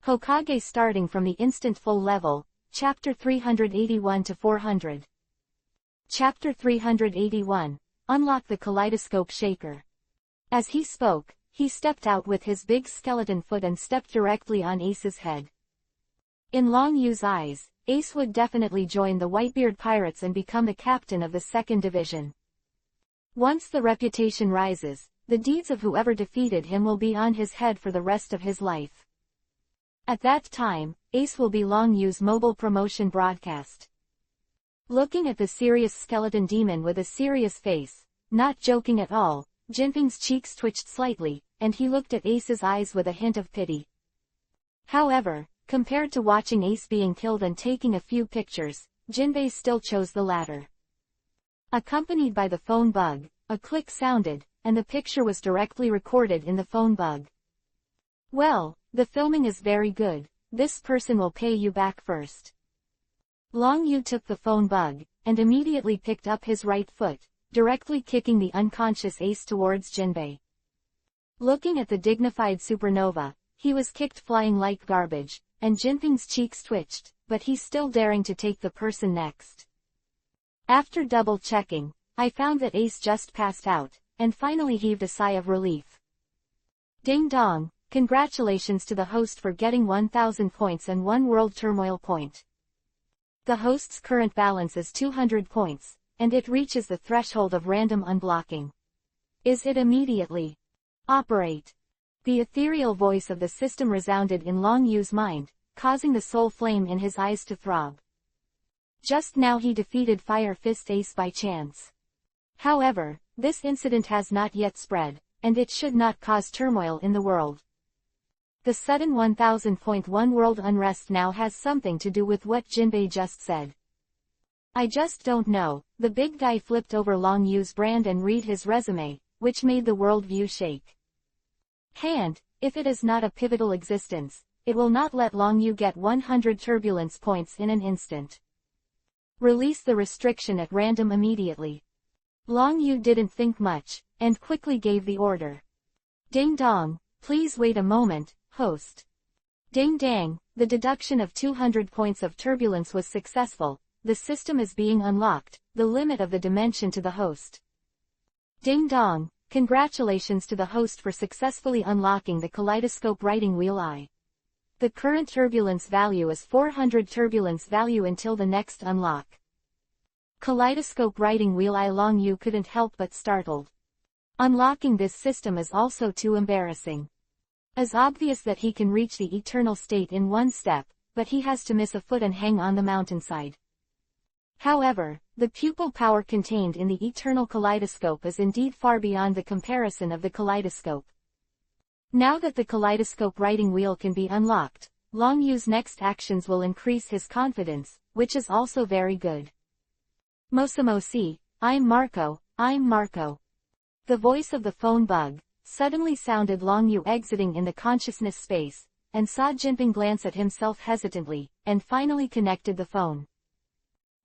Hokage Starting from the Instant Full Level, Chapter 381-400. Chapter 381, Unlock the Kaleidoscope Shaker. As he spoke, he stepped out with his big skeleton foot and stepped directly on Ace's head. In Long Yu's eyes, Ace would definitely join the Whitebeard Pirates and become the captain of the 2nd Division. Once the reputation rises, the deeds of whoever defeated him will be on his head for the rest of his life. At that time, Ace will be Long Yu's mobile promotion broadcast. Looking at the serious skeleton demon with a serious face, not joking at all, Jinping's cheeks twitched slightly, and he looked at Ace's eyes with a hint of pity. However, compared to watching Ace being killed and taking a few pictures, Jinbei still chose the latter. Accompanied by the phone bug, a click sounded, and the picture was directly recorded in the phone bug. Well, the filming is very good, this person will pay you back first. Long Yu took the phone bug, and immediately picked up his right foot, directly kicking the unconscious Ace towards Jinbei. Looking at the dignified supernova, he was kicked flying like garbage, and Jinping's cheeks twitched, but he's still daring to take the person next. After double-checking, I found that Ace just passed out, and finally heaved a sigh of relief. Ding dong, congratulations to the host for getting 1,000 points and 1 World Turmoil point. The host's current balance is 200 points, and it reaches the threshold of random unblocking. Is it immediately? Operate. The ethereal voice of the system resounded in Long Yu's mind, causing the soul flame in his eyes to throb. Just now he defeated Fire Fist Ace by chance. However, this incident has not yet spread, and it should not cause turmoil in the world. The sudden 1,000.1 world unrest now has something to do with what Jinbei just said. I just don't know. The big guy flipped over Long Yu's brand and read his resume, which made the world view shake. Hand, if it is not a pivotal existence, it will not let Long Yu get 100 turbulence points in an instant. Release the restriction at random immediately. Long Yu didn't think much, and quickly gave the order. Ding dong, please wait a moment, host. Ding dang, the deduction of 200 points of turbulence was successful, the system is being unlocked, the limit of the dimension to the host. Ding dong, congratulations to the host for successfully unlocking the kaleidoscope writing wheel I. The current turbulence value is 400 turbulence value until the next unlock. Kaleidoscope writing wheel I. Long Yu couldn't help but startled. Unlocking this system is also too embarrassing. It's obvious that he can reach the eternal state in one step, but he has to miss a foot and hang on the mountainside. However, the pupil power contained in the eternal kaleidoscope is indeed far beyond the comparison of the kaleidoscope. Now that the kaleidoscope writing wheel can be unlocked, Long Yu's next actions will increase his confidence, which is also very good. Mosamosi, I'm Marco, I'm Marco. The voice of the phone bug suddenly sounded. Long Yu exiting in the consciousness space, and saw Jinping glance at himself hesitantly, and finally connected the phone.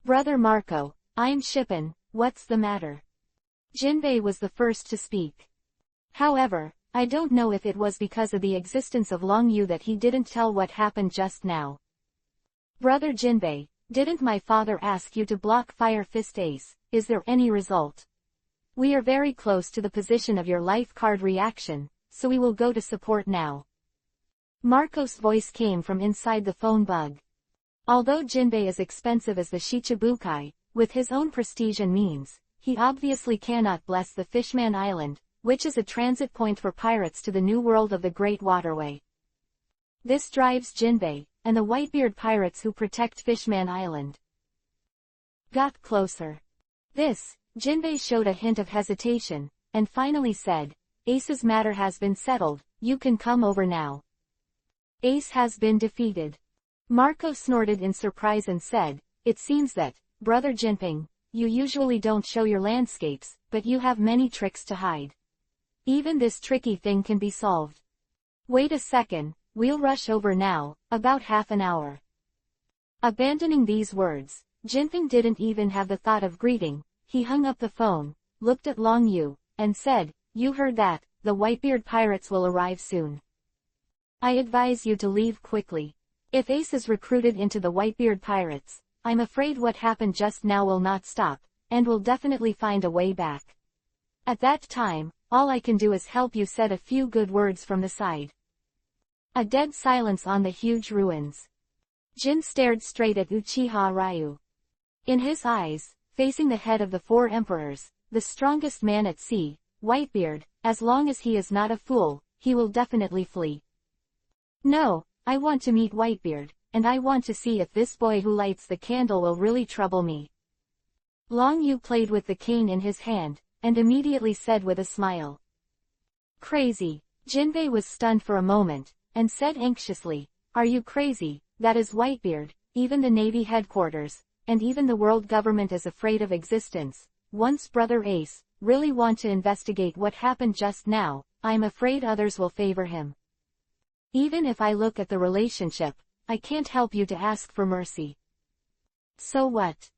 Brother Marco, I'm Shippen, what's the matter? Jinbei was the first to speak. However, I don't know if it was because of the existence of Long Yu that he didn't tell what happened just now. Brother Jinbei, didn't my father ask you to block Fire Fist Ace? Is there any result? We are very close to the position of your life card reaction, so we will go to support now. Marco's voice came from inside the phone bug. Although Jinbei is expensive as the Shichibukai, with his own prestige and means, he obviously cannot bless the Fishman Island, which is a transit point for pirates to the new world of the Great Waterway. This drives Jinbei, and the Whitebeard pirates who protect Fishman Island. Got closer. Jinbei showed a hint of hesitation, and finally said, Ace's matter has been settled, you can come over now. Ace has been defeated. Marco snorted in surprise and said, it seems that, Brother Jinping, you usually don't show your landscapes, but you have many tricks to hide. Even this tricky thing can be solved. Wait a second, we'll rush over now, about half an hour. Abandoning these words, Jinping didn't even have the thought of greeting. He hung up the phone, looked at Long Yu, and said, you heard that, the Whitebeard pirates will arrive soon. I advise you to leave quickly. If Ace is recruited into the Whitebeard Pirates, I'm afraid what happened just now will not stop, and will definitely find a way back. At that time, all I can do is help you said a few good words from the side. A dead silence on the huge ruins. Jin stared straight at Uchiha Ryu. In his eyes, facing the head of the four emperors, the strongest man at sea, Whitebeard, as long as he is not a fool, he will definitely flee. No, I want to meet Whitebeard, and I want to see if this boy who lights the candle will really trouble me. Long Yu played with the cane in his hand, and immediately said with a smile. Crazy. Jinbei was stunned for a moment, and said anxiously, Are you crazy? That is Whitebeard, even the Navy headquarters, and even the world government is afraid of existence. Once Brother Ace, really want to investigate what happened just now, I'm afraid others will favor him. Even if I look at the relationship, I can't help you to ask for mercy. So what?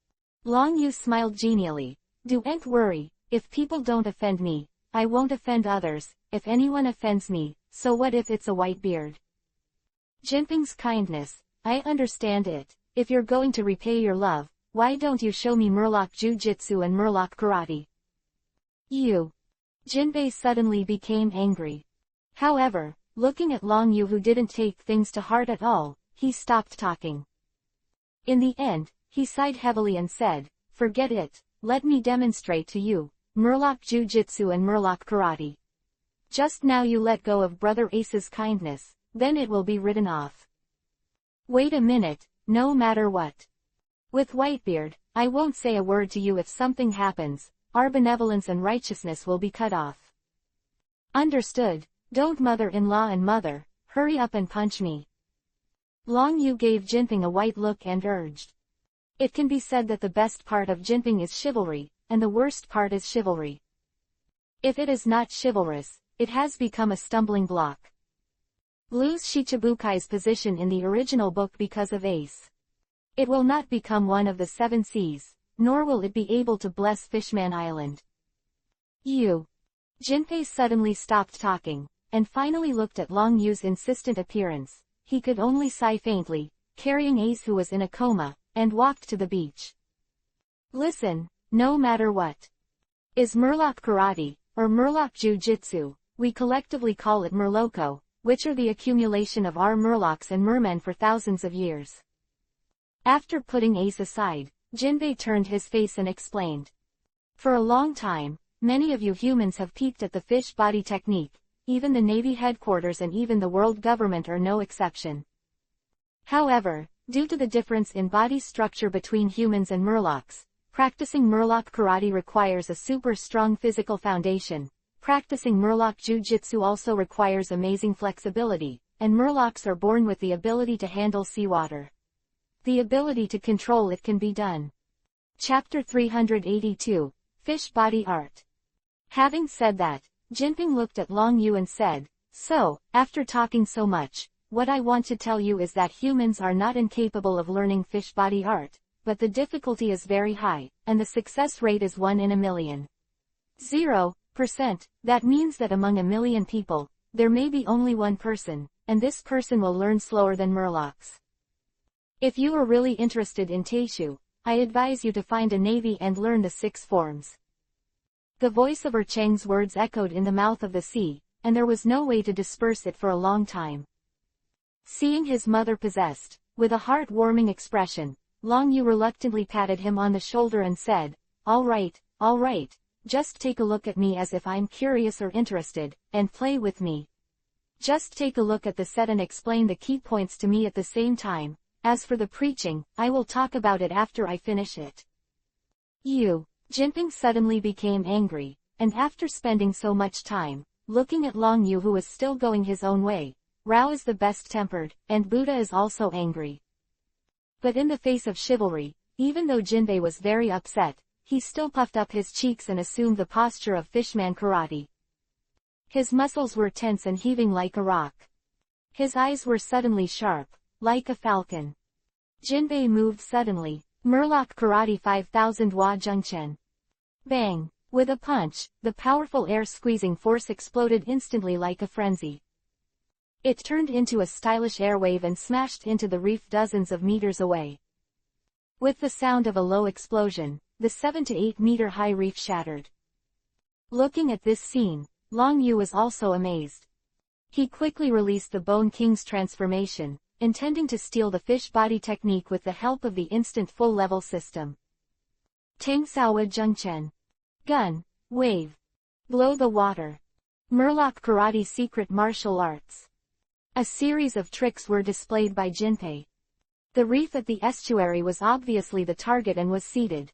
Long Yu smiled genially. Don't worry, if people don't offend me, I won't offend others, if anyone offends me, so what if it's a Whitebeard? Jinping's kindness, I understand it. If you're going to repay your love, why don't you show me Murloc Jiu-Jitsu and Murloc Karate? You. Jinbei suddenly became angry. However, looking at Long Yu who didn't take things to heart at all, he stopped talking. In the end, he sighed heavily and said, Forget it, let me demonstrate to you, Murloc Jiu-Jitsu and Murloc Karate. Just now you let go of Brother Ace's kindness, then it will be written off. Wait a minute, no matter what. With Whitebeard, I won't say a word to you if something happens, our benevolence and righteousness will be cut off. Understood, don't mother-in-law and mother, hurry up and punch me. Long Yu gave Jinping a white look and urged. It can be said that the best part of Jinping is chivalry, and the worst part is chivalry. If it is not chivalrous, it has become a stumbling block. Lose Shichibukai's position in the original book because of Ace. It will not become one of the seven seas, nor will it be able to bless Fishman Island. You. Jinpei suddenly stopped talking, and finally looked at Long Yu's insistent appearance. He could only sigh faintly, carrying Ace who was in a coma, and walked to the beach. Listen, no matter what. Is Murloc Karate, or Murloc Jiu-Jitsu, we collectively call it Murloco, which are the accumulation of our Murlocs and Mermen for thousands of years. After putting Ace aside, Jinbei turned his face and explained. For a long time, many of you humans have peeked at the fish body technique, even the Navy headquarters and even the world government are no exception. However, due to the difference in body structure between humans and Murlocs, practicing Murloc Karate requires a super strong physical foundation. Practicing Murloc Jiu-Jitsu also requires amazing flexibility, and Murlocs are born with the ability to handle seawater. The ability to control it can be done. Chapter 382, Fish Body Art. Having said that, Jinping looked at Long Yu and said, So, after talking so much, what I want to tell you is that humans are not incapable of learning fish body art, but the difficulty is very high, and the success rate is 1 in a million. 0%, that means that among a million people, there may be only one person, and this person will learn slower than Murlocs. If you are really interested in Teishu, I advise you to find a navy and learn the 6 forms. The voice of Cheng's words echoed in the mouth of the sea, and there was no way to disperse it for a long time. Seeing his mother possessed, with a heart-warming expression, Long Yu reluctantly patted him on the shoulder and said, all right, just take a look at me as if I'm curious or interested, and play with me. Just take a look at the set and explain the key points to me at the same time. As for the preaching, I will talk about it after I finish it. Jinping suddenly became angry, and after spending so much time, looking at Long Yu who was still going his own way, Rao is the best-tempered, and Buddha is also angry. But in the face of chivalry, even though Jinbei was very upset, he still puffed up his cheeks and assumed the posture of Fishman Karate. His muscles were tense and heaving like a rock. His eyes were suddenly sharp, like a falcon. Jinbei moved suddenly. Murloc Karate 5000 Wa Zhengchen. Bang! With a punch, the powerful air-squeezing force exploded instantly like a frenzy. It turned into a stylish airwave and smashed into the reef dozens of meters away. With the sound of a low explosion, the 7 to 8 meter high reef shattered. Looking at this scene, Long Yu was also amazed. He quickly released the Bone King's transformation, intending to steal the fish body technique with the help of the instant full-level system. Tangsawa Zhengchen. Gun, wave. Blow the water. Murloc Karate secret martial arts. A series of tricks were displayed by Jinpei. The reef at the estuary was obviously the target and was seeded.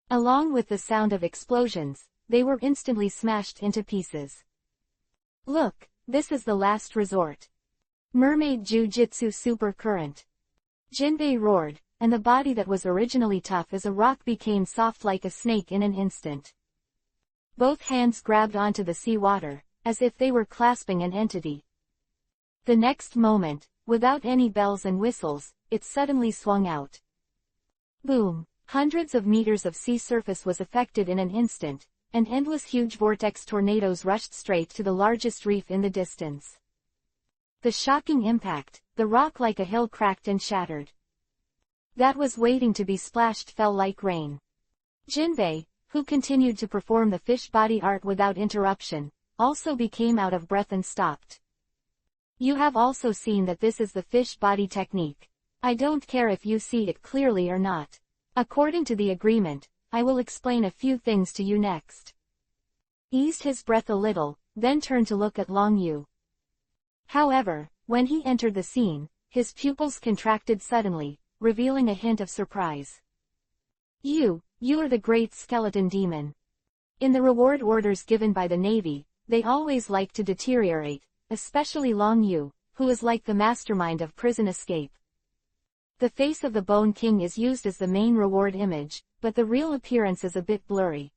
Along with the sound of explosions, they were instantly smashed into pieces. Look, this is the last resort. Mermaid Jiu-Jitsu Super Current. Jinbei roared, and the body that was originally tough as a rock became soft like a snake in an instant. Both hands grabbed onto the seawater, as if they were clasping an entity. The next moment, without any bells and whistles, it suddenly swung out. Boom! Hundreds of meters of sea surface was affected in an instant, and endless huge vortex tornadoes rushed straight to the largest reef in the distance. The shocking impact, the rock like a hill cracked and shattered. That was waiting to be splashed fell like rain. Jinbei, who continued to perform the fish body art without interruption, also became out of breath and stopped. You have also seen that this is the fish body technique. I don't care if you see it clearly or not. According to the agreement, I will explain a few things to you next. Eased his breath a little, then turned to look at Long Yu. However, when he entered the scene, his pupils contracted suddenly, revealing a hint of surprise. You are the great skeleton demon. In the reward orders given by the Navy, they always like to deteriorate, especially Long Yu, who is like the mastermind of prison escape. The face of the Bone King is used as the main reward image, but the real appearance is a bit blurry.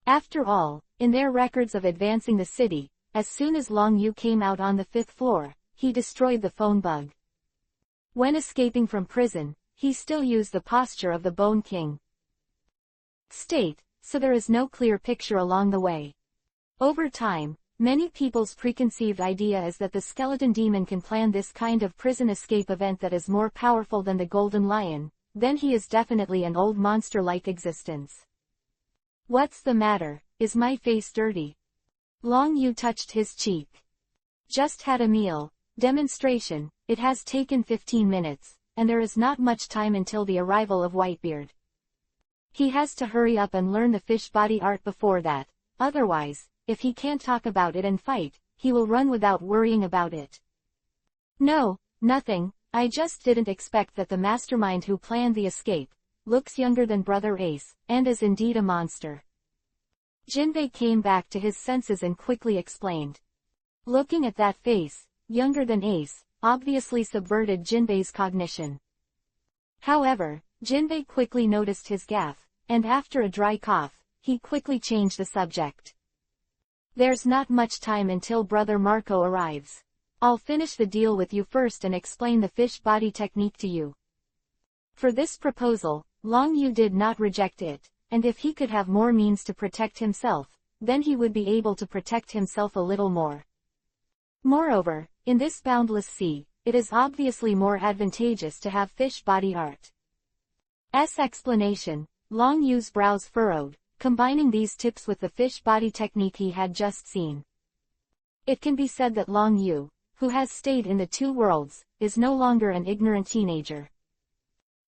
After all, in their records of advancing the city, as soon as Long Yu came out on the 5th floor, he destroyed the phone bug. When escaping from prison, he still used the posture of the Bone King. So there is no clear picture along the way. Over time, many people's preconceived idea is that the skeleton demon can plan this kind of prison escape event that is more powerful than the Golden Lion, then he is definitely an old monster-like existence. What's the matter, is my face dirty? Long Yu touched his cheek. Just had a meal, demonstration, it has taken 15 minutes, and there is not much time until the arrival of Whitebeard. He has to hurry up and learn the fish body art before that, otherwise, if he can't talk about it and fight, he will run without worrying about it. No, nothing, I just didn't expect that the mastermind who planned the escape, looks younger than Brother Ace, and is indeed a monster. Jinbei came back to his senses and quickly explained. Looking at that face, younger than Ace, obviously subverted Jinbei's cognition. However, Jinbei quickly noticed his gaffe, and after a dry cough, he quickly changed the subject. There's not much time until Brother Marco arrives. I'll finish the deal with you first and explain the fish body technique to you. For this proposal, Long Yu did not reject it, and if he could have more means to protect himself, then he would be able to protect himself a little more. Moreover, in this boundless sea, it is obviously more advantageous to have fish body art. Explanation, Long Yu's brows furrowed, combining these tips with the fish body technique he had just seen. It can be said that Long Yu, who has stayed in the two worlds, is no longer an ignorant teenager.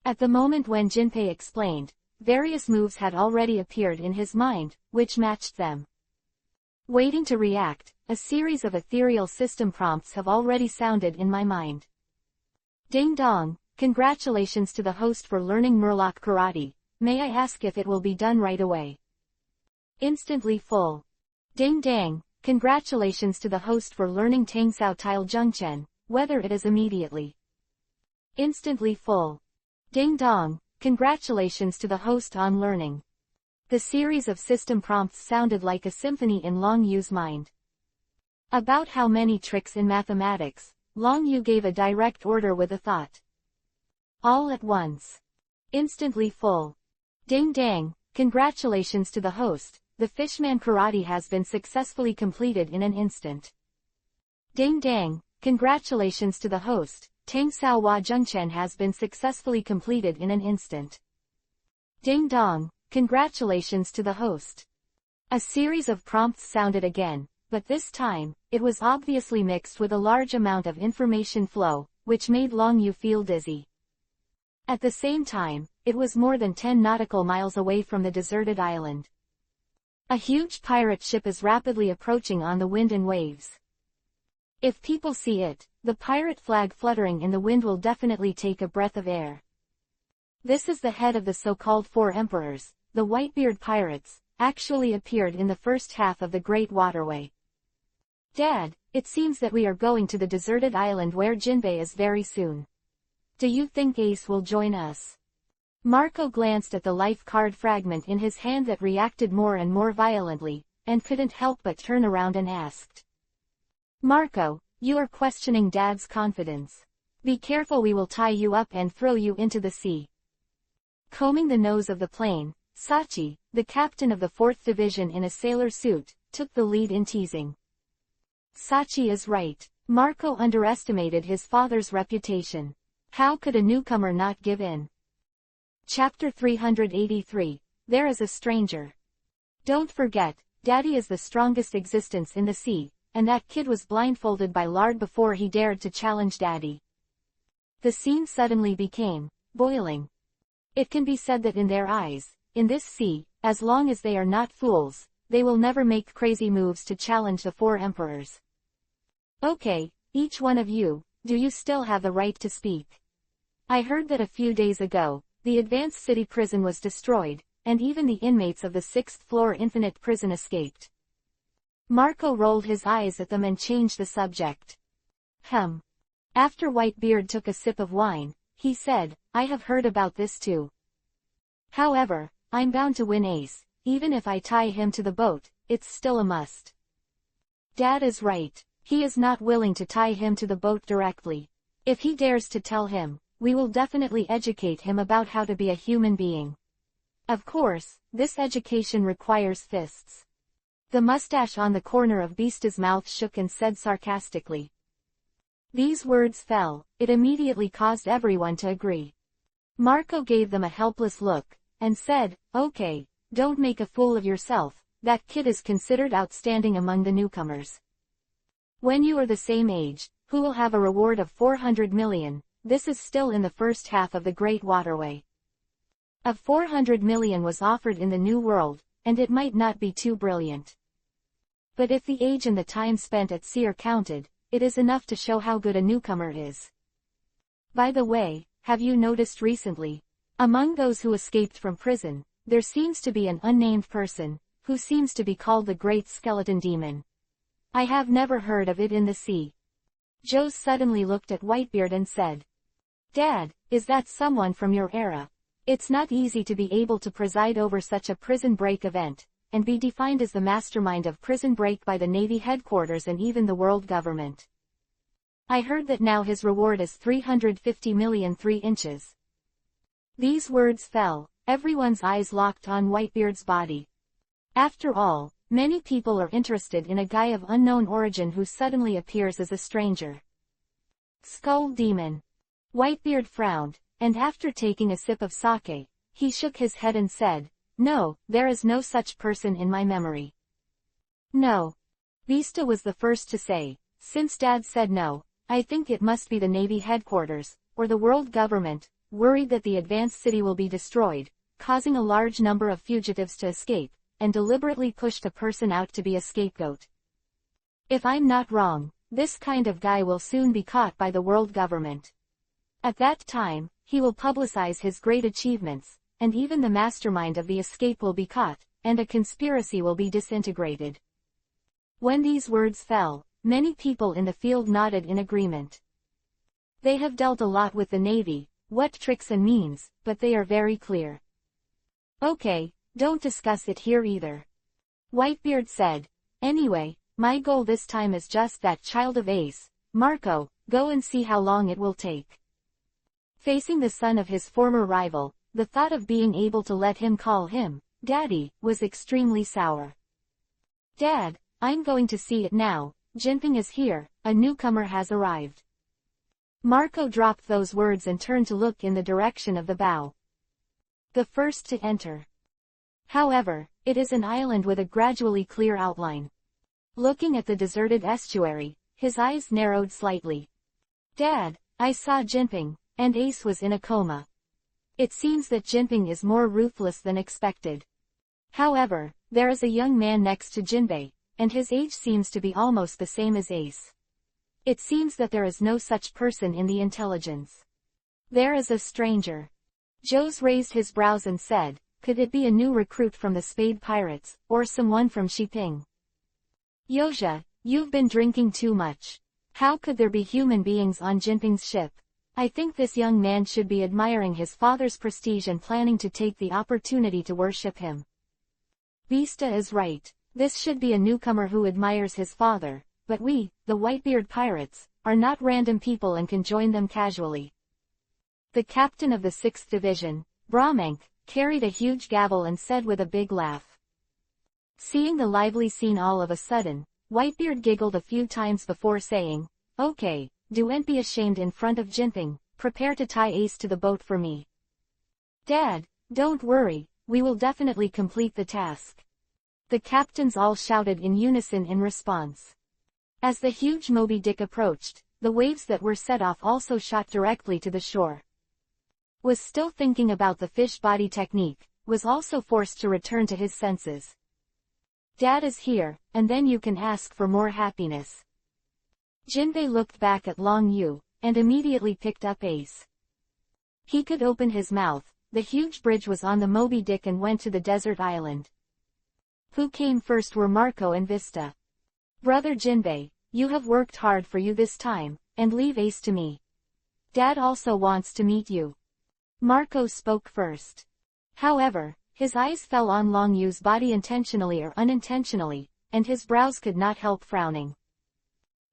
At the moment when Jinpei explained, various moves had already appeared in his mind, which matched them. Waiting to react, a series of ethereal system prompts have already sounded in my mind. Ding dong, congratulations to the host for learning Murloc Karate, may I ask if it will be done right away? Instantly full. Ding dang, congratulations to the host for learning Tangsao Tile Zhengchen, whether it is immediately. Instantly full. Ding dong, congratulations to the host on learning. The series of system prompts sounded like a symphony in Long Yu's mind. About how many tricks in mathematics, Long Yu gave a direct order with a thought. All at once. Instantly full. Ding dang, congratulations to the host, the Fishman Karate has been successfully completed in an instant. Ding dang, congratulations to the host, Tang Sao Hua Zhengchen has been successfully completed in an instant. Ding dong, congratulations to the host. A series of prompts sounded again, but this time, it was obviously mixed with a large amount of information flow, which made Long Yu feel dizzy. At the same time, it was more than 10 nautical miles away from the deserted island. A huge pirate ship is rapidly approaching on the wind and waves. If people see it, the pirate flag fluttering in the wind will definitely take a breath of air. This is the head of the so-called Four Emperors, the Whitebeard pirates, actually appeared in the first half of the Great Waterway. Dad, it seems that we are going to the deserted island where Jinbei is very soon. Do you think Ace will join us? Marco glanced at the life card fragment in his hand that reacted more and more violently, and couldn't help but turn around and asked. Marco, you are questioning Dad's confidence. Be careful, we will tie you up and throw you into the sea. Combing the nose of the plane, Sachi, the captain of the 4th Division in a sailor suit, took the lead in teasing. Sachi is right. Marco underestimated his father's reputation. How could a newcomer not give in? Chapter 383, There is a Stranger. Don't forget, Daddy is the strongest existence in the sea, and that kid was blindfolded by Lard before he dared to challenge Daddy. The scene suddenly became boiling. It can be said that in their eyes, in this sea, as long as they are not fools, they will never make crazy moves to challenge the Four Emperors. Okay, each one of you, do you still have the right to speak? I heard that a few days ago, the Advanced City Prison was destroyed, and even the inmates of the 6th floor Infinite Prison escaped. Marco rolled his eyes at them and changed the subject. After Whitebeard took a sip of wine, he said, I have heard about this too. However, I'm bound to win Ace, even if I tie him to the boat, it's still a must. Dad is right, he is not willing to tie him to the boat directly. If he dares to tell him, we will definitely educate him about how to be a human being. Of course, this education requires fists. The mustache on the corner of Beasta's mouth shook and said sarcastically. These words fell, it immediately caused everyone to agree. Marco gave them a helpless look, and said, okay, don't make a fool of yourself, that kid is considered outstanding among the newcomers. When you are the same age, who will have a reward of 400 million, this is still in the first half of the Great Waterway. Of 400 million was offered in the New World, and it might not be too brilliant. But if the age and the time spent at sea are counted, it is enough to show how good a newcomer is. By the way, have you noticed recently? Among those who escaped from prison, there seems to be an unnamed person, who seems to be called the Great Skeleton Demon. I have never heard of it in the sea. Joe suddenly looked at Whitebeard and said, Dad, is that someone from your era? It's not easy to be able to preside over such a prison break event, and be defined as the mastermind of prison break by the Navy headquarters and even the world government. I heard that now his reward is 350 million 3 inches. These words fell, everyone's eyes locked on Whitebeard's body. After all, many people are interested in a guy of unknown origin who suddenly appears as a stranger. Skull Demon. Whitebeard frowned, and after taking a sip of sake, he shook his head and said, No, there is no such person in my memory. No. Beasta was the first to say, since Dad said no, I think it must be the Navy headquarters, or the world government, worried that the advanced city will be destroyed, causing a large number of fugitives to escape, and deliberately pushed a person out to be a scapegoat. If I'm not wrong, this kind of guy will soon be caught by the world government. At that time, he will publicize his great achievements, and even the mastermind of the escape will be caught, and a conspiracy will be disintegrated. When these words fell, many people in the field nodded in agreement. They have dealt a lot with the Navy, what tricks and means, but they are very clear. Okay, don't discuss it here either. Whitebeard said, Anyway, my goal this time is just that child of Ace, Marco, go and see how long it will take. Facing the son of his former rival, the thought of being able to let him call him Daddy was extremely sour. Dad, I'm going to see it now, Jinping is here, a newcomer has arrived. Marco dropped those words and turned to look in the direction of the bow. The first to enter. However, it is an island with a gradually clear outline. Looking at the deserted estuary, his eyes narrowed slightly. Dad, I saw Jinping, and Ace was in a coma. It seems that Jinping is more ruthless than expected. However, there is a young man next to Jinbei, and his age seems to be almost the same as Ace. It seems that there is no such person in the intelligence. There is a stranger. Joes raised his brows and said, could it be a new recruit from the Spade Pirates, or someone from Shiping? Yoja, you've been drinking too much. How could there be human beings on Jinping's ship? I think this young man should be admiring his father's prestige and planning to take the opportunity to worship him. Vista is right. This should be a newcomer who admires his father, but we, the Whitebeard Pirates, are not random people and can join them casually. The captain of the 6th Division, Brahmank, carried a huge gavel and said with a big laugh. Seeing the lively scene all of a sudden, Whitebeard giggled a few times before saying, okay, don't be ashamed in front of Jinping, prepare to tie Ace to the boat for me. Dad, don't worry, we will definitely complete the task. The captains all shouted in unison in response. As the huge Moby Dick approached, the waves that were set off also shot directly to the shore. Was still thinking about the fish body technique, was also forced to return to his senses. Dad is here, and then you can ask for more happiness. Jinbei looked back at Long Yu, and immediately picked up Ace. He could open his mouth, the huge bridge was on the Moby Dick and went to the desert island. Who came first were Marco and Vista. Brother Jinbei, you have worked hard for you this time, and leave Ace to me. Dad also wants to meet you. Marco spoke first. However, his eyes fell on Long Yu's body intentionally or unintentionally, and his brows could not help frowning.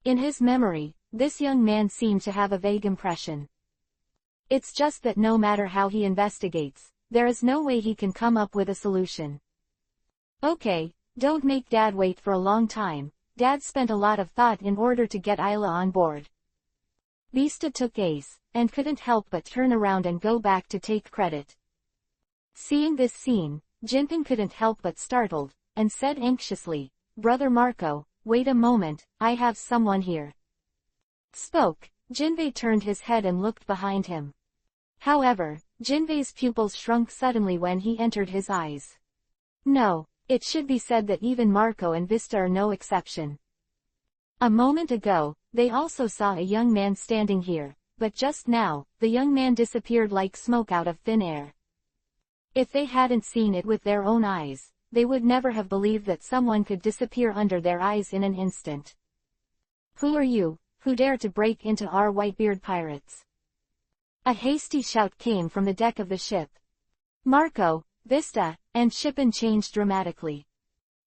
In his memory, this young man seemed to have a vague impression. It's just that no matter how he investigates, there is no way he can come up with a solution. Okay, don't make Dad wait for a long time. Dad spent a lot of thought in order to get Isla on board. Vista took Ace, and couldn't help but turn around and go back to take credit. Seeing this scene, Jinping couldn't help but startled, and said anxiously, Brother Marco, wait a moment, I have someone here. Spoke, Jinbei turned his head and looked behind him. However, Jinbei's pupils shrunk suddenly when he entered his eyes. No, it should be said that even Marco and Vista are no exception. A moment ago, they also saw a young man standing here, but just now, the young man disappeared like smoke out of thin air. If they hadn't seen it with their own eyes, they would never have believed that someone could disappear under their eyes in an instant. Who are you, who dare to break into our Whitebeard pirates? A hasty shout came from the deck of the ship. Marco, Vista, and Shippen changed dramatically.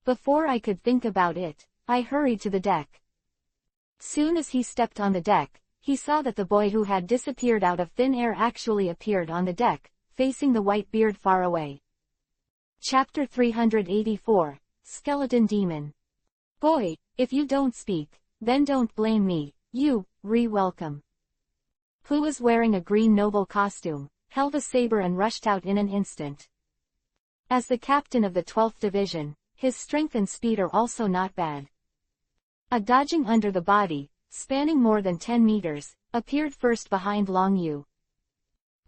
Before I could think about it, I hurried to the deck. Soon as he stepped on the deck, he saw that the boy who had disappeared out of thin air actually appeared on the deck, facing the Whitebeard far away. Chapter 384, Skeleton Demon. Boy, if you don't speak, then don't blame me, you, welcome. Who was wearing a green noble costume, held a saber and rushed out in an instant. As the captain of the 12th Division, his strength and speed are also not bad. A dodging under the body, spanning more than 10 meters, appeared first behind Long Yu.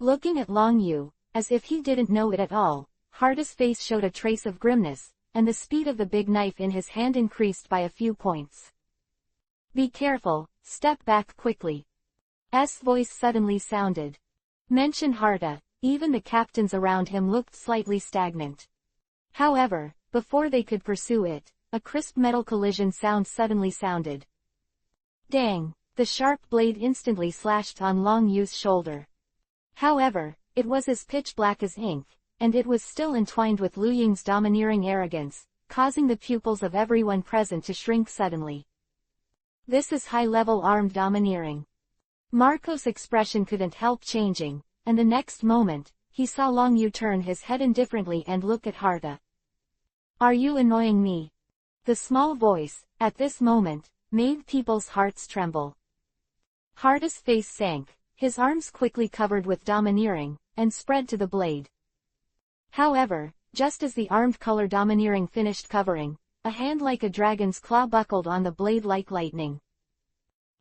Looking at Long Yu, as if he didn't know it at all, Harda's face showed a trace of grimness, and the speed of the big knife in his hand increased by a few points. Be careful, step back quickly. S voice suddenly sounded. Mention Harda, even the captains around him looked slightly stagnant. However, before they could pursue it, a crisp metal collision sound suddenly sounded. Dang, the sharp blade instantly slashed on Long Yu's shoulder. However, it was as pitch black as ink, and it was still entwined with Liu Ying's domineering arrogance, causing the pupils of everyone present to shrink suddenly. This is high-level armed domineering. Marco's expression couldn't help changing, and the next moment, he saw Long Yu turn his head indifferently and look at Harda. Are you annoying me? The small voice, at this moment, made people's hearts tremble. Harda's face sank, his arms quickly covered with domineering, and spread to the blade. However, just as the armed color domineering finished covering, a hand like a dragon's claw buckled on the blade like lightning.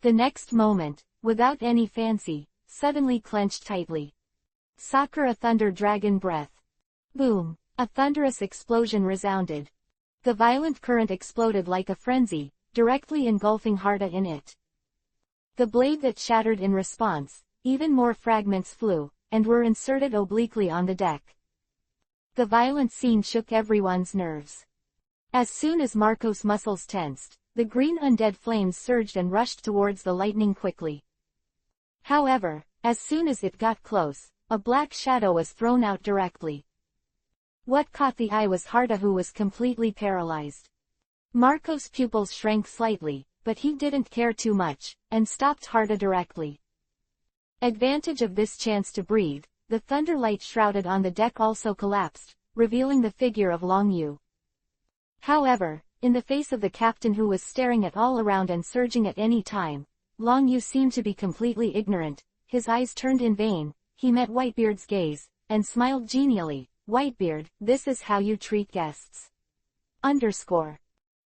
The next moment, without any fancy, suddenly clenched tightly. Sakura thunder dragon breath. Boom! A thunderous explosion resounded. The violent current exploded like a frenzy, directly engulfing Harda in it. The blade that shattered in response, even more fragments flew, and were inserted obliquely on the deck. The violent scene shook everyone's nerves. As soon as Marco's muscles tensed, the green undead flames surged and rushed towards the lightning quickly. However, as soon as it got close, a black shadow was thrown out directly. What caught the eye was Harda, who was completely paralyzed. Marco's pupils shrank slightly, but he didn't care too much, and stopped Harda directly. Advantage of this chance to breathe, the thunderlight shrouded on the deck also collapsed, revealing the figure of Long Yu. However, in the face of the captain who was staring at all around and surging at any time, Long Yu seemed to be completely ignorant. His eyes turned in vain, he met Whitebeard's gaze, and smiled genially. Whitebeard, this is how you treat guests.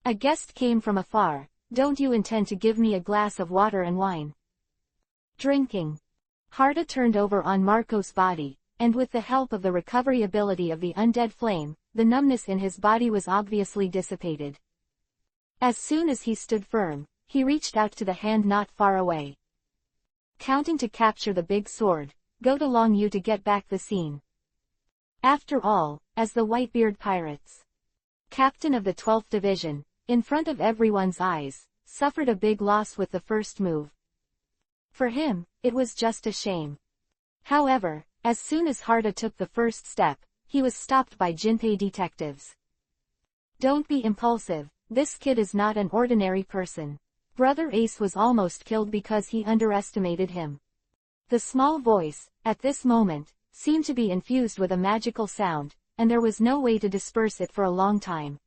A guest came from afar. Don't you intend to give me a glass of water and wine? Drinking. Harda turned over on Marco's body, and with the help of the recovery ability of the undead flame, the numbness in his body was obviously dissipated. As soon as he stood firm, he reached out to the hand not far away. Counting to capture the big sword, go to Long Yu to get back the scene. After all, as the Whitebeard pirates, captain of the 12th Division, in front of everyone's eyes, suffered a big loss with the first move. For him, it was just a shame. However, as soon as Harda took the first step, he was stopped by Jinpei detectives. Don't be impulsive, this kid is not an ordinary person. Brother Ace was almost killed because he underestimated him. The small voice, at this moment, seemed to be infused with a magical sound, and there was no way to disperse it for a long time.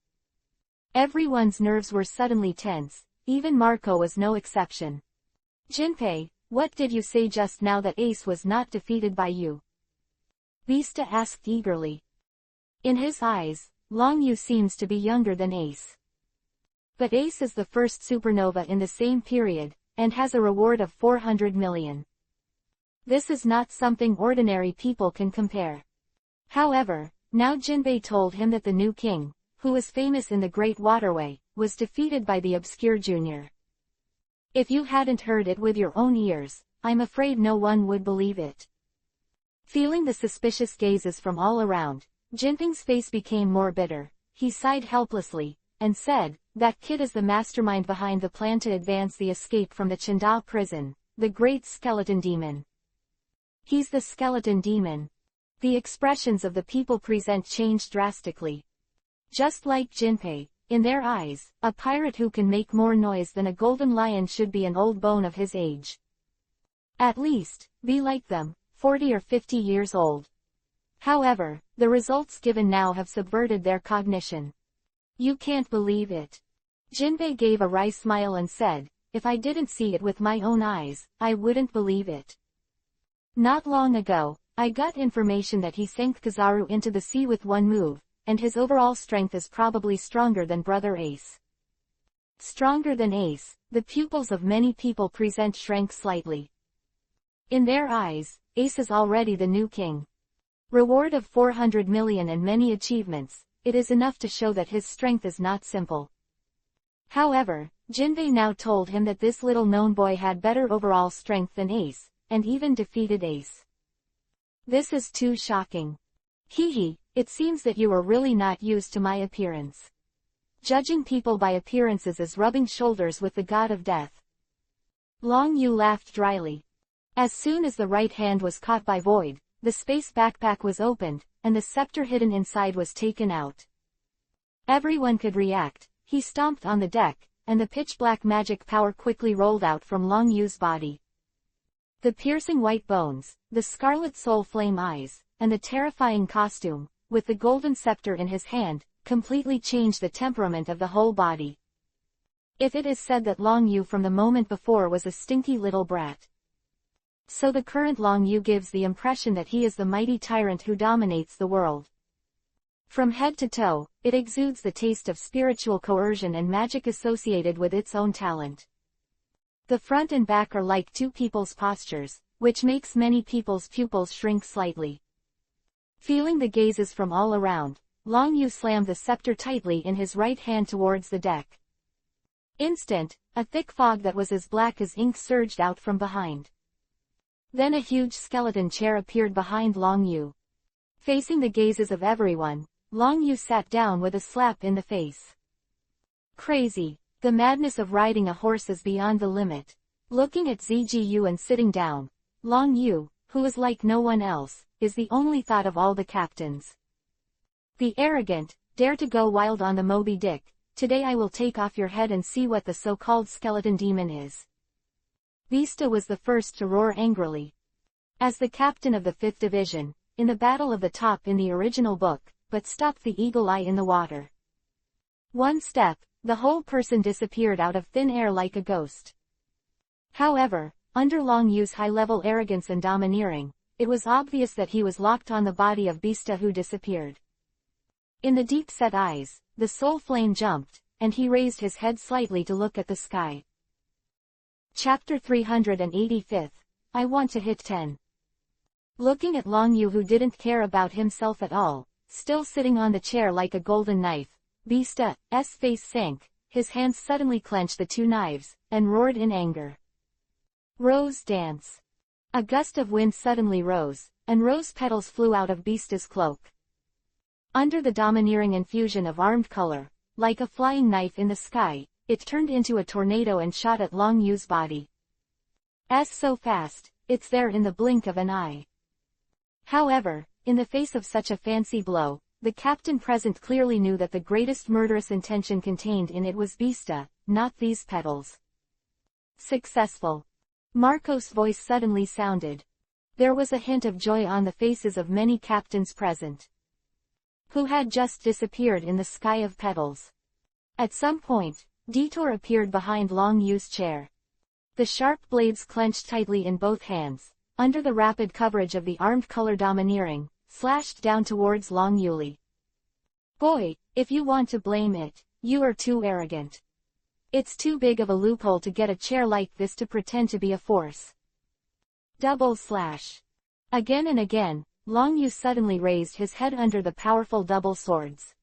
Everyone's nerves were suddenly tense, even Marco was no exception. Jinpei, what did you say just now that Ace was not defeated by you? Vista asked eagerly. In his eyes, Long Yu seems to be younger than Ace. But Ace is the first supernova in the same period, and has a reward of 400 million. This is not something ordinary people can compare. However, now Jinbei told him that the new king, who was famous in the Great Waterway, was defeated by the obscure junior. If you hadn't heard it with your own ears, I'm afraid no one would believe it. Feeling the suspicious gazes from all around, Jinping's face became more bitter. He sighed helplessly, and said, that kid is the mastermind behind the plan to advance the escape from the Chandal prison, the great skeleton demon. He's the skeleton demon. The expressions of the people present changed drastically. Just like Jinpei, in their eyes, a pirate who can make more noise than a golden lion should be an old bone of his age. At least, be like them, 40 or 50 years old. However, the results given now have subverted their cognition. You can't believe it. Jinbei gave a wry smile and said, if I didn't see it with my own eyes, I wouldn't believe it. Not long ago, I got information that he sank Kizaru into the sea with one move, and his overall strength is probably stronger than Brother Ace. Stronger than Ace, the pupils of many people present shrank slightly. In their eyes, Ace is already the new king. Reward of 400 million and many achievements, it is enough to show that his strength is not simple. However, Jinbei now told him that this little-known boy had better overall strength than Ace, and even defeated Ace. This is too shocking. Hee, it seems that you are really not used to my appearance. Judging people by appearances is rubbing shoulders with the god of death. Long Yu laughed dryly. As soon as the right hand was caught by Void, the space backpack was opened, and the scepter hidden inside was taken out. Everyone could react. He stomped on the deck, and the pitch-black magic power quickly rolled out from Long Yu's body. The piercing white bones, the scarlet soul flame eyes, and the terrifying costume, with the golden scepter in his hand, completely changed the temperament of the whole body. If it is said that Long Yu from the moment before was a stinky little brat, so the current Long Yu gives the impression that he is the mighty tyrant who dominates the world. From head to toe, it exudes the taste of spiritual coercion and magic associated with its own talent. The front and back are like two people's postures, which makes many people's pupils shrink slightly. Feeling the gazes from all around, Long Yu slammed the scepter tightly in his right hand towards the deck. Instant, a thick fog that was as black as ink surged out from behind. Then a huge skeleton chair appeared behind Long Yu. Facing the gazes of everyone, Long Yu sat down with a slap in the face. Crazy. The madness of riding a horse is beyond the limit. Looking at Zgu and sitting down, Long Yu, who is like no one else, is the only thought of all the captains. The arrogant, dare to go wild on the Moby Dick. Today I will take off your head and see what the so-called skeleton demon is. Vista was the first to roar angrily. As the captain of the 5th Division, in the Battle of the Top in the original book, but stopped the eagle eye in the water. One step, the whole person disappeared out of thin air like a ghost. However, under Long Yu's high-level arrogance and domineering, it was obvious that he was locked on the body of Vista who disappeared. In the deep-set eyes, the soul flame jumped, and he raised his head slightly to look at the sky. Chapter 385. I want to hit 10. Looking at Long Yu who didn't care about himself at all, still sitting on the chair like a golden knife, Vista's face sank, his hands suddenly clenched the two knives, and roared in anger. Rose dance. A gust of wind suddenly rose, and rose petals flew out of Vista's cloak. Under the domineering infusion of armed color, like a flying knife in the sky, it turned into a tornado and shot at Long Yu's body. So fast, it's there in the blink of an eye. However, in the face of such a fancy blow, the captain present clearly knew that the greatest murderous intention contained in it was Vista, not these petals. Successful. Marco's voice suddenly sounded. There was a hint of joy on the faces of many captains present, who had just disappeared in the sky of petals. At some point, Detour appeared behind Long Yu's chair. The sharp blades clenched tightly in both hands, under the rapid coverage of the armed color domineering, slashed down towards Long Yu. Boy, if you want to blame it, you are too arrogant. It's too big of a loophole to get a chair like this to pretend to be a force. Double slash. Again and again, Long Yu suddenly raised his head under the powerful double swords.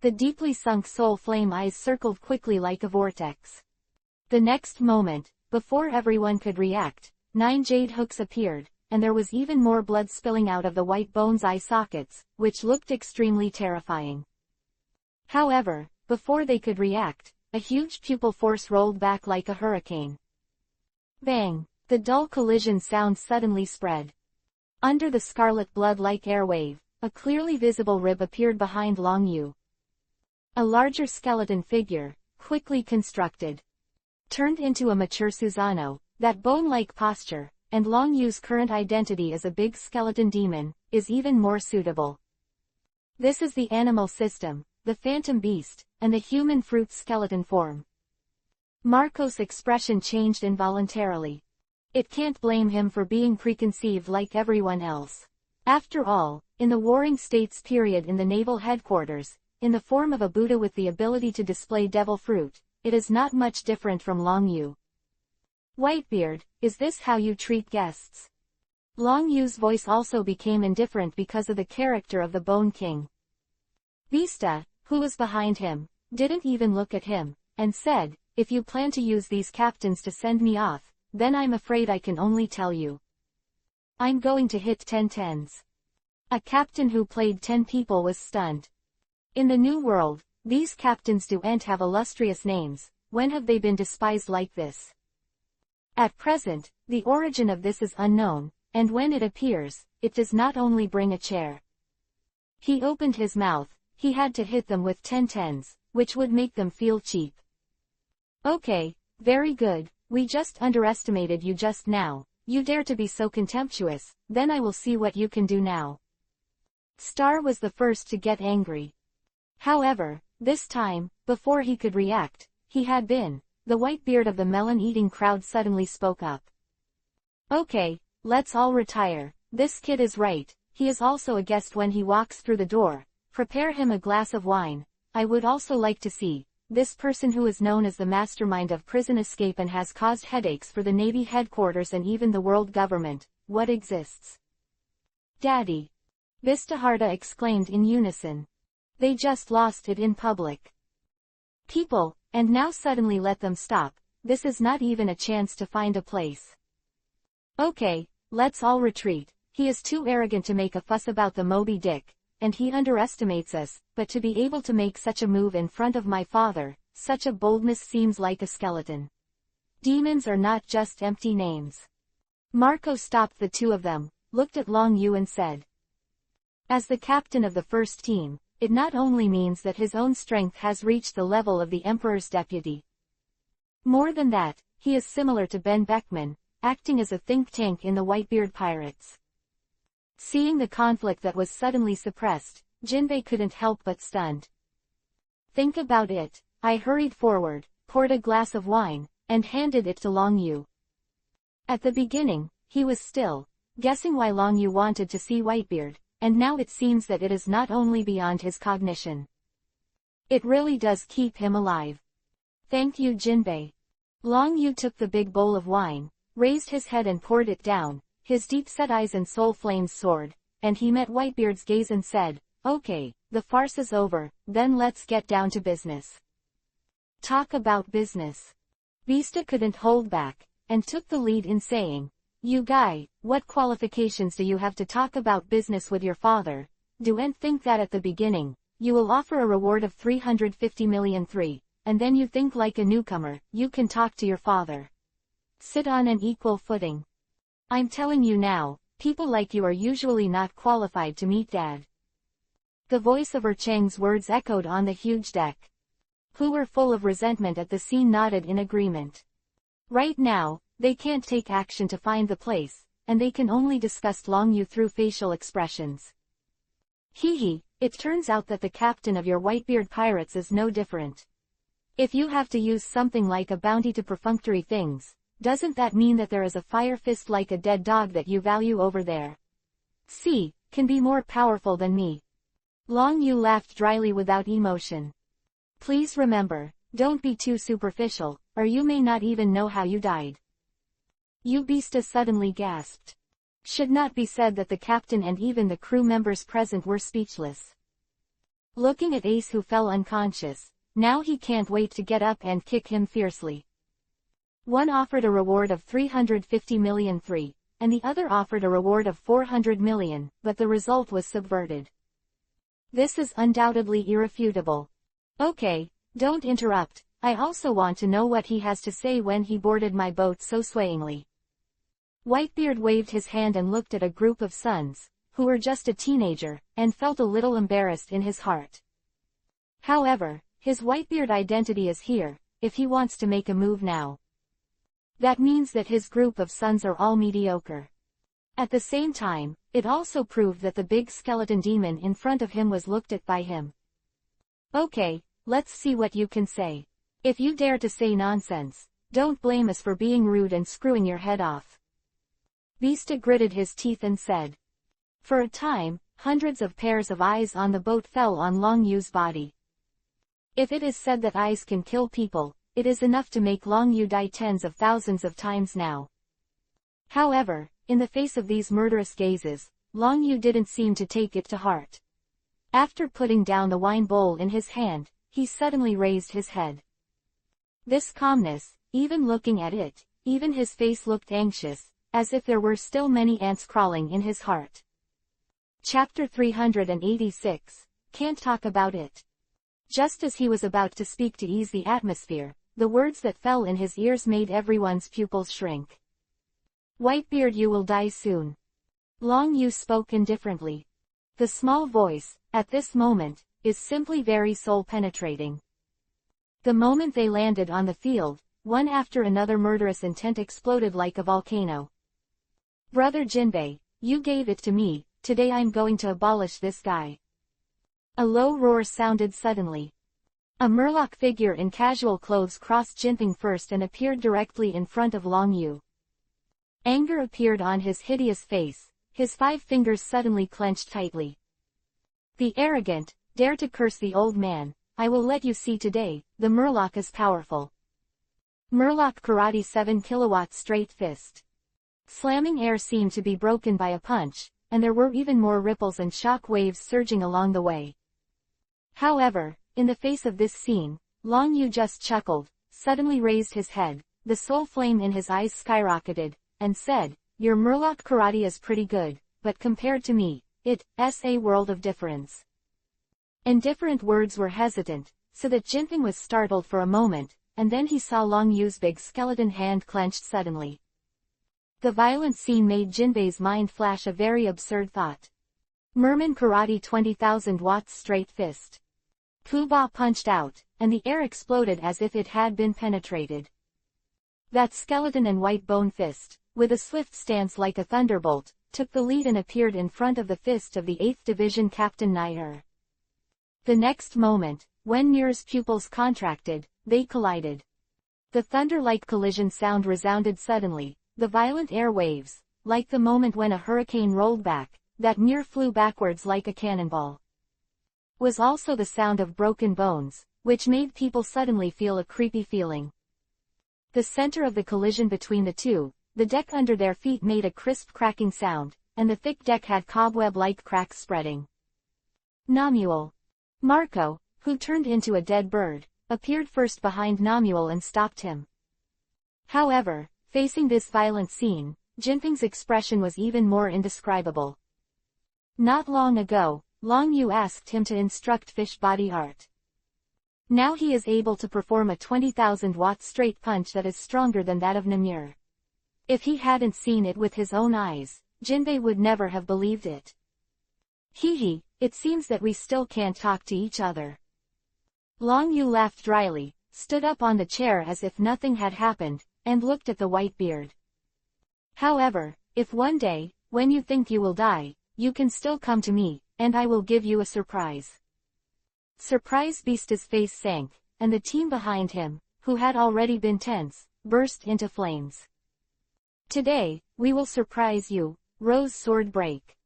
The deeply sunk soul flame eyes circled quickly like a vortex. The next moment, before everyone could react, 9 jade hooks appeared, and there was even more blood spilling out of the white bone's eye sockets, which looked extremely terrifying. However, before they could react, a huge pupil force rolled back like a hurricane. Bang! The dull collision sound suddenly spread. Under the scarlet blood-like airwave, a clearly visible rib appeared behind Long Yu. A larger skeleton figure, quickly constructed, turned into a mature Susanoo. That bone-like posture, and Long Yu's current identity as a big skeleton demon, is even more suitable. This is the animal system, the phantom beast, and the human fruit skeleton form. Marco's expression changed involuntarily. It can't blame him for being preconceived like everyone else. After all, in the Warring States period in the naval headquarters, in the form of a Buddha with the ability to display devil fruit, it is not much different from Long Yu. Whitebeard, is this how you treat guests? Long Yu's voice also became indifferent because of the character of the Bone King. Vista, who was behind him, didn't even look at him, and said, if you plan to use these captains to send me off, then I'm afraid I can only tell you. I'm going to hit 10 tens. A captain who played 10 people was stunned. In the New World, these captains don't have illustrious names. When have they been despised like this? At present, the origin of this is unknown, and when it appears, it does not only bring a chair. He opened his mouth, he had to hit them with 10 tens, which would make them feel cheap. Okay, very good, we just underestimated you just now, you dare to be so contemptuous, then I will see what you can do now. Star was the first to get angry. However, this time, before he could react, he had been. The Whitebeard of the melon-eating crowd suddenly spoke up. Okay, let's all retire. This kid is right. He is also a guest when he walks through the door. Prepare him a glass of wine. I would also like to see this person who is known as the mastermind of prison escape and has caused headaches for the Navy headquarters and even the world government. What exists? Daddy! Vistaharta exclaimed in unison. They just lost it in public. People, and now suddenly let them stop. This is not even a chance to find a place. Okay, let's all retreat. He is too arrogant to make a fuss about the Moby Dick, and he underestimates us, but to be able to make such a move in front of my father, such a boldness seems like a skeleton. Demons are not just empty names. Marco stopped the two of them, looked at Long Yu and said. As the captain of the first team, it not only means that his own strength has reached the level of the Emperor's deputy. More than that, he is similar to Ben Beckman, acting as a think tank in the Whitebeard Pirates. Seeing the conflict that was suddenly suppressed, Jinbei couldn't help but stunned. Think about it. I hurried forward, poured a glass of wine, and handed it to Long Yu. At the beginning, he was still, guessing why Long Yu wanted to see Whitebeard, and now it seems that it is not only beyond his cognition. It really does keep him alive. Thank you, Jinbei. Long Yu took the big bowl of wine, raised his head and poured it down. His deep-set eyes and soul flames soared, and he met Whitebeard's gaze and said, Okay, the farce is over, then let's get down to business. Talk about business. Vista couldn't hold back, and took the lead in saying, You guy, what qualifications do you have to talk about business with your father? Don't think that at the beginning, you will offer a reward of 350 million, and then you think like a newcomer, you can talk to your father. Sit on an equal footing. I'm telling you now, people like you are usually not qualified to meet Dad. The voice of Chang's words echoed on the huge deck. Who were full of resentment at the scene nodded in agreement. Right now, they can't take action to find the place, and they can only discuss Long Yu through facial expressions. Hee, it turns out that the captain of your Whitebeard pirates is no different. If you have to use something like a bounty to perfunctory things, doesn't that mean that there is a fire fist like a dead dog that you value over there? See, can be more powerful than me. Long Yu laughed dryly without emotion. Please remember, don't be too superficial, or you may not even know how you died. Ubista suddenly gasped. Should not be said that the captain and even the crew members present were speechless. Looking at Ace who fell unconscious, now he can't wait to get up and kick him fiercely. One offered a reward of 350 million, and the other offered a reward of 400 million, but the result was subverted. This is undoubtedly irrefutable. Okay, don't interrupt, I also want to know what he has to say when he boarded my boat so swayingly. Whitebeard waved his hand and looked at a group of sons, who were just a teenager, and felt a little embarrassed in his heart. However, his Whitebeard identity is here, if he wants to make a move now. That means that his group of sons are all mediocre. At the same time, it also proved that the big skeleton demon in front of him was looked at by him. Okay, let's see what you can say. If you dare to say nonsense, don't blame us for being rude and screwing your head off. Vista gritted his teeth and said. For a time, hundreds of pairs of eyes on the boat fell on Long Yu's body. If it is said that eyes can kill people, it is enough to make Long Yu die tens of thousands of times now. However, in the face of these murderous gazes, Long Yu didn't seem to take it to heart. After putting down the wine bowl in his hand, he suddenly raised his head. This calmness, even looking at it, even his face looked anxious, as if there were still many ants crawling in his heart. Chapter 386, Can't Talk About It. Just as he was about to speak to ease the atmosphere, the words that fell in his ears made everyone's pupils shrink. Whitebeard, you will die soon. Long Yu spoke indifferently. The small voice, at this moment, is simply very soul-penetrating. The moment they landed on the field, one after another murderous intent exploded like a volcano. Brother Jinbei, you gave it to me, today I'm going to abolish this guy. A low roar sounded suddenly. A Murloc figure in casual clothes crossed Jinping first and appeared directly in front of Long Yu. Anger appeared on his hideous face, his 5 fingers suddenly clenched tightly. The arrogant, dare to curse the old man, I will let you see today, the Murloc is powerful. Murloc Karate 7 kilowatts straight fist. Slamming air seemed to be broken by a punch, and there were even more ripples and shock waves surging along the way. However, in the face of this scene, Long Yu just chuckled, suddenly raised his head, the soul flame in his eyes skyrocketed, and said, "Your Murloc karate is pretty good, but compared to me, it's a world of difference." Indifferent words were hesitant, so that Jinping was startled for a moment, and then he saw Long Yu's big skeleton hand clenched suddenly. The violent scene made Jinbei's mind flash a very absurd thought. Merman karate 20,000 watts straight fist. Kuba punched out, and the air exploded as if it had been penetrated. That skeleton and white bone fist, with a swift stance like a thunderbolt, took the lead and appeared in front of the fist of the 8th Division Captain Nair. The next moment, when Nair's pupils contracted, they collided. The thunder-like collision sound resounded suddenly, the violent air waves, like the moment when a hurricane rolled back, that Nair flew backwards like a cannonball. Was also the sound of broken bones, which made people suddenly feel a creepy feeling. The center of the collision between the two, the deck under their feet made a crisp cracking sound, and the thick deck had cobweb-like cracks spreading. Namuel. Marco, who turned into a dead bird, appeared first behind Namuel and stopped him. However, facing this violent scene, Jinping's expression was even more indescribable. Not long ago, Long Yu asked him to instruct fish body art. Now he is able to perform a 20,000 watt straight punch that is stronger than that of Namur. If he hadn't seen it with his own eyes, Jinbei would never have believed it. Hee, it seems that we still can't talk to each other. Long Yu laughed dryly, stood up on the chair as if nothing had happened, and looked at the white beard. However, if one day, when you think you will die, you can still come to me, and I will give you a surprise. Surprise Beast's face sank, and the team behind him, who had already been tense, burst into flames. Today, we will surprise you, Rose Sword Break.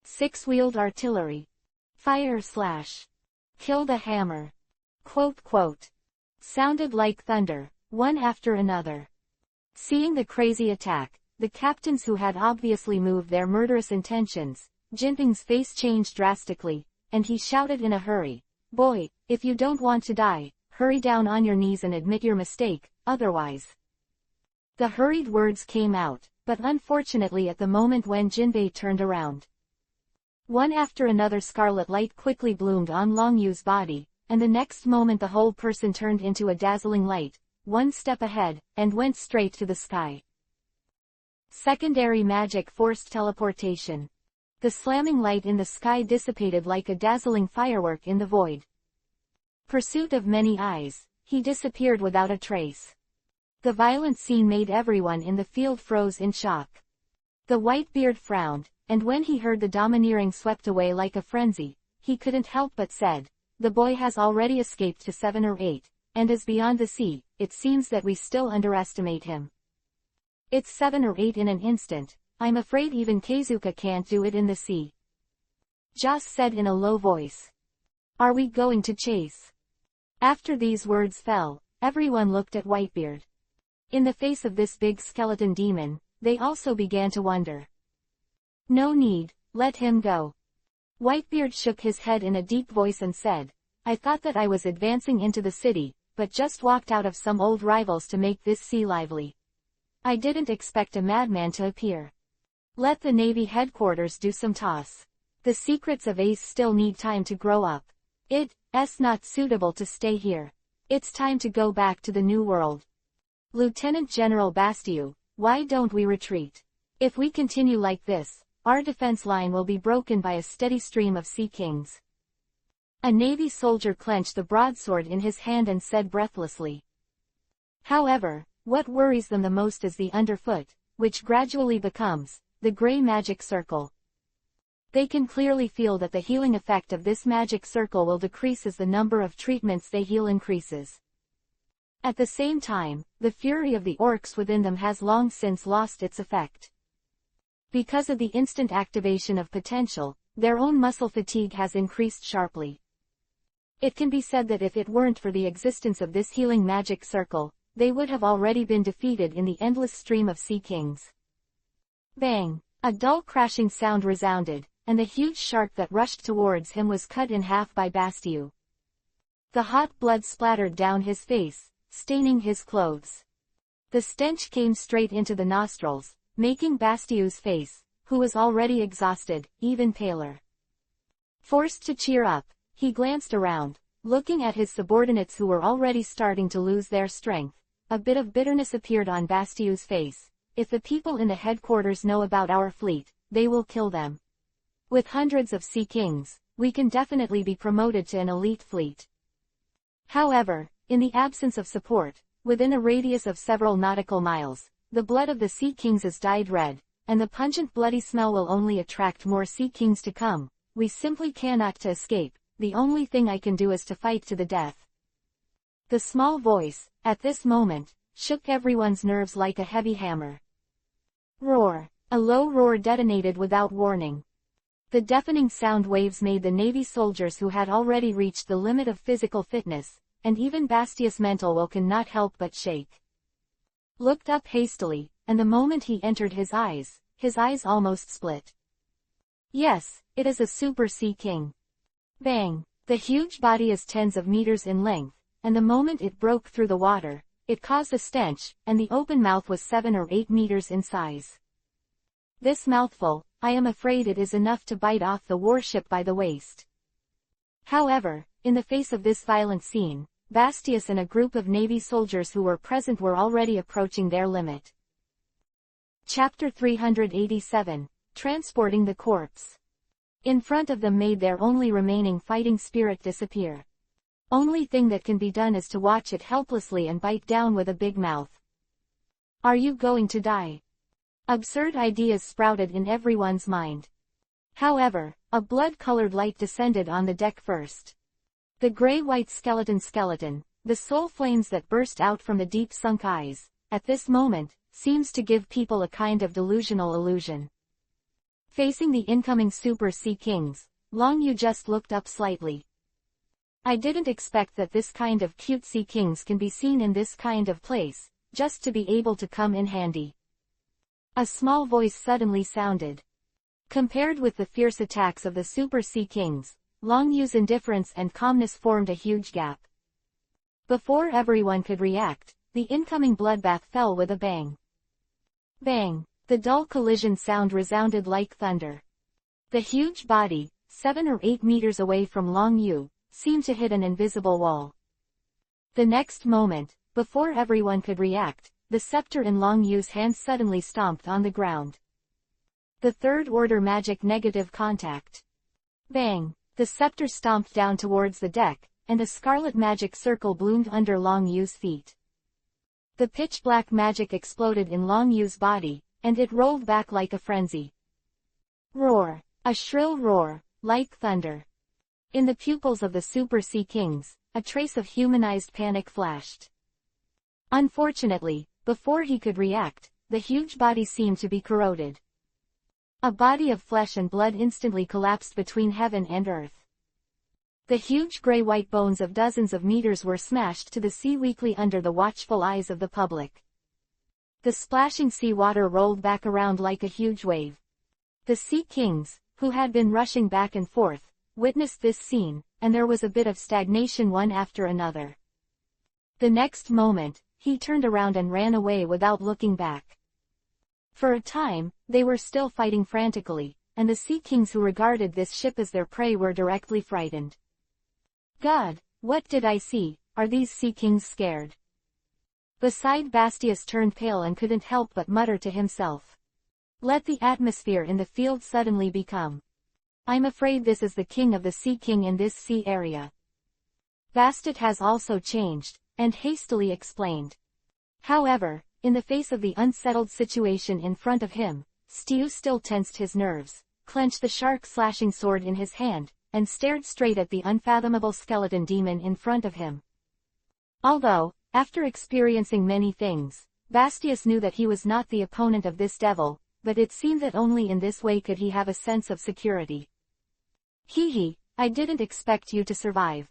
6-wheeled artillery. Fire slash. Kill the hammer. Quote. Sounded like thunder, one after another. Seeing the crazy attack, the captains who had obviously moved their murderous intentions, Jinping's face changed drastically, and he shouted in a hurry, "Boy, if you don't want to die, hurry down on your knees and admit your mistake, otherwise." The hurried words came out, but unfortunately at the moment when Jinbei turned around. One after another scarlet light quickly bloomed on Long Yu's body, and the next moment the whole person turned into a dazzling light, one step ahead, and went straight to the sky. Secondary magic forced teleportation. The slamming light in the sky dissipated like a dazzling firework in the void. Pursuit of many eyes, he disappeared without a trace. The violent scene made everyone in the field froze in shock. The Whitebeard frowned, and when he heard the domineering swept away like a frenzy, he couldn't help but said, "The boy has already escaped to 7 or 8, and is beyond the sea. It seems that we still underestimate him. It's 7 or 8 in an instant. I'm afraid even Keizuka can't do it in the sea." Joss said in a low voice. "Are we going to chase?" After these words fell, everyone looked at Whitebeard. In the face of this big skeleton demon, they also began to wonder. "No need, let him go." Whitebeard shook his head in a deep voice and said, "I thought that I was advancing into the city, but just walked out of some old rivals to make this sea lively. I didn't expect a madman to appear. Let the Navy headquarters do some toss. The secrets of Ace still need time to grow up. It's not suitable to stay here. It's time to go back to the New World. Lieutenant General Bastiu, why don't we retreat? If we continue like this, our defense line will be broken by a steady stream of sea kings." A Navy soldier clenched the broadsword in his hand and said breathlessly. However, what worries them the most is the underfoot, which gradually becomes the gray magic circle. They can clearly feel that the healing effect of this magic circle will decrease as the number of treatments they heal increases. At the same time, the fury of the orcs within them has long since lost its effect. Because of the instant activation of potential, their own muscle fatigue has increased sharply. It can be said that if it weren't for the existence of this healing magic circle, they would have already been defeated in the endless stream of sea kings. Bang! A dull crashing sound resounded, and the huge shark that rushed towards him was cut in half by Bastiu. The hot blood splattered down his face, staining his clothes. The stench came straight into the nostrils, making Bastiu's face, who was already exhausted, even paler. Forced to cheer up, he glanced around, looking at his subordinates who were already starting to lose their strength. A bit of bitterness appeared on Bastiu's face. If the people in the headquarters know about our fleet, they will kill them. With hundreds of sea kings, we can definitely be promoted to an elite fleet. However, in the absence of support, within a radius of several nautical miles, the blood of the sea kings is dyed red, and the pungent bloody smell will only attract more sea kings to come. We simply cannot to escape. The only thing I can do is to fight to the death. The small voice, at this moment, shook everyone's nerves like a heavy hammer. Roar! A low roar detonated without warning. The deafening sound waves made the Navy soldiers who had already reached the limit of physical fitness, and even Bastius' mental will cannot help but shake. Looked up hastily, and the moment he entered his eyes almost split. Yes, it is a super sea king. Bang! The huge body is tens of meters in length, and the moment it broke through the water, it caused a stench, and the open mouth was 7 or 8 meters in size. This mouthful, I am afraid it is enough to bite off the warship by the waist. However, in the face of this violent scene, Bastius and a group of Navy soldiers who were present were already approaching their limit. Chapter 387, Transporting the Corpse. In front of them made their only remaining fighting spirit disappear. Only thing that can be done is to watch it helplessly and bite down with a big mouth. Are you going to die? Absurd ideas sprouted in everyone's mind. However, a blood-colored light descended on the deck first. The gray-white skeleton, the soul flames that burst out from the deep-sunk eyes, at this moment, seems to give people a kind of delusional illusion. Facing the incoming super sea kings, Long Yu just looked up slightly. I didn't expect that this kind of cute sea kings can be seen in this kind of place, just to be able to come in handy. A small voice suddenly sounded. Compared with the fierce attacks of the super sea kings, Long Yu's indifference and calmness formed a huge gap. Before everyone could react, the incoming bloodbath fell with a bang. Bang! The dull collision sound resounded like thunder. The huge body, 7 or 8 meters away from Long Yu, seemed to hit an invisible wall. The next moment, before everyone could react, the scepter in Long Yu's hand suddenly stomped on the ground. The third-order magic negative contact. Bang! The scepter stomped down towards the deck, and a scarlet magic circle bloomed under Long Yu's feet. The pitch-black magic exploded in Long Yu's body, and it rolled back like a frenzy. Roar! A shrill roar, like thunder. In the pupils of the super sea kings, a trace of humanized panic flashed. Unfortunately, before he could react, the huge body seemed to be corroded. A body of flesh and blood instantly collapsed between heaven and earth. The huge gray-white bones of dozens of meters were smashed to the sea weakly under the watchful eyes of the public. The splashing sea water rolled back around like a huge wave. The sea kings, who had been rushing back and forth, witnessed this scene, and there was a bit of stagnation one after another. The next moment, he turned around and ran away without looking back. For a time, they were still fighting frantically, and the sea kings who regarded this ship as their prey were directly frightened. God, what did I see? Are these sea kings scared? Beside Bastius turned pale and couldn't help but mutter to himself. Let the atmosphere in the field suddenly become. I'm afraid this is the king of the sea king in this sea area. Bastet has also changed, and hastily explained. However, in the face of the unsettled situation in front of him, Stu still tensed his nerves, clenched the shark-slashing sword in his hand, and stared straight at the unfathomable skeleton demon in front of him. Although, after experiencing many things, Bastius knew that he was not the opponent of this devil, but it seemed that only in this way could he have a sense of security. Hee, I didn't expect you to survive.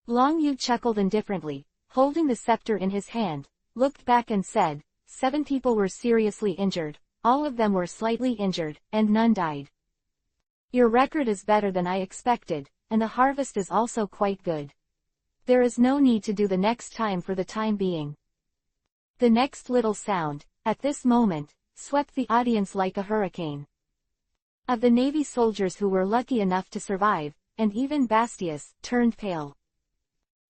Long Yu chuckled indifferently, holding the scepter in his hand, looked back and said, 7 people were seriously injured, all of them were slightly injured, and none died. Your record is better than I expected, and the harvest is also quite good. There is no need to do the next time for the time being. The next little sound, at this moment, swept the audience like a hurricane. Of the Navy soldiers who were lucky enough to survive, and even Bastius, turned pale.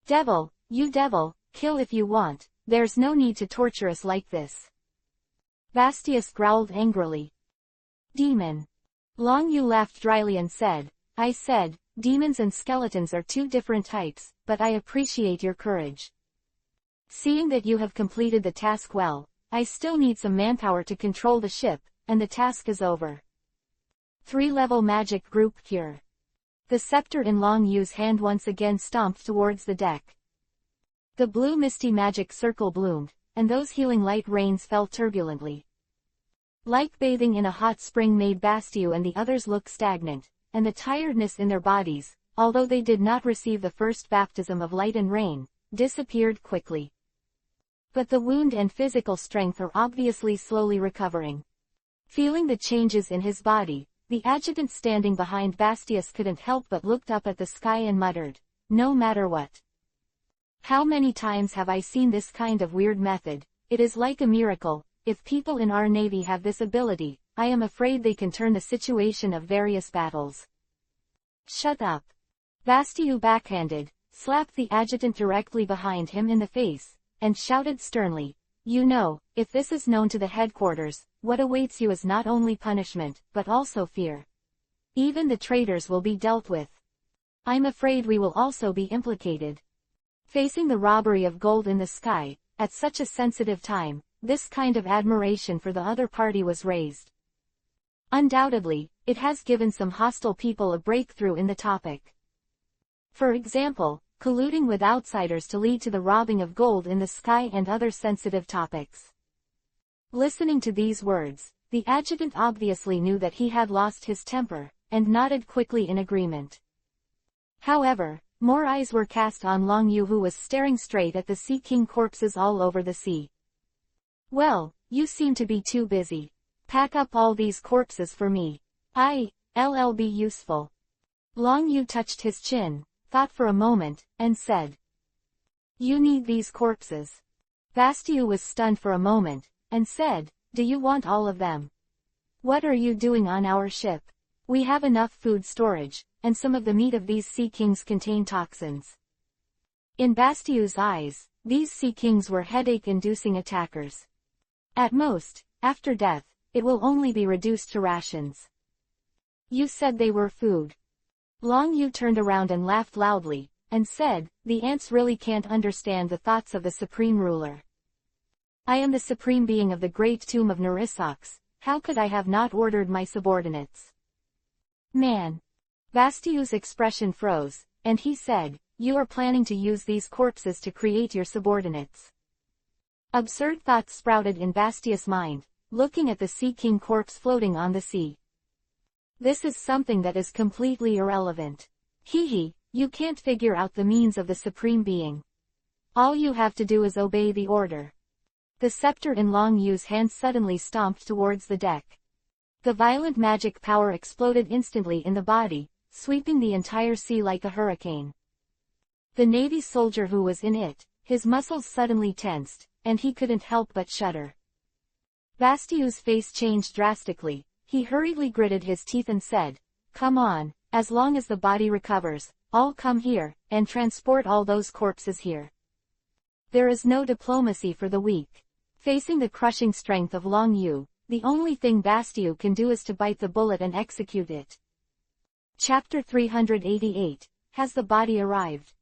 Devil, you devil, kill if you want, there's no need to torture us like this. Bastius growled angrily. Demon. Long Yu laughed dryly and said, I said, demons and skeletons are 2 different types, but I appreciate your courage. Seeing that you have completed the task well, I still need some manpower to control the ship, and the task is over. 3-level magic group cure. The scepter in Long Yu's hand once again stomped towards the deck. The blue misty magic circle bloomed, and those healing light rains fell turbulently. Like bathing in a hot spring made Bastiu and the others look stagnant, and the tiredness in their bodies, although they did not receive the first baptism of light and rain, disappeared quickly. But the wound and physical strength are obviously slowly recovering. Feeling the changes in his body, the adjutant standing behind Bastius couldn't help but looked up at the sky and muttered, no matter what. How many times have I seen this kind of weird method? It is like a miracle. If people in our navy have this ability, I am afraid they can turn the situation of various battles. Shut up. Bastiu backhanded, slapped the adjutant directly behind him in the face, and shouted sternly, you know, if this is known to the headquarters, what awaits you is not only punishment, but also fear. Even the traitors will be dealt with. I'm afraid we will also be implicated. Facing the robbery of gold in the sky, at such a sensitive time, this kind of admiration for the other party was raised. Undoubtedly, it has given some hostile people a breakthrough in the topic. For example, colluding with outsiders to lead to the robbing of gold in the sky and other sensitive topics. Listening to these words, the adjutant obviously knew that he had lost his temper, and nodded quickly in agreement. However, more eyes were cast on Long Yu, who was staring straight at the Sea King corpses all over the sea. Well, you seem to be too busy. Pack up all these corpses for me. I'll be useful. Long Yu touched his chin, thought for a moment, and said. You need these corpses. Bastiu was stunned for a moment, and said, do you want all of them? What are you doing on our ship? We have enough food storage, and some of the meat of these Sea Kings contain toxins. In Bastiu's eyes, these Sea Kings were headache-inducing attackers. At most, after death, it will only be reduced to rations. You said they were food. Long Yu turned around and laughed loudly, and said, the ants really can't understand the thoughts of the Supreme Ruler. I am the Supreme Being of the Great Tomb of Narisox, how could I have not ordered my subordinates? Man. Bastiu's expression froze, and he said, you are planning to use these corpses to create your subordinates. Absurd thoughts sprouted in Bastius' mind, looking at the Sea King corpse floating on the sea. This is something that is completely irrelevant. You can't figure out the means of the Supreme Being. All you have to do is obey the order. The scepter in Long Yu's hand suddenly stomped towards the deck. The violent magic power exploded instantly in the body, sweeping the entire sea like a hurricane. The Navy soldier who was in it, his muscles suddenly tensed, and he couldn't help but shudder. Bastiu's face changed drastically. He hurriedly gritted his teeth and said, come on, as long as the body recovers, I'll come here, and transport all those corpses here. There is no diplomacy for the weak. Facing the crushing strength of Long Yu, the only thing Bastiu can do is to bite the bullet and execute it. Chapter 388, Has the Body Arrived?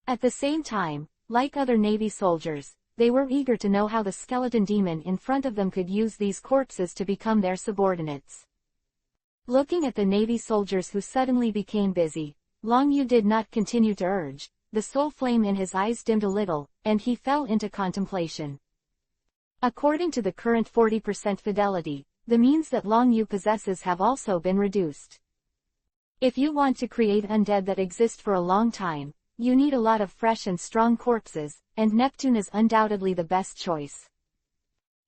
At the same time, like other Navy soldiers, they were eager to know how the skeleton demon in front of them could use these corpses to become their subordinates. Looking at the Navy soldiers who suddenly became busy, Long Yu did not continue to urge. The soul flame in his eyes dimmed a little, and he fell into contemplation. According to the current 40% fidelity, the means that Long Yu possesses have also been reduced. If you want to create undead that exist for a long time, you need a lot of fresh and strong corpses, and Neptune is undoubtedly the best choice.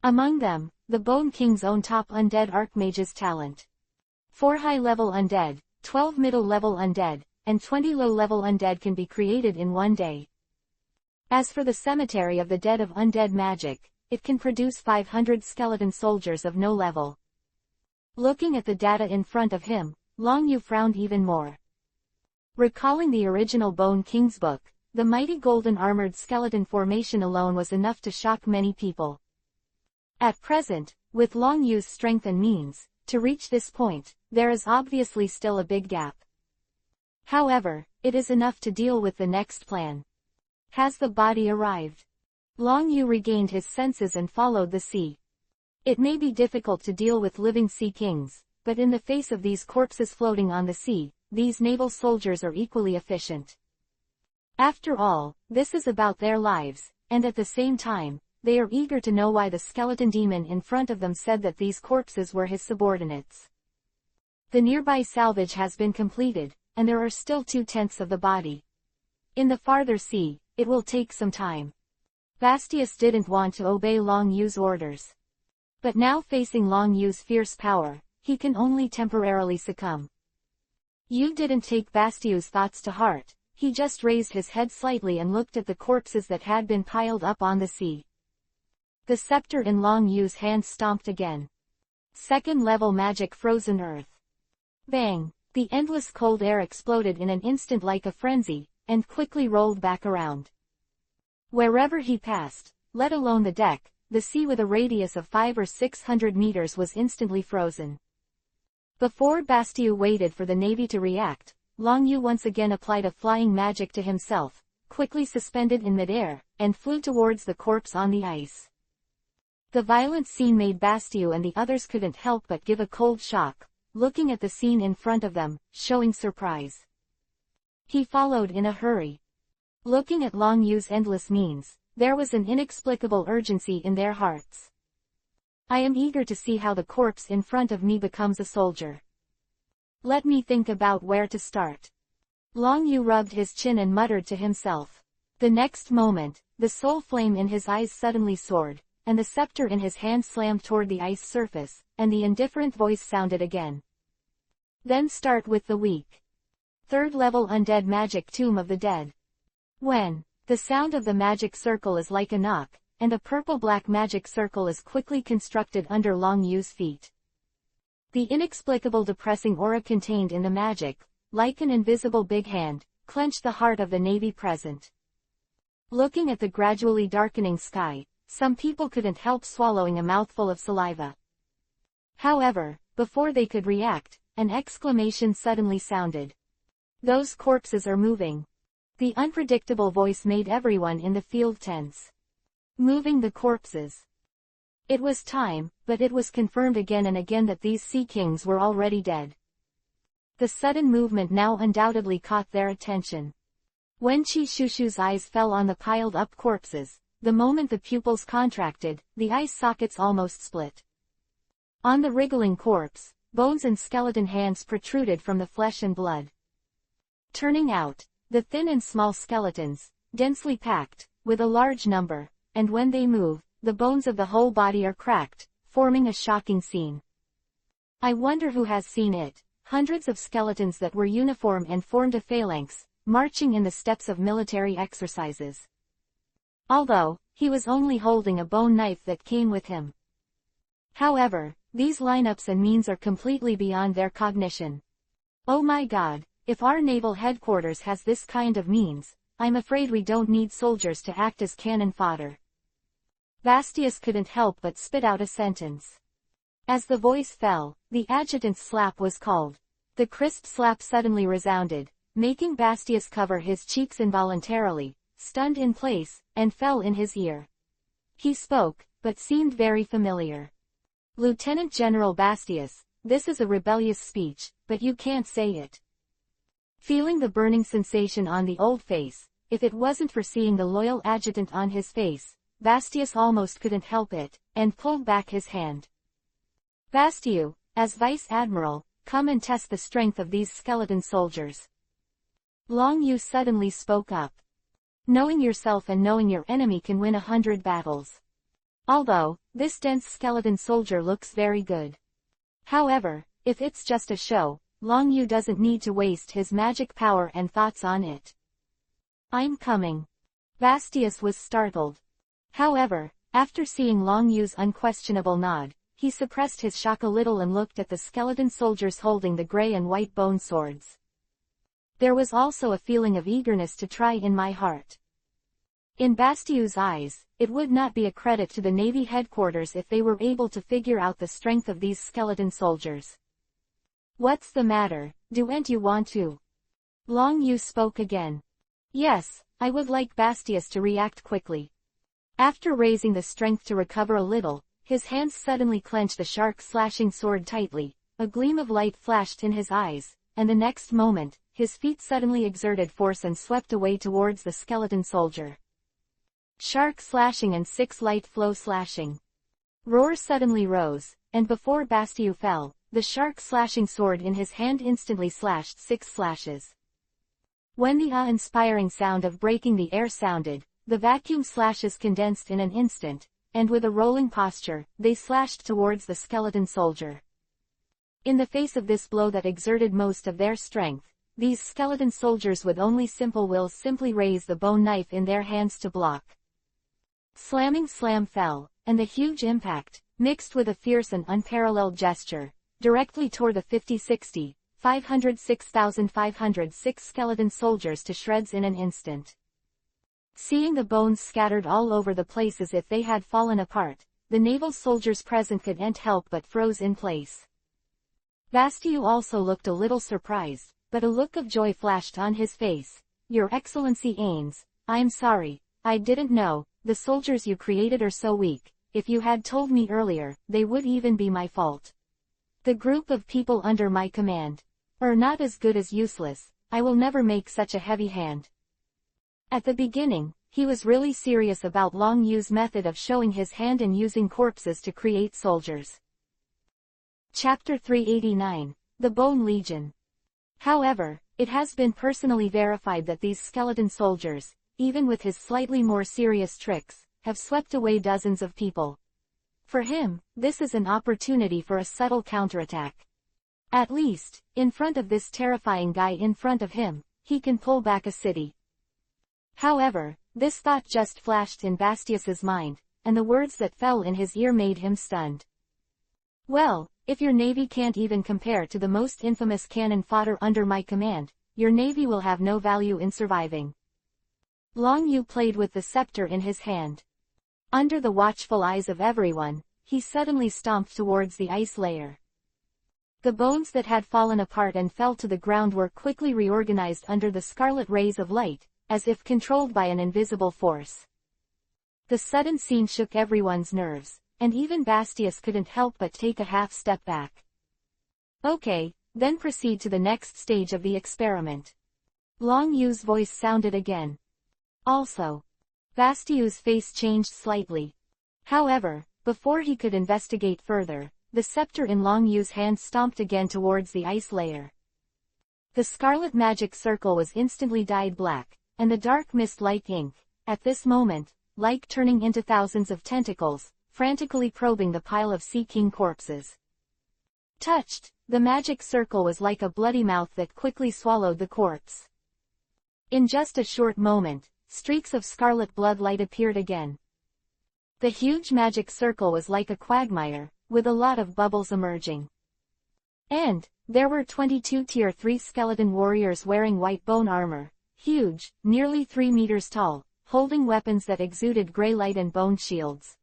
Among them, the Bone King's own top undead Archmage's talent. 4 high-level undead, 12 middle-level undead, and 20 low-level undead can be created in one day. As for the Cemetery of the Dead of Undead Magic, it can produce 500 skeleton soldiers of no level. Looking at the data in front of him, Long Yu frowned even more. Recalling the original Bone King's book, the mighty golden armored skeleton formation alone was enough to shock many people. At present, with Long Yu's strength and means, to reach this point, there is obviously still a big gap. However, it is enough to deal with the next plan. Has the body arrived? Long Yu regained his senses and followed the sea. It may be difficult to deal with living sea kings, but in the face of these corpses floating on the sea, these naval soldiers are equally efficient. After all, this is about their lives, and at the same time, they are eager to know why the skeleton demon in front of them said that these corpses were his subordinates. The nearby salvage has been completed, and there are still 2/10 of the body. In the farther sea, it will take some time. Bastius didn't want to obey Long Yu's orders. But now facing Long Yu's fierce power, he can only temporarily succumb. Yu didn't take Bastius' thoughts to heart, he just raised his head slightly and looked at the corpses that had been piled up on the sea. The scepter in Long Yu's hand stomped again. Second-level magic frozen earth. Bang! The endless cold air exploded in an instant like a frenzy, and quickly rolled back around. Wherever he passed, let alone the deck, the sea with a radius of 500 or 600 meters was instantly frozen. Before Bastiu waited for the Navy to react, Long Yu once again applied a flying magic to himself, quickly suspended in midair, and flew towards the corpse on the ice. The violent scene made Bastiu and the others couldn't help but give a cold shock, looking at the scene in front of them, showing surprise. He followed in a hurry. Looking at Long Yu's endless means, there was an inexplicable urgency in their hearts. I am eager to see how the corpse in front of me becomes a soldier. Let me think about where to start. Long Yu rubbed his chin and muttered to himself. The next moment, the soul flame in his eyes suddenly soared, and the scepter in his hand slammed toward the ice surface, and the indifferent voice sounded again. Then start with the weak. Third-level undead magic Tomb of the Dead. When the sound of the magic circle is like a knock, and a purple-black magic circle is quickly constructed under Long Yu's feet. The inexplicable depressing aura contained in the magic, like an invisible big hand, clenched the heart of the Navy present. Looking at the gradually darkening sky, some people couldn't help swallowing a mouthful of saliva. However, before they could react, an exclamation suddenly sounded. Those corpses are moving. The unpredictable voice made everyone in the field tense. Moving the corpses. It was time, but it was confirmed again and again that these sea kings were already dead. The sudden movement now undoubtedly caught their attention. When Chi Shushu's eyes fell on the piled-up corpses, the moment the pupils contracted, the eye sockets almost split. On the wriggling corpse, bones and skeleton hands protruded from the flesh and blood. Turning out, the thin and small skeletons, densely packed, with a large number, and when they move, the bones of the whole body are cracked, forming a shocking scene. I wonder who has seen it. Hundreds of skeletons that were uniform and formed a phalanx, marching in the steps of military exercises. Although, he was only holding a bone knife that came with him. However, these lineups and means are completely beyond their cognition. Oh my God, if our naval headquarters has this kind of means, I'm afraid we don't need soldiers to act as cannon fodder. Bastius couldn't help but spit out a sentence. As the voice fell, the adjutant's slap was called. The crisp slap suddenly resounded, making Bastius cover his cheeks involuntarily, stunned in place, and fell in his ear. He spoke, but seemed very familiar. Lieutenant General Bastius, this is a rebellious speech, but you can't say it. Feeling the burning sensation on the old face, if it wasn't for seeing the loyal adjutant on his face, Bastius almost couldn't help it, and pulled back his hand. Bastiu, as Vice Admiral, come and test the strength of these skeleton soldiers. Long Yu suddenly spoke up. Knowing yourself and knowing your enemy can win 100 battles. Although, this dense skeleton soldier looks very good. However, if it's just a show, Long Yu doesn't need to waste his magic power and thoughts on it. I'm coming. Bastius was startled. However, after seeing Long Yu's unquestionable nod, he suppressed his shock a little and looked at the skeleton soldiers holding the gray and white bone swords. There was also a feeling of eagerness to try in my heart. In Bastiu's eyes, it would not be a credit to the Navy headquarters if they were able to figure out the strength of these skeleton soldiers. What's the matter, don't you want to? Long Yu spoke again. Yes, I would like Bastius to react quickly. After raising the strength to recover a little, his hands suddenly clenched the shark-slashing sword tightly, a gleam of light flashed in his eyes, and the next moment, his feet suddenly exerted force and swept away towards the skeleton soldier. Shark slashing and 6 light flow slashing. Roar suddenly rose, and before Bastiu fell, the shark-slashing sword in his hand instantly slashed 6 slashes. When the awe-inspiring sound of breaking the air sounded, the vacuum slashes condensed in an instant, and with a rolling posture, they slashed towards the skeleton soldier. In the face of this blow that exerted most of their strength, these skeleton soldiers with only simple wills simply raised the bone knife in their hands to block. Slamming slam fell, and the huge impact, mixed with a fierce and unparalleled gesture, directly tore the 506,506 skeleton soldiers to shreds in an instant. Seeing the bones scattered all over the place as if they had fallen apart, the naval soldiers present couldn't help but froze in place. Bastiu also looked a little surprised, but a look of joy flashed on his face. Your Excellency Ains, I'm sorry, I didn't know, the soldiers you created are so weak. If you had told me earlier, they would even be my fault. The group of people under my command are not as good as useless. I will never make such a heavy hand. At the beginning, he was really serious about Long Yu's method of showing his hand and using corpses to create soldiers. Chapter 389, The Bone Legion. However, it has been personally verified that these skeleton soldiers, even with his slightly more serious tricks, have swept away dozens of people. For him, this is an opportunity for a subtle counterattack. At least, in front of this terrifying guy in front of him, he can pull back a city. However, this thought just flashed in Bastius's mind, and the words that fell in his ear made him stunned. Well, if your navy can't even compare to the most infamous cannon fodder under my command, your navy will have no value in surviving. Long Yu played with the scepter in his hand. Under the watchful eyes of everyone, he suddenly stomped towards the ice layer. The bones that had fallen apart and fell to the ground were quickly reorganized under the scarlet rays of light, as if controlled by an invisible force. The sudden scene shook everyone's nerves, and even Bastius couldn't help but take a half step back. Okay, then proceed to the next stage of the experiment. Long Yu's voice sounded again. Also, Bastiu's face changed slightly. However, before he could investigate further, the scepter in Long Yu's hand stomped again towards the ice layer. The scarlet magic circle was instantly dyed black, and the dark mist like ink, at this moment, like turning into thousands of tentacles, frantically probing the pile of Sea King corpses. Touched, the magic circle was like a bloody mouth that quickly swallowed the corpse. In just a short moment, streaks of scarlet blood light appeared again. The huge magic circle was like a quagmire, with a lot of bubbles emerging. And there were 22 Tier 3 skeleton warriors wearing white bone armor, huge, nearly 3 meters tall, holding weapons that exuded gray light and bone shields.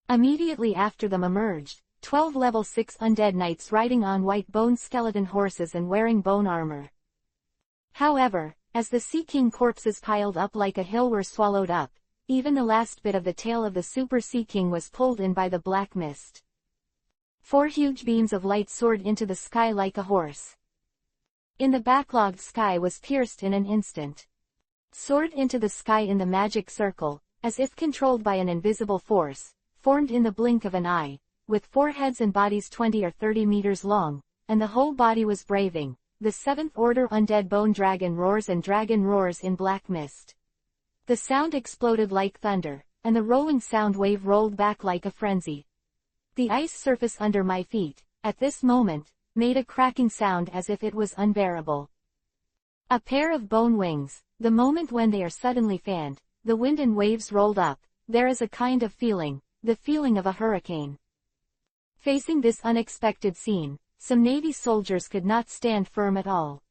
Immediately after them emerged 12 level 6 undead knights riding on white bone skeleton horses and wearing bone armor. However, as the Sea King corpses piled up like a hill were swallowed up, even the last bit of the tail of the Super Sea King was pulled in by the black mist. 4 huge beams of light soared into the sky like a horse. In the backlogged sky was pierced in an instant. Soared into the sky in the magic circle, as if controlled by an invisible force, formed in the blink of an eye, with 4 heads and bodies 20 or 30 meters long, and the whole body was braving. The 7th Order Undead Bone Dragon roars and dragon roars in black mist. The sound exploded like thunder, and the rolling sound wave rolled back like a frenzy. The ice surface under my feet, at this moment, made a cracking sound as if it was unbearable. A pair of bone wings, the moment when they are suddenly fanned, the wind and waves rolled up, there is a kind of feeling, the feeling of a hurricane. Facing this unexpected scene, some Navy soldiers could not stand firm at all.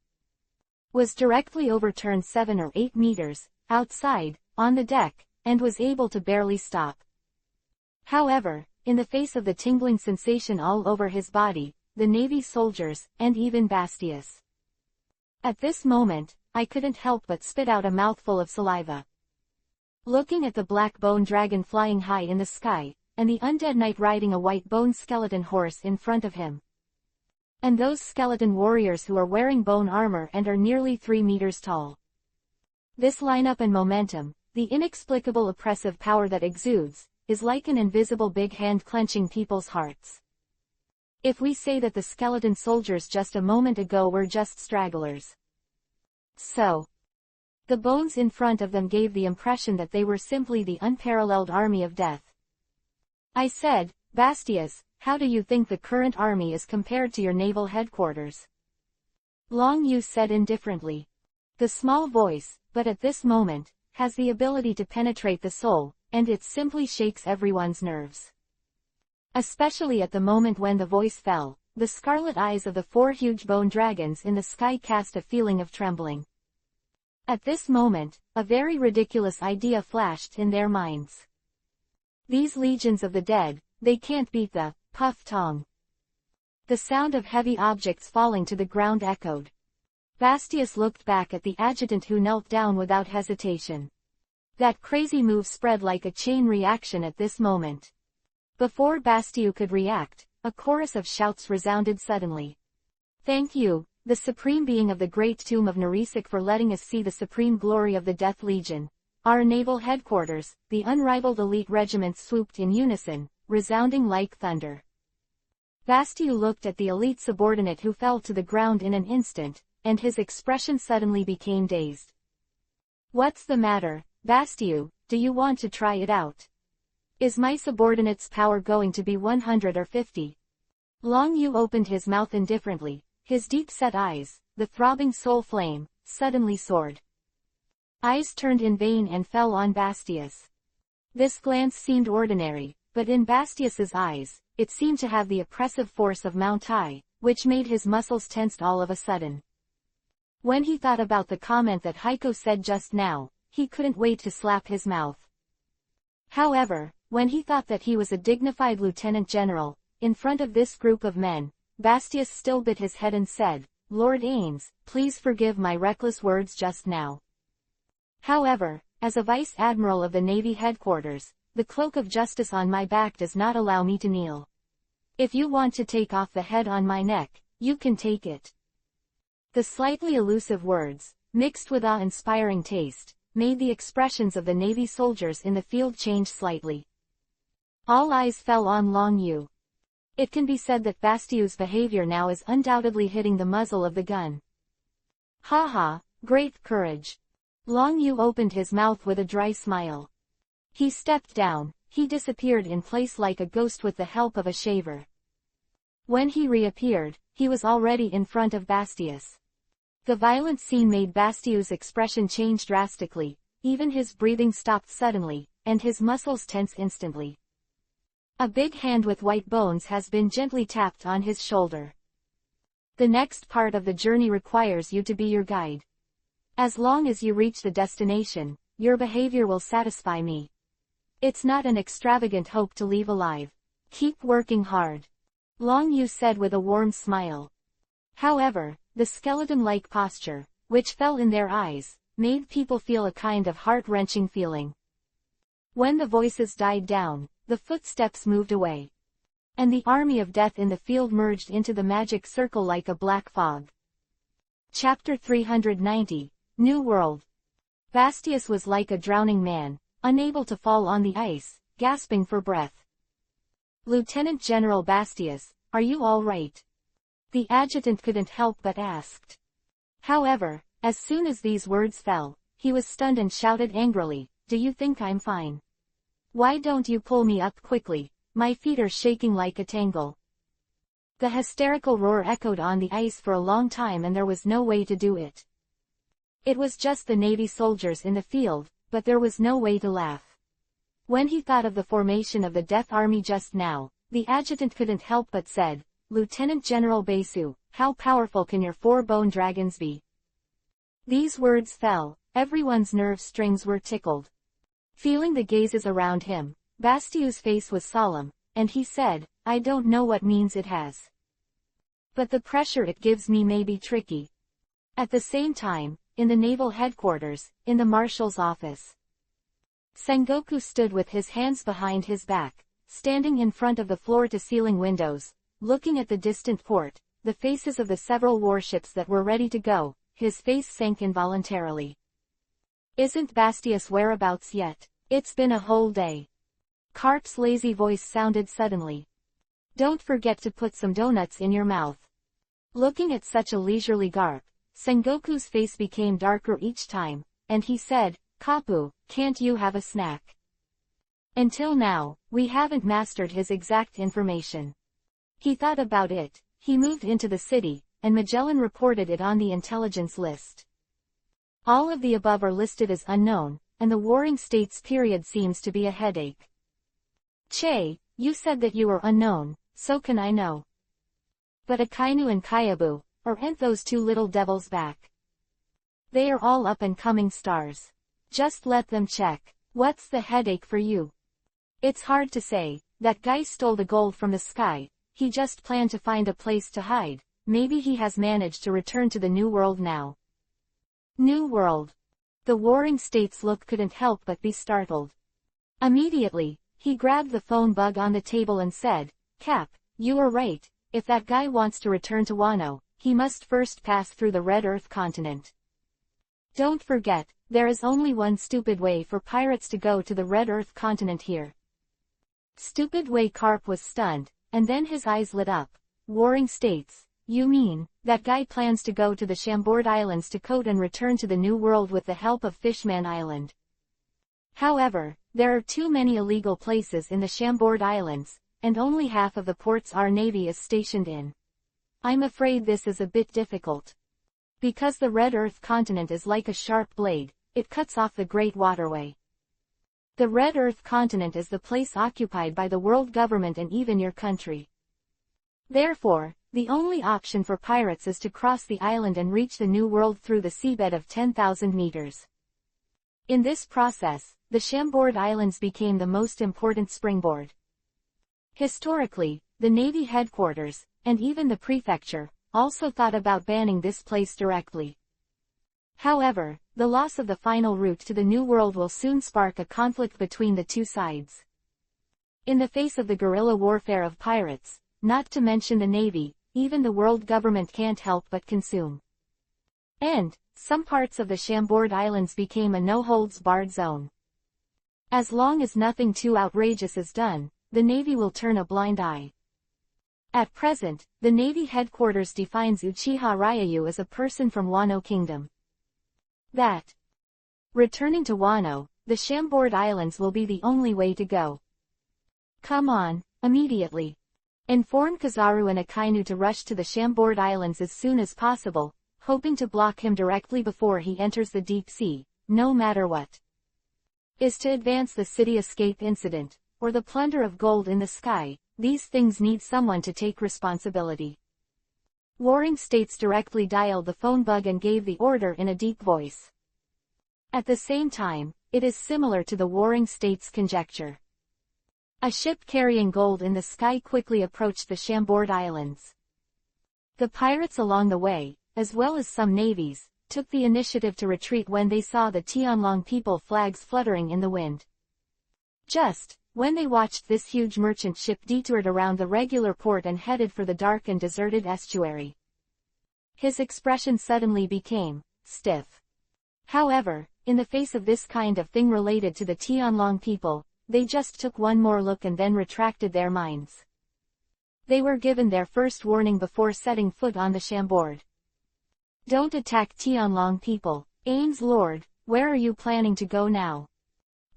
Was directly overturned 7 or 8 meters, outside, on the deck, and was able to barely stop. However, in the face of the tingling sensation all over his body, the Navy soldiers, and even Bastius. At this moment, I couldn't help but spit out a mouthful of saliva. Looking at the black bone dragon flying high in the sky, and the undead knight riding a white bone skeleton horse in front of him. And those skeleton warriors who are wearing bone armor and are nearly 3 meters tall. This lineup and momentum, the inexplicable oppressive power that exudes, is like an invisible big hand clenching people's hearts. If we say that the skeleton soldiers just a moment ago were just stragglers. So, the bones in front of them gave the impression that they were simply the unparalleled army of death. I said, Bastius, how do you think the current army is compared to your naval headquarters? Long Yu said indifferently. The small voice, but at this moment, has the ability to penetrate the soul, and it simply shakes everyone's nerves. Especially at the moment when the voice fell, the scarlet eyes of the 4 huge bone dragons in the sky cast a feeling of trembling. At this moment, a very ridiculous idea flashed in their minds. These legions of the dead, they can't beat the puff tong. The sound of heavy objects falling to the ground echoed. Bastius looked back at the adjutant who knelt down without hesitation. That crazy move spread like a chain reaction at this moment. Before Bastiu could react, a chorus of shouts resounded suddenly. Thank you, the supreme being of the great tomb of Narisik, for letting us see the supreme glory of the Death Legion. Our naval headquarters, the unrivaled elite regiments swooped in unison, resounding like thunder. Bastiu looked at the elite subordinate who fell to the ground in an instant, and his expression suddenly became dazed. What's the matter, Bastiu, do you want to try it out? Is my subordinate's power going to be 100 or 50? Long Yu opened his mouth indifferently, his deep-set eyes, the throbbing soul flame, suddenly soared. Eyes turned in vain and fell on Bastius. This glance seemed ordinary, but in Bastius's eyes, it seemed to have the oppressive force of Mount Tai, which made his muscles tensed all of a sudden. When he thought about the comment that Heiko said just now, he couldn't wait to slap his mouth. However, when he thought that he was a dignified lieutenant general, in front of this group of men, Bastius still bit his head and said, Lord Ains, please forgive my reckless words just now. However, as a vice admiral of the Navy headquarters, the cloak of justice on my back does not allow me to kneel. If you want to take off the head on my neck, you can take it. The slightly elusive words, mixed with awe-inspiring taste, made the expressions of the Navy soldiers in the field change slightly. All eyes fell on Long Yu. It can be said that Bastiu's behavior now is undoubtedly hitting the muzzle of the gun. Ha ha, great courage. Long Yu opened his mouth with a dry smile. He stepped down, he disappeared in place like a ghost with the help of a shaver. When he reappeared, he was already in front of Bastius. The violent scene made Bastiu's expression change drastically, even his breathing stopped suddenly, and his muscles tense instantly. A big hand with white bones has been gently tapped on his shoulder. The next part of the journey requires you to be your guide. As long as you reach the destination, your behavior will satisfy me. It's not an extravagant hope to leave alive. Keep working hard. Long Yu said with a warm smile. However, the skeleton-like posture, which fell in their eyes, made people feel a kind of heart-wrenching feeling. When the voices died down, the footsteps moved away. and the army of death in the field merged into the magic circle like a black fog. Chapter 390, New World. Bastius was like a drowning man, unable to fall on the ice, gasping for breath. "Lieutenant General Bastius, are you all right?" The adjutant couldn't help but asked. However, as soon as these words fell, he was stunned and shouted angrily, "Do you think I'm fine? Why don't you pull me up quickly? My feet are shaking like a tangle." The hysterical roar echoed on the ice for a long time and there was no way to do it. It was just the Navy soldiers in the field, but there was no way to laugh. When he thought of the formation of the Death Army just now, the adjutant couldn't help but said, "Lieutenant General Basu, how powerful can your 4-bone dragons be?" These words fell, everyone's nerve strings were tickled. Feeling the gazes around him, Bastiu's face was solemn, and he said, "I don't know what means it has. But the pressure it gives me may be tricky." At the same time, in the naval headquarters, in the marshal's office, Sengoku stood with his hands behind his back, standing in front of the floor-to-ceiling windows, looking at the distant port, the faces of the several warships that were ready to go. His face sank involuntarily. "Isn't Bastius whereabouts yet? It's been a whole day." Carp's lazy voice sounded suddenly. "Don't forget to put some donuts in your mouth." Looking at such a leisurely Garp, Sengoku's face became darker each time, and he said, "Kapu, can't you have a snack?" Until now, we haven't mastered his exact information. He thought about it, he moved into the city, and Magellan reported it on the intelligence list. All of the above are listed as unknown, and the Warring States period seems to be a headache. "Che, you said that you are unknown, so can I know? But Akainu and Kyabu, aren't those two little devils back? They are all up-and-coming stars. Just let them check. What's the headache for you?" "It's hard to say. That guy stole the gold from the sky. He just planned to find a place to hide. Maybe he has managed to return to the New World now." New World. The Warring States look couldn't help but be startled. Immediately, he grabbed the phone bug on the table and said, "Cap, you are right. If that guy wants to return to Wano, he must first pass through the Red Earth continent. Don't forget, there is only one stupid way for pirates to go to the Red Earth continent here." Stupid way. Carp was stunned, and then his eyes lit up. "Warring States? You mean, that guy plans to go to the Chambord Islands to coat and return to the New World with the help of Fishman Island? However, there are too many illegal places in the Chambord Islands, and only half of the ports our Navy is stationed in. I'm afraid this is a bit difficult. Because the Red Earth continent is like a sharp blade, it cuts off the Great Waterway. The Red Earth continent is the place occupied by the world government and even your country. Therefore, the only option for pirates is to cross the island and reach the New World through the seabed of 10,000 meters. In this process, the Chambord Islands became the most important springboard. Historically, the Navy headquarters, and even the prefecture, also thought about banning this place directly. However, the loss of the final route to the New World will soon spark a conflict between the two sides. In the face of the guerrilla warfare of pirates, not to mention the Navy, even the world government can't help but consume. And, some parts of the Chambord Islands became a no-holds-barred zone. As long as nothing too outrageous is done, the Navy will turn a blind eye. At present, the Navy headquarters defines Uchiha Ryayu as a person from Wano Kingdom. That, returning to Wano, the Chambord Islands will be the only way to go. Come on, immediately. Inform Kizaru and Akainu to rush to the Chambord Islands as soon as possible, hoping to block him directly before he enters the deep sea, no matter what. Is to advance the city escape incident, or the plunder of gold in the sky, these things need someone to take responsibility. Warring States directly dialed the phone bug and gave the order in a deep voice. At the same time, it is similar to the Warring States conjecture. A ship carrying gold in the sky quickly approached the Chambord Islands. The pirates along the way, as well as some navies, took the initiative to retreat when they saw the Tianlong people flags fluttering in the wind. Just, when they watched this huge merchant ship detoured around the regular port and headed for the dark and deserted estuary. His expression suddenly became stiff. However, in the face of this kind of thing related to the Tianlong people, they just took one more look and then retracted their minds. They were given their first warning before setting foot on the Chambord. Don't attack Tianlong people, Ains Lord, where are you planning to go now?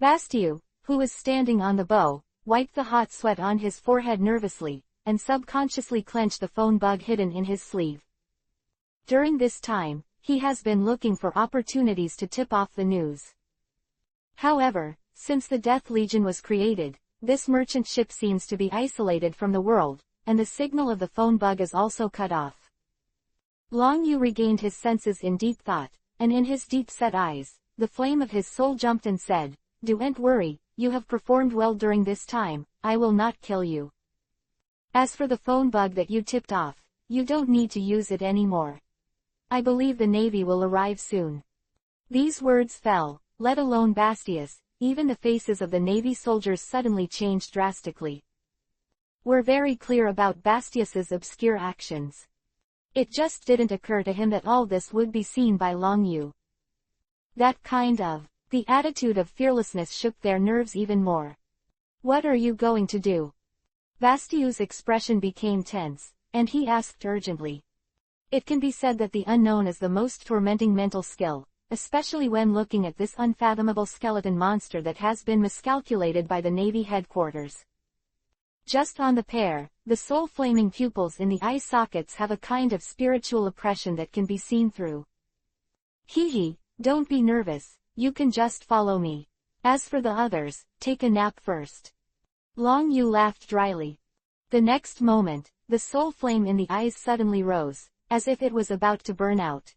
Bastiu, who was standing on the bow, wiped the hot sweat on his forehead nervously, and subconsciously clenched the phone bug hidden in his sleeve. During this time, he has been looking for opportunities to tip off the news. However, since the Death Legion was created, this merchant ship seems to be isolated from the world, and the signal of the phone bug is also cut off. Long Yu regained his senses in deep thought, and in his deep-set eyes, the flame of his soul jumped and said, "Don't worry, you have performed well during this time, I will not kill you. As for the phone bug that you tipped off, you don't need to use it anymore. I believe the Navy will arrive soon." These words fell, let alone Bastius, even the faces of the Navy soldiers suddenly changed drastically. We're very clear about Bastius's obscure actions. It just didn't occur to him that all this would be seen by Long Yu. The attitude of fearlessness shook their nerves even more. What are you going to do? Bastiu's expression became tense, and he asked urgently. It can be said that the unknown is the most tormenting mental skill, especially when looking at this unfathomable skeleton monster that has been miscalculated by the Navy headquarters. Just on the pair, the soul-flaming pupils in the eye sockets have a kind of spiritual oppression that can be seen through. Hee, don't be nervous, you can just follow me. As for the others, take a nap first. Long Yu laughed dryly. The next moment, the soul flame in the eyes suddenly rose, as if it was about to burn out.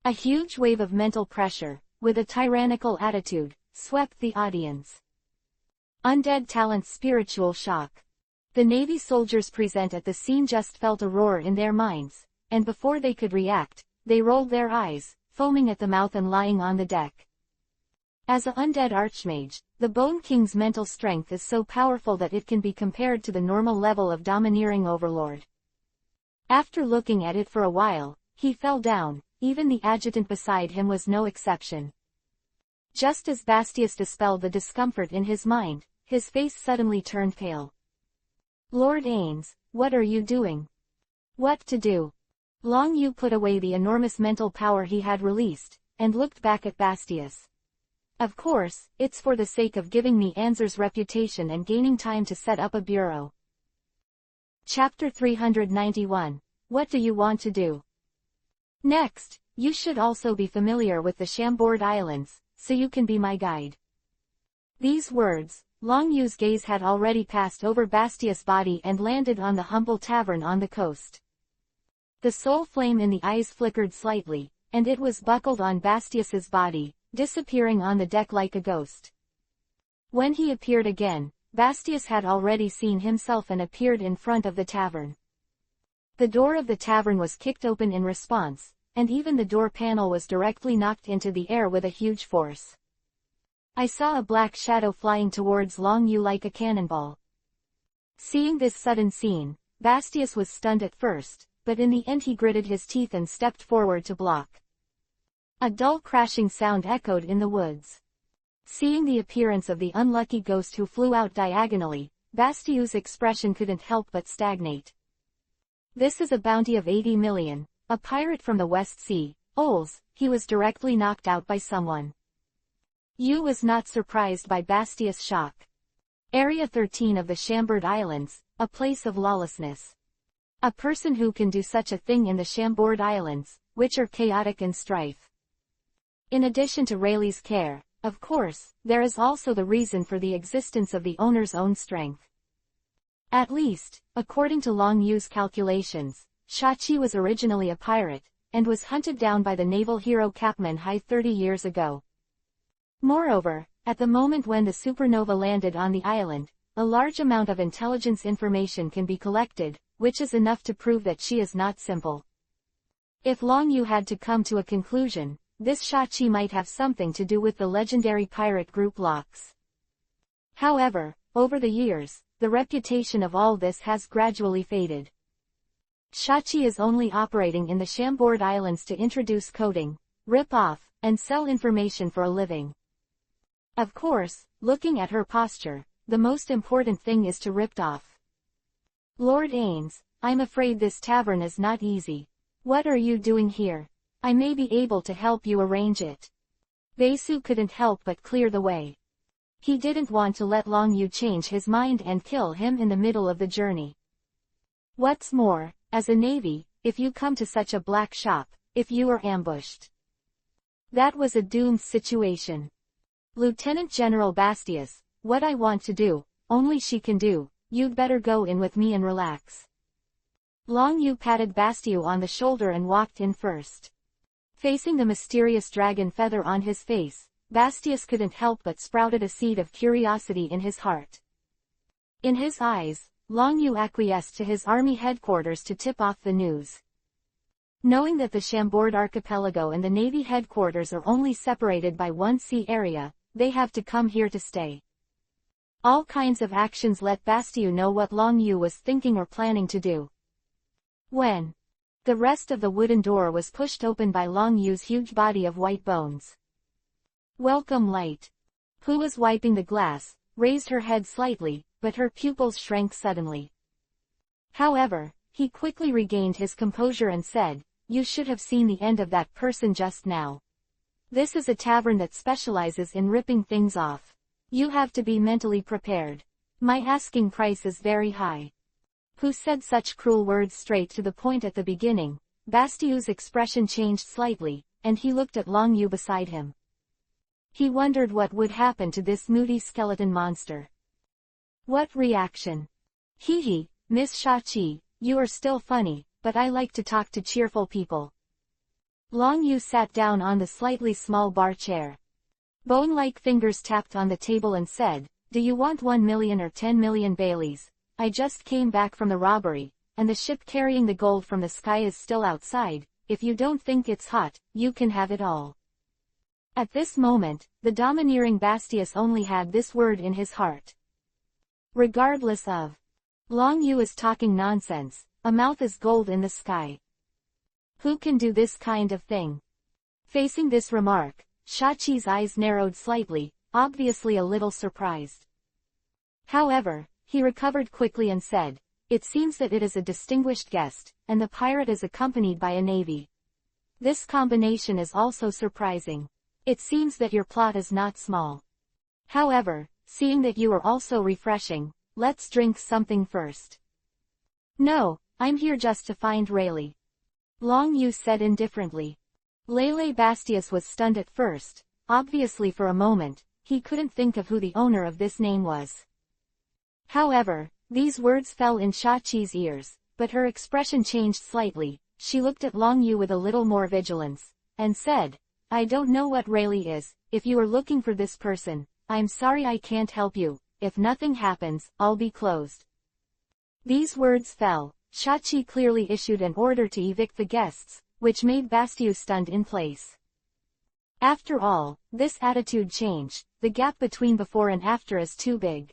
A huge wave of mental pressure, with a tyrannical attitude, swept the audience. Undead talent's spiritual shock. The Navy soldiers present at the scene just felt a roar in their minds, and before they could react, they rolled their eyes, foaming at the mouth and lying on the deck. As an undead archmage, the Bone King's mental strength is so powerful that it can be compared to the normal level of domineering overlord. After looking at it for a while, he fell down, even the adjutant beside him was no exception. Just as Bastius dispelled the discomfort in his mind, his face suddenly turned pale. Lord Ains, what are you doing? What to do? Long Yu put away the enormous mental power he had released, and looked back at Bastius. Of course, it's for the sake of giving me Anzer's reputation and gaining time to set up a bureau. Chapter 391. What do you want to do? Next, you should also be familiar with the Chambord Islands, so you can be my guide. These words, Long Yu's gaze had already passed over Bastius' body and landed on the humble tavern on the coast. The soul flame in the eyes flickered slightly, and it was buckled on Bastius's body, disappearing on the deck like a ghost. When he appeared again, Bastius had already seen himself and appeared in front of the tavern. The door of the tavern was kicked open in response, and even the door panel was directly knocked into the air with a huge force. I saw a black shadow flying towards Long Yu like a cannonball. Seeing this sudden scene, Bastius was stunned at first, but in the end he gritted his teeth and stepped forward to block. A dull crashing sound echoed in the woods. Seeing the appearance of the unlucky ghost who flew out diagonally, Bastius's expression couldn't help but stagnate. This is a bounty of 80 million, a pirate from the West Sea, Ols, he was directly knocked out by someone. Yu was not surprised by Bastius' shock. Area 13 of the Chambord Islands, a place of lawlessness. A person who can do such a thing in the Chambord Islands, which are chaotic and strife. In addition to Rayleigh's care, of course, there is also the reason for the existence of the owner's own strength. At least, according to Long Yu's calculations, Shachi was originally a pirate, and was hunted down by the naval hero Capman Hai 30 years ago. Moreover, at the moment when the supernova landed on the island, a large amount of intelligence information can be collected, which is enough to prove that she is not simple. If Long Yu had to come to a conclusion, this Shachi might have something to do with the legendary pirate group Locks. However, over the years, the reputation of all this has gradually faded. Shachi is only operating in the Chambord Islands to introduce coding, rip off, and sell information for a living. Of course, looking at her posture, the most important thing is to rip off. Lord Ains, I'm afraid this tavern is not easy. What are you doing here? I may be able to help you arrange it. Basu couldn't help but clear the way. He didn't want to let Long Yu change his mind and kill him in the middle of the journey. What's more, as a navy, if you come to such a black shop, if you are ambushed. That was a doomed situation. Lieutenant General Bastius, what I want to do, only she can do, you'd better go in with me and relax. Long Yu patted Bastiu on the shoulder and walked in first. Facing the mysterious dragon feather on his face, Bastius couldn't help but sprouted a seed of curiosity in his heart. In his eyes, Long Yu acquiesced to his army headquarters to tip off the news. Knowing that the Chambord archipelago and the Navy headquarters are only separated by one sea area, they have to come here to stay. All kinds of actions let Bastiu know what Long Yu was thinking or planning to do. When the rest of the wooden door was pushed open by Long Yu's huge body of white bones. Welcome Light. Who was wiping the glass, raised her head slightly, but her pupils shrank suddenly. However, he quickly regained his composure and said, you should have seen the end of that person just now. This is a tavern that specializes in ripping things off. You have to be mentally prepared. My asking price is very high. Who said such cruel words straight to the point at the beginning? Bastiu's expression changed slightly, and he looked at Long Yu beside him. He wondered what would happen to this moody skeleton monster. What reaction? Hee hee, Miss Shachi, you are still funny, but I like to talk to cheerful people. Long Yu sat down on the slightly small bar chair. Bone-like fingers tapped on the table and said, do you want 1 million or 10 million Baileys? I just came back from the robbery, and the ship carrying the gold from the sky is still outside. If you don't think it's hot, you can have it all. At this moment, the domineering Bastius only had this word in his heart. Regardless of Long Yu is talking nonsense, a mouth is gold in the sky. Who can do this kind of thing? Facing this remark, Shachi's eyes narrowed slightly, obviously a little surprised. However, he recovered quickly and said, it seems that it is a distinguished guest, and the pirate is accompanied by a navy. This combination is also surprising. It seems that your plot is not small. However, seeing that you are also refreshing, let's drink something first. No, I'm here just to find Rayleigh. Long Yu said indifferently. Lele Bastius was stunned at first. Obviously for a moment, he couldn't think of who the owner of this name was. However, these words fell in Shachi's ears, but her expression changed slightly. She looked at Long Yu with a little more vigilance, and said, I don't know what Rayleigh is. If you are looking for this person, I'm sorry I can't help you. If nothing happens, I'll be closed. These words fell. Shachi clearly issued an order to evict the guests, which made Bastiu stunned in place. After all, this attitude change, the gap between before and after is too big.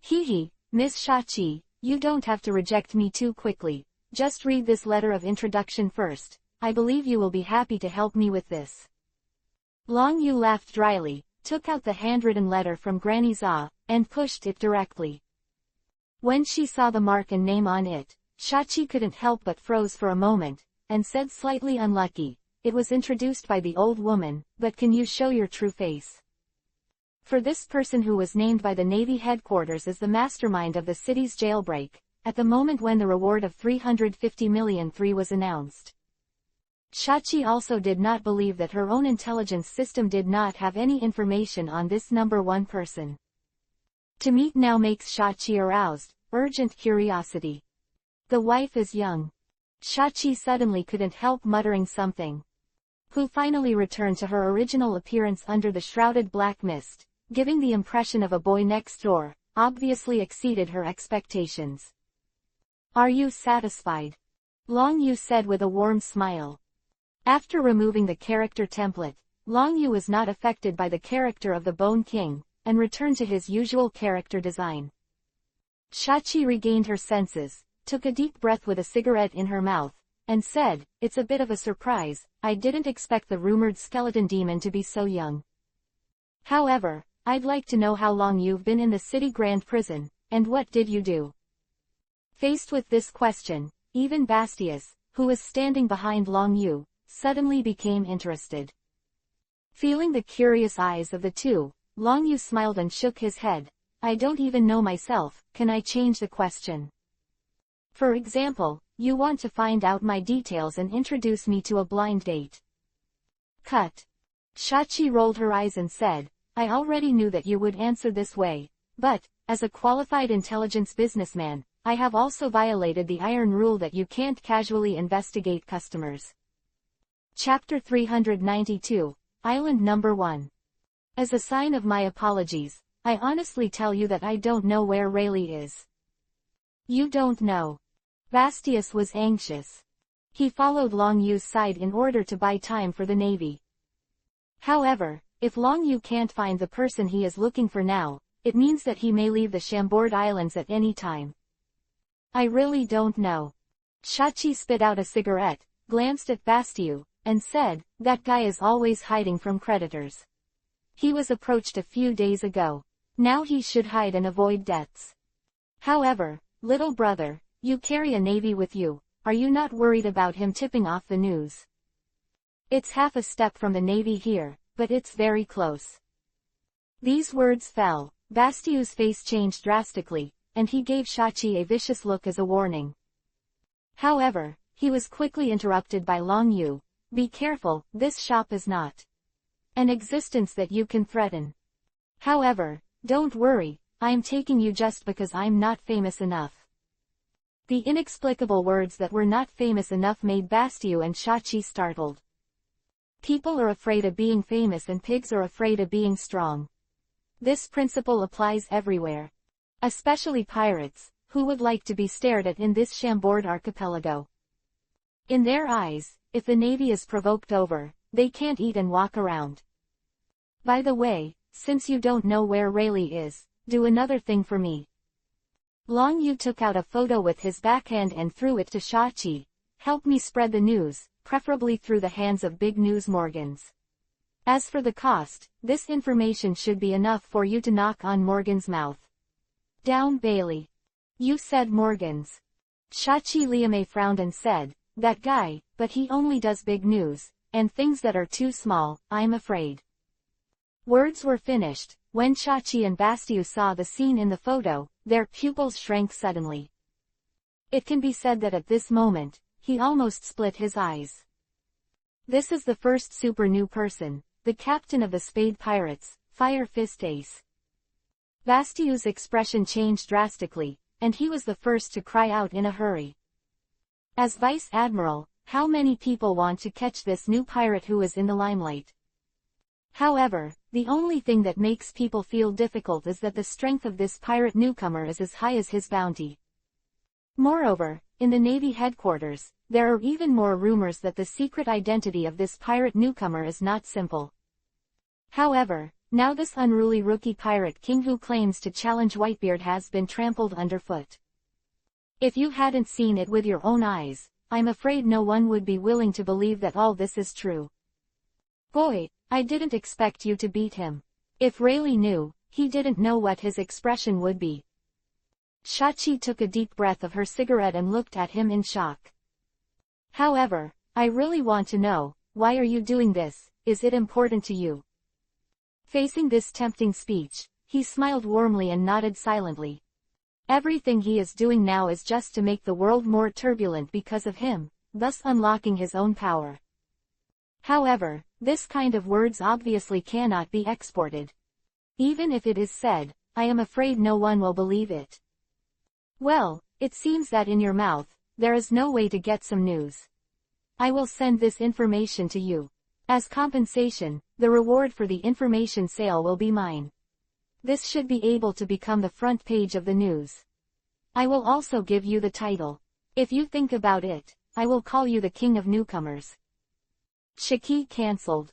Hee hee, Miss Shachi, you don't have to reject me too quickly. Just read this letter of introduction first. I believe you will be happy to help me with this. Long Yu laughed dryly, took out the handwritten letter from Granny Za, and pushed it directly. When she saw the mark and name on it, Shachi couldn't help but froze for a moment, and said slightly unlucky, it was introduced by the old woman, but can you show your true face? For this person who was named by the Navy headquarters as the mastermind of the city's jailbreak, at the moment when the reward of 350 million was announced. Shachi also did not believe that her own intelligence system did not have any information on this number one person. To meet now makes Shachi aroused, urgent curiosity. The wife is young. Shachi suddenly couldn't help muttering something. Who finally returned to her original appearance under the shrouded black mist, giving the impression of a boy next door, obviously exceeded her expectations. Are you satisfied? Long Yu said with a warm smile. After removing the character template, Long Yu was not affected by the character of the Bone King, and returned to his usual character design. Shachi regained her senses, took a deep breath with a cigarette in her mouth, and said, "It's a bit of a surprise, I didn't expect the rumored skeleton demon to be so young. However, I'd like to know how long you've been in the city grand prison, and what did you do?" Faced with this question, even Bastius, who was standing behind Long Yu, suddenly became interested. Feeling the curious eyes of the two, Long Yu smiled and shook his head. "I don't even know myself, can I change the question? For example, you want to find out my details and introduce me to a blind date." Cut. Shachi rolled her eyes and said, "I already knew that you would answer this way, but, as a qualified intelligence businessman, I have also violated the iron rule that you can't casually investigate customers." Chapter 392, Island Number 1. As a sign of my apologies, I honestly tell you that I don't know where Rayleigh is. You don't know? Bastius was anxious. He followed Long Yu's side in order to buy time for the Navy. However, if Long Yu can't find the person he is looking for now, it means that he may leave the Chambord Islands at any time. I really don't know. Shachi spit out a cigarette, glanced at Bastiu, and said, "That guy is always hiding from creditors. He was approached a few days ago. Now he should hide and avoid debts. However, little brother, you carry a navy with you, are you not worried about him tipping off the news? It's half a step from the navy here, but it's very close." These words fell, Bastiu's face changed drastically, and he gave Shachi a vicious look as a warning. However, he was quickly interrupted by Long Yu. "Be careful, this shop is not an existence that you can threaten. However, don't worry, I'm taking you just because I'm not famous enough." The inexplicable words that were not famous enough made Bastiu and Shachi startled. People are afraid of being famous and pigs are afraid of being strong. This principle applies everywhere. Especially pirates, who would like to be stared at in this Chambord archipelago. In their eyes, if the navy is provoked over, they can't eat and walk around. By the way, since you don't know where Rayleigh is, do another thing for me. Long Yu took out a photo with his backhand and threw it to Shachi. "Help me spread the news, preferably through the hands of big news Morgans. As for the cost, this information should be enough for you to knock on Morgan's mouth." "Down Bailey. You said Morgans." Shachi Liame frowned and said, "That guy, but he only does big news, and things that are too small, I'm afraid." Words were finished. When Shachi and Bastiu saw the scene in the photo, their pupils shrank suddenly. It can be said that at this moment, he almost split his eyes. This is the first super new person, the captain of the Spade Pirates, Fire Fist Ace. Bastiu's expression changed drastically, and he was the first to cry out in a hurry. As Vice Admiral, how many people want to catch this new pirate who is in the limelight? However, the only thing that makes people feel difficult is that the strength of this pirate newcomer is as high as his bounty. Moreover, in the Navy headquarters, there are even more rumors that the secret identity of this pirate newcomer is not simple. However, now this unruly rookie pirate king who claims to challenge Whitebeard has been trampled underfoot. If you hadn't seen it with your own eyes, I'm afraid no one would be willing to believe that all this is true. Boy, I didn't expect you to beat him. If Rayleigh knew, he didn't know what his expression would be. Shachi took a deep breath of her cigarette and looked at him in shock. However, I really want to know, why are you doing this? Is it important to you? Facing this tempting speech, he smiled warmly and nodded silently. Everything he is doing now is just to make the world more turbulent because of him, thus unlocking his own power. However, this kind of words obviously cannot be exported. Even if it is said, I am afraid no one will believe it. Well, it seems that in your mouth, there is no way to get some news. I will send this information to you. As compensation, the reward for the information sale will be mine. This should be able to become the front page of the news. I will also give you the title. If you think about it, I will call you the King of Newcomers. Shiki cancelled.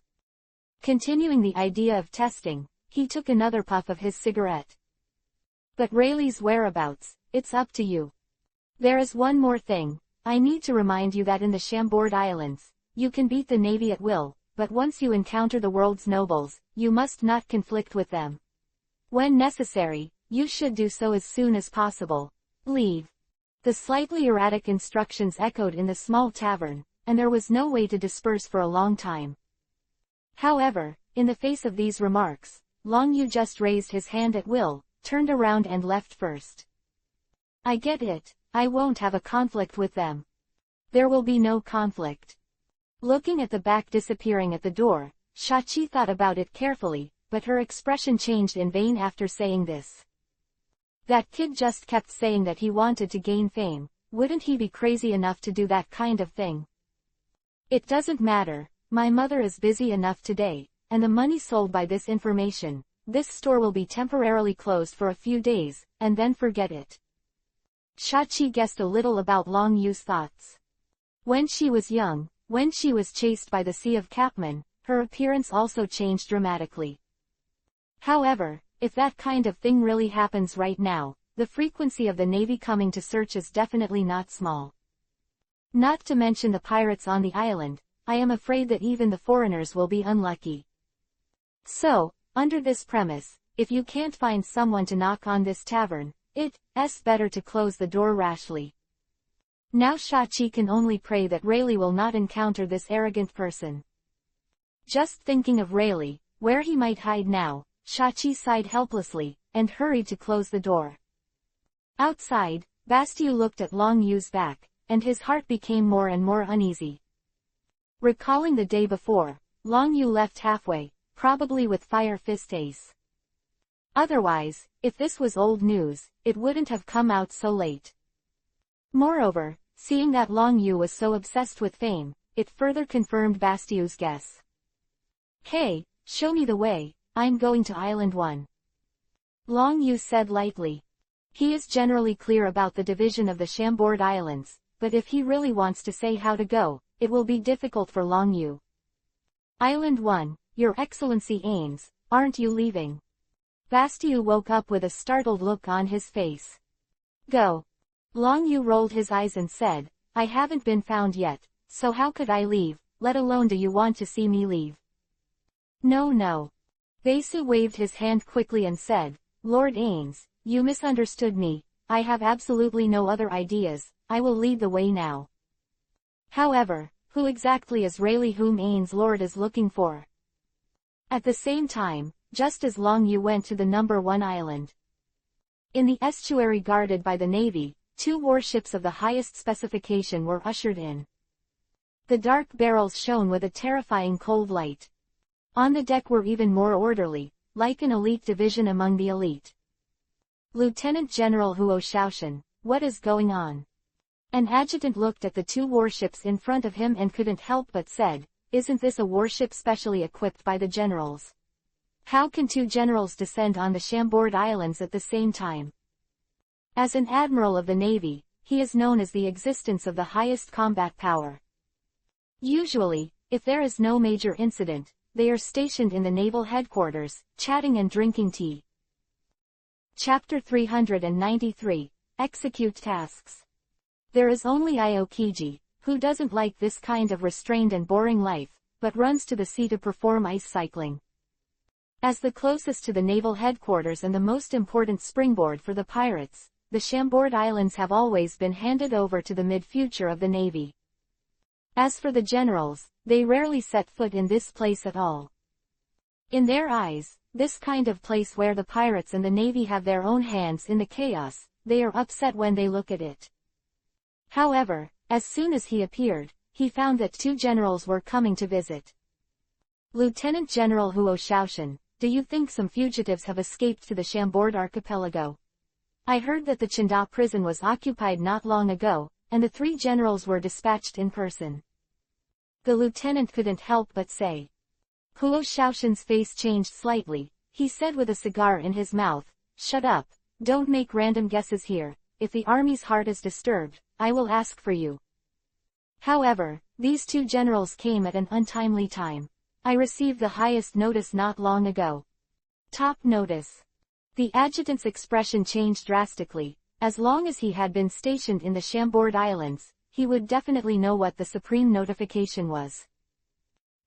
Continuing the idea of testing, he took another puff of his cigarette. But Rayleigh's whereabouts, it's up to you. There is one more thing. I need to remind you that in the Chambord Islands, you can beat the Navy at will, but once you encounter the world's nobles, you must not conflict with them. When necessary, you should do so as soon as possible. Leave. The slightly erratic instructions echoed in the small tavern, and there was no way to disperse for a long time. However, in the face of these remarks, Long Yu just raised his hand at will, turned around and left first. I get it, I won't have a conflict with them. There will be no conflict. Looking at the back disappearing at the door, Shachi thought about it carefully, but her expression changed in vain after saying this. That kid just kept saying that he wanted to gain fame. Wouldn't he be crazy enough to do that kind of thing? It doesn't matter, my mother is busy enough today, and the money sold by this information, this store will be temporarily closed for a few days, and then forget it. Shachi guessed a little about Long Yu's thoughts. When she was young, when she was chased by the Sea of Capman, her appearance also changed dramatically. However, if that kind of thing really happens right now, the frequency of the Navy coming to search is definitely not small. Not to mention the pirates on the island, I am afraid that even the foreigners will be unlucky. So, under this premise, if you can't find someone to knock on this tavern, it's better to close the door rashly. Now Shachi can only pray that Rayleigh will not encounter this arrogant person. Just thinking of Rayleigh, where he might hide now, Shachi sighed helplessly, and hurried to close the door. Outside, Bastiu looked at Long Yu's back, and his heart became more and more uneasy. Recalling the day before, Long Yu left halfway, probably with Fire Fist Ace. Otherwise, if this was old news, it wouldn't have come out so late. Moreover, seeing that Long Yu was so obsessed with fame, it further confirmed Bastiu's guess. Hey, show me the way, I'm going to Island 1. Long Yu said lightly. He is generally clear about the division of the Chambord Islands, but if he really wants to say how to go, it will be difficult for Long Yu. Island 1, Your Excellency Ains, aren't you leaving? Bastiu woke up with a startled look on his face. Go. Long Yu rolled his eyes and said, I haven't been found yet, so how could I leave, let alone do you want to see me leave? No. Basu waved his hand quickly and said, Lord Ains, you misunderstood me, I have absolutely no other ideas, I will lead the way now. However, who exactly is Rayleigh whom Ains Lord is looking for? At the same time, just as Long Yu went to the number 1 island. In the estuary guarded by the Navy, 2 warships of the highest specification were ushered in. The dark barrels shone with a terrifying cold light. On the deck were even more orderly, like an elite division among the elite. Lieutenant General Huo Shaoshan, what is going on? An adjutant looked at the 2 warships in front of him and couldn't help but said, isn't this a warship specially equipped by the generals? How can 2 generals descend on the Chambord Islands at the same time? As an admiral of the Navy, he is known as the existence of the highest combat power. Usually, if there is no major incident, they are stationed in the naval headquarters, chatting and drinking tea. Chapter 393, Execute Tasks. There is only Aokiji, who doesn't like this kind of restrained and boring life, but runs to the sea to perform ice cycling. As the closest to the naval headquarters and the most important springboard for the pirates, the Chambord Islands have always been handed over to the mid-future of the Navy. As for the generals, they rarely set foot in this place at all. In their eyes, this kind of place where the pirates and the Navy have their own hands in the chaos, they are upset when they look at it. However, as soon as he appeared, he found that 2 generals were coming to visit. Lieutenant General Huo Shaoshan, do you think some fugitives have escaped to the Chambord archipelago? I heard that the Chanda prison was occupied not long ago, and the 3 generals were dispatched in person. The lieutenant couldn't help but say. Huo Shaoshan's face changed slightly, he said with a cigar in his mouth, shut up, don't make random guesses here, if the army's heart is disturbed, I will ask for you. However, these 2 generals came at an untimely time. I received the highest notice not long ago. Top notice. The adjutant's expression changed drastically. As long as he had been stationed in the Chambord Islands, he would definitely know what the supreme notification was.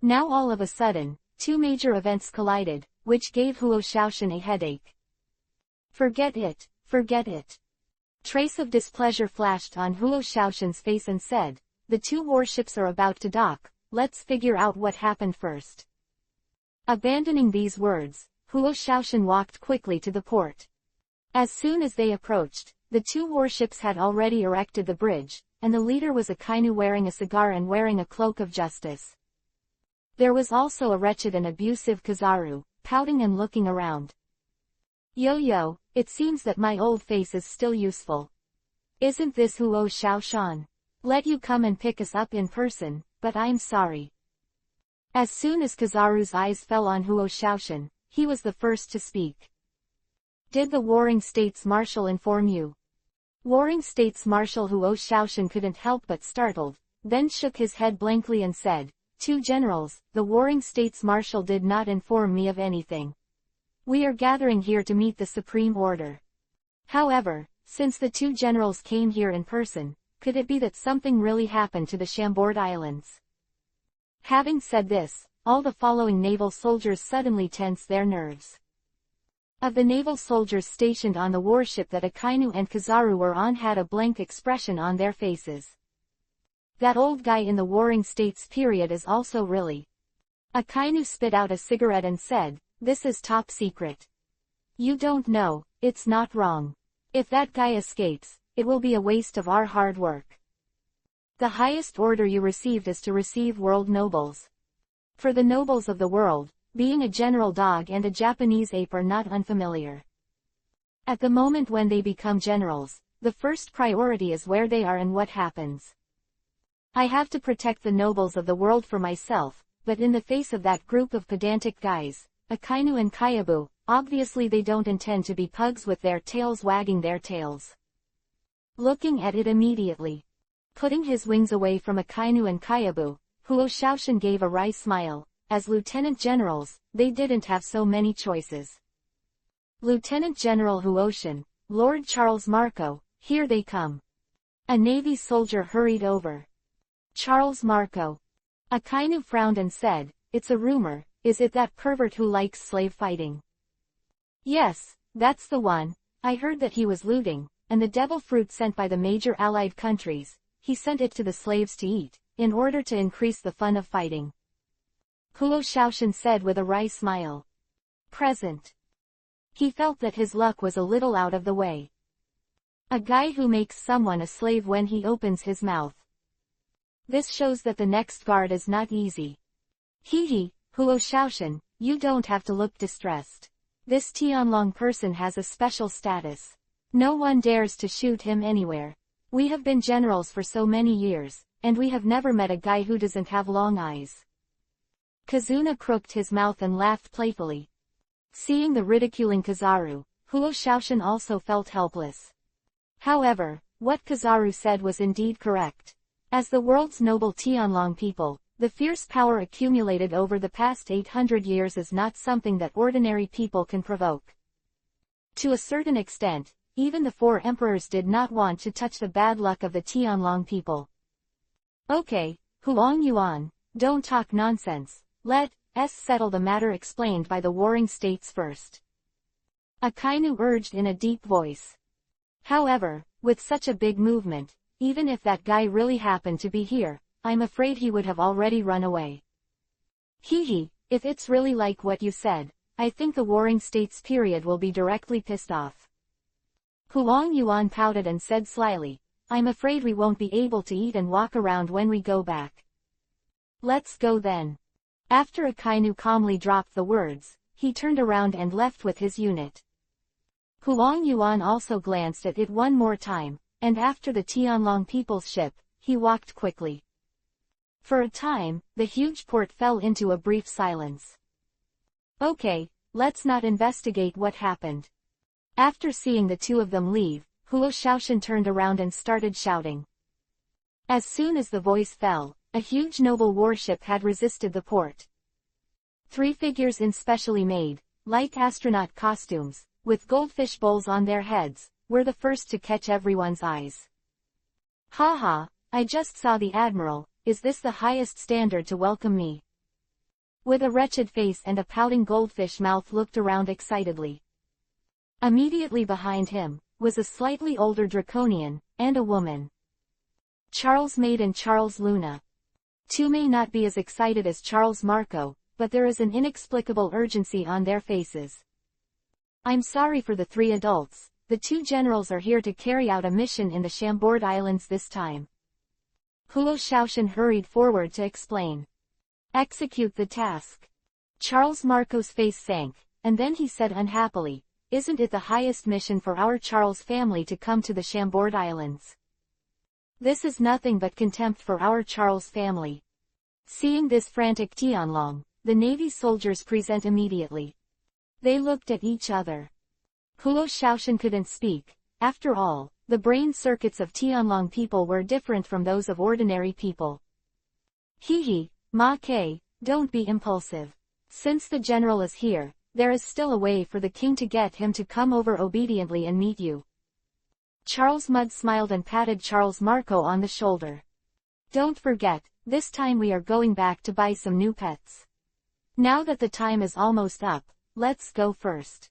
Now all of a sudden, two major events collided, which gave Huo Xiaoshan a headache. Forget it, forget it. Trace of displeasure flashed on Huo Xiaoshan's face and said, the two warships are about to dock, let's figure out what happened first. Abandoning these words, Huo Xiaoshan walked quickly to the port. As soon as they approached, the two warships had already erected the bridge, and the leader was a Kainu wearing a cigar and wearing a cloak of justice. There was also a wretched and abusive Kizaru, pouting and looking around. Yo, it seems that my old face is still useful. Isn't this Huo Xiaoshan? Let you come and pick us up in person, but I'm sorry. As soon as Kizaru's eyes fell on Huo Xiaoshan, he was the first to speak. Did the Warring States Marshal inform you? Warring States Marshal Huo Xiaoshan couldn't help but startled, then shook his head blankly and said, Two generals, the Warring States Marshal did not inform me of anything. We are gathering here to meet the Supreme Order. However, since the two generals came here in person, could it be that something really happened to the Chambord Islands? Having said this, all the following naval soldiers suddenly tensed their nerves. Of the naval soldiers stationed on the warship that Akainu and Kizaru were on had a blank expression on their faces. That old guy in the Warring States period is also really. Akainu spit out a cigarette and said, this is top secret. You don't know, it's not wrong. If that guy escapes, it will be a waste of our hard work. The highest order you received is to receive world nobles. For the nobles of the world, being a general dog and a Japanese ape are not unfamiliar. At the moment when they become generals, the first priority is where they are and what happens. I have to protect the nobles of the world for myself, but in the face of that group of pedantic guys, Akainu and Kyabu, obviously they don't intend to be pugs with their tails wagging their tails. Looking at it immediately. Putting his wings away from Akainu and Kyabu, Huo Xiaoshan gave a wry smile. As lieutenant generals, they didn't have so many choices. Lieutenant General Huoshan, Lord Charles Marco, here they come. A Navy soldier hurried over. Charles Marco. Akainu frowned and said, it's a rumor, is it that pervert who likes slave fighting? Yes, that's the one. I heard that he was looting, and the devil fruit sent by the major allied countries, he sent it to the slaves to eat, in order to increase the fun of fighting. Huo Xiaoshan said with a wry smile. Present. He felt that his luck was a little out of the way. A guy who makes someone a slave when he opens his mouth. This shows that the next guard is not easy. Hee, Huo Xiaoshan, you don't have to look distressed. This Tianlong person has a special status. No one dares to shoot him anywhere. We have been generals for so many years, and we have never met a guy who doesn't have long eyes. Kazuna crooked his mouth and laughed playfully. Seeing the ridiculing Kizaru, Huo Xiaoshan also felt helpless. However, what Kizaru said was indeed correct. As the world's noble Tianlong people, the fierce power accumulated over the past 800 years is not something that ordinary people can provoke. To a certain extent, even the four emperors did not want to touch the bad luck of the Tianlong people. Okay, Huang Yuan, don't talk nonsense. Let's settle the matter explained by the Warring States first. Akainu urged in a deep voice. However, with such a big movement, even if that guy really happened to be here, I'm afraid he would have already run away. Hee, if it's really like what you said, I think the Warring States period will be directly pissed off. Huang Yuan pouted and said slyly, I'm afraid we won't be able to eat and walk around when we go back. Let's go then. After Akainu calmly dropped the words, he turned around and left with his unit. Huang Yuan also glanced at it one more time, and after the Tianlong people's ship, he walked quickly. For a time, the huge port fell into a brief silence. Okay, let's not investigate what happened. After seeing the two of them leave, Huo Xiaoshan turned around and started shouting. As soon as the voice fell, a huge noble warship had resisted the port. 3 figures in specially made, like astronaut costumes, with goldfish bowls on their heads, were the first to catch everyone's eyes. "Ha ha, I just saw the Admiral, is this the highest standard to welcome me?" With a wretched face and a pouting goldfish mouth looked around excitedly. Immediately behind him, was a slightly older draconian, and a woman. Charles Maid and Charles Luna. Two may not be as excited as Charles Marco, but there is an inexplicable urgency on their faces. "I'm sorry for the three adults, the two generals are here to carry out a mission in the Chambord Islands this time." Huo Shaoshan hurried forward to explain. "Execute the task." Charles Marco's face sank, and then he said unhappily, "Isn't it the highest mission for our Charles family to come to the Chambord Islands? This is nothing but contempt for our Charles family." Seeing this frantic Tianlong, the Navy soldiers present immediately. They looked at each other. Huo Shaoshan couldn't speak. After all, the brain circuits of Tianlong people were different from those of ordinary people. "Hee, Ma Kei, don't be impulsive. Since the general is here, there is still a way for the king to get him to come over obediently and meet you." Charles Mudd smiled and patted Charles Marco on the shoulder. "Don't forget, this time we are going back to buy some new pets. Now that the time is almost up, let's go first."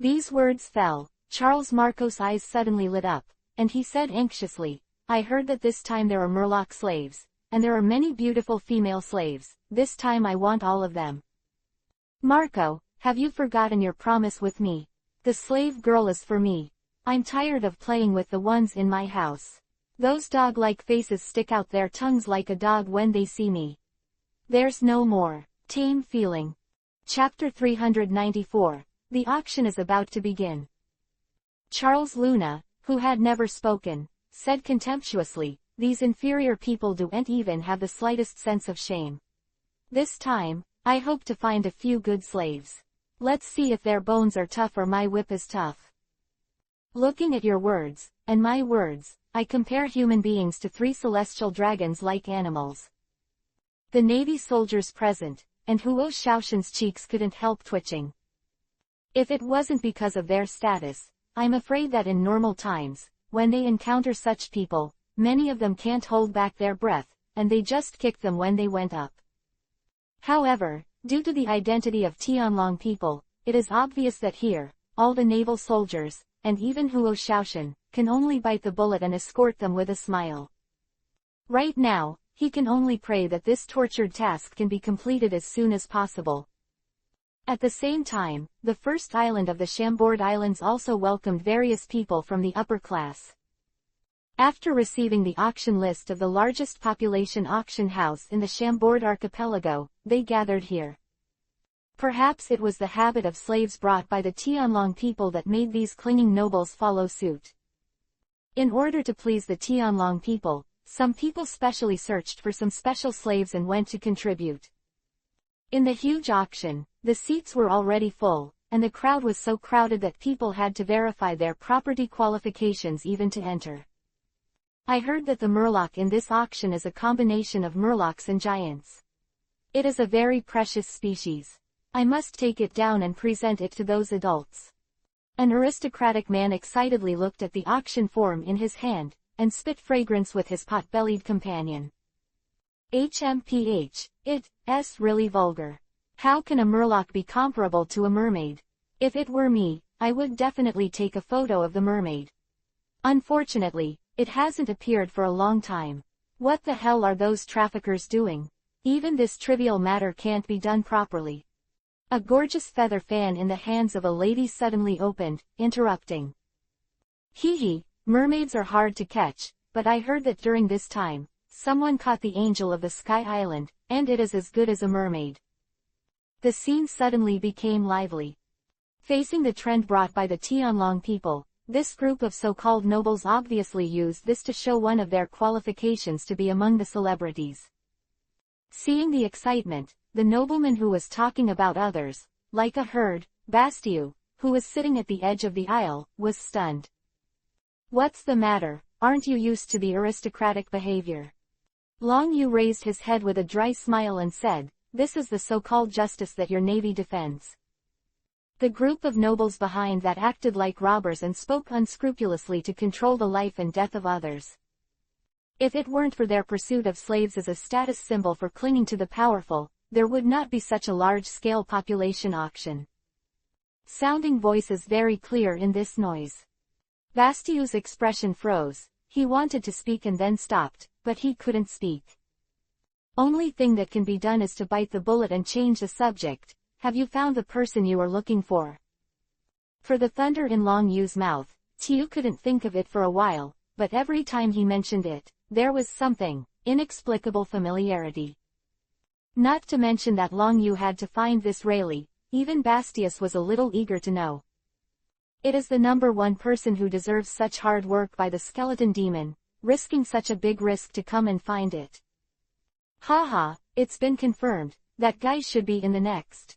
These words fell. Charles Marco's eyes suddenly lit up, and he said anxiously, "I heard that this time there are Murloc slaves, and there are many beautiful female slaves. This time I want all of them." "Marco, have you forgotten your promise with me? The slave girl is for me. I'm tired of playing with the ones in my house. Those dog-like faces stick out their tongues like a dog when they see me. There's no more tame feeling." Chapter 394. The auction is about to begin. Charles Luna, who had never spoken, said contemptuously, "These inferior people don't even have the slightest sense of shame. This time, I hope to find a few good slaves. Let's see if their bones are tough or my whip is tough." Looking at your words, and my words, I compare human beings to three celestial dragons like animals. The Navy soldiers present, and Huo Shaoshan's cheeks couldn't help twitching. If it wasn't because of their status, I'm afraid that in normal times, when they encounter such people, many of them can't hold back their breath, and they just kicked them when they went up. However, due to the identity of Tianlong people, it is obvious that here, all the naval soldiers, and even Huo Shaoshan, can only bite the bullet and escort them with a smile. Right now, he can only pray that this tortured task can be completed as soon as possible. At the same time, the first island of the Chambord Islands also welcomed various people from the upper class. After receiving the auction list of the largest population auction house in the Chambord archipelago, they gathered here. Perhaps it was the habit of slaves brought by the Tianlong people that made these clinging nobles follow suit. In order to please the Tianlong people, some people specially searched for some special slaves and went to contribute. In the huge auction, the seats were already full, and the crowd was so crowded that people had to verify their property qualifications even to enter. I heard that the Murloc in this auction is a combination of Murlocs and giants. It is a very precious species. I must take it down and present it to those adults. An aristocratic man excitedly looked at the auction form in his hand, and spit fragrance with his pot-bellied companion. It's really vulgar. How can a Murloc be comparable to a mermaid? If it were me, I would definitely take a photo of the mermaid. Unfortunately, it hasn't appeared for a long time. What the hell are those traffickers doing? Even this trivial matter can't be done properly. A gorgeous feather fan in the hands of a lady suddenly opened, interrupting. Hee, mermaids are hard to catch, but I heard that during this time, someone caught the Angel of the Sky Island, and it is as good as a mermaid. The scene suddenly became lively. Facing the trend brought by the Tianlong people, this group of so-called nobles obviously used this to show one of their qualifications to be among the celebrities. Seeing the excitement, the nobleman who was talking about others, like a herd, Bastiu, who was sitting at the edge of the aisle, was stunned. What's the matter, aren't you used to the aristocratic behavior? Long Yu raised his head with a dry smile and said, this is the so-called justice that your navy defends. The group of nobles behind that acted like robbers and spoke unscrupulously to control the life and death of others. If it weren't for their pursuit of slaves as a status symbol for clinging to the powerful, there would not be such a large-scale population auction. Sounding voices very clear in this noise. Bastiu's expression froze. He wanted to speak and then stopped, but he couldn't speak. Only thing that can be done is to bite the bullet and change the subject. Have you found the person you are looking for? For the thunder in Long Yu's mouth, Tiu couldn't think of it for a while, but every time he mentioned it, there was something, inexplicable familiarity. Not to mention that Long Yu had to find this Rayleigh, even Bastius was a little eager to know. It is the number one person who deserves such hard work by the skeleton demon, risking such a big risk to come and find it. Haha, it's been confirmed, that guy should be in the next.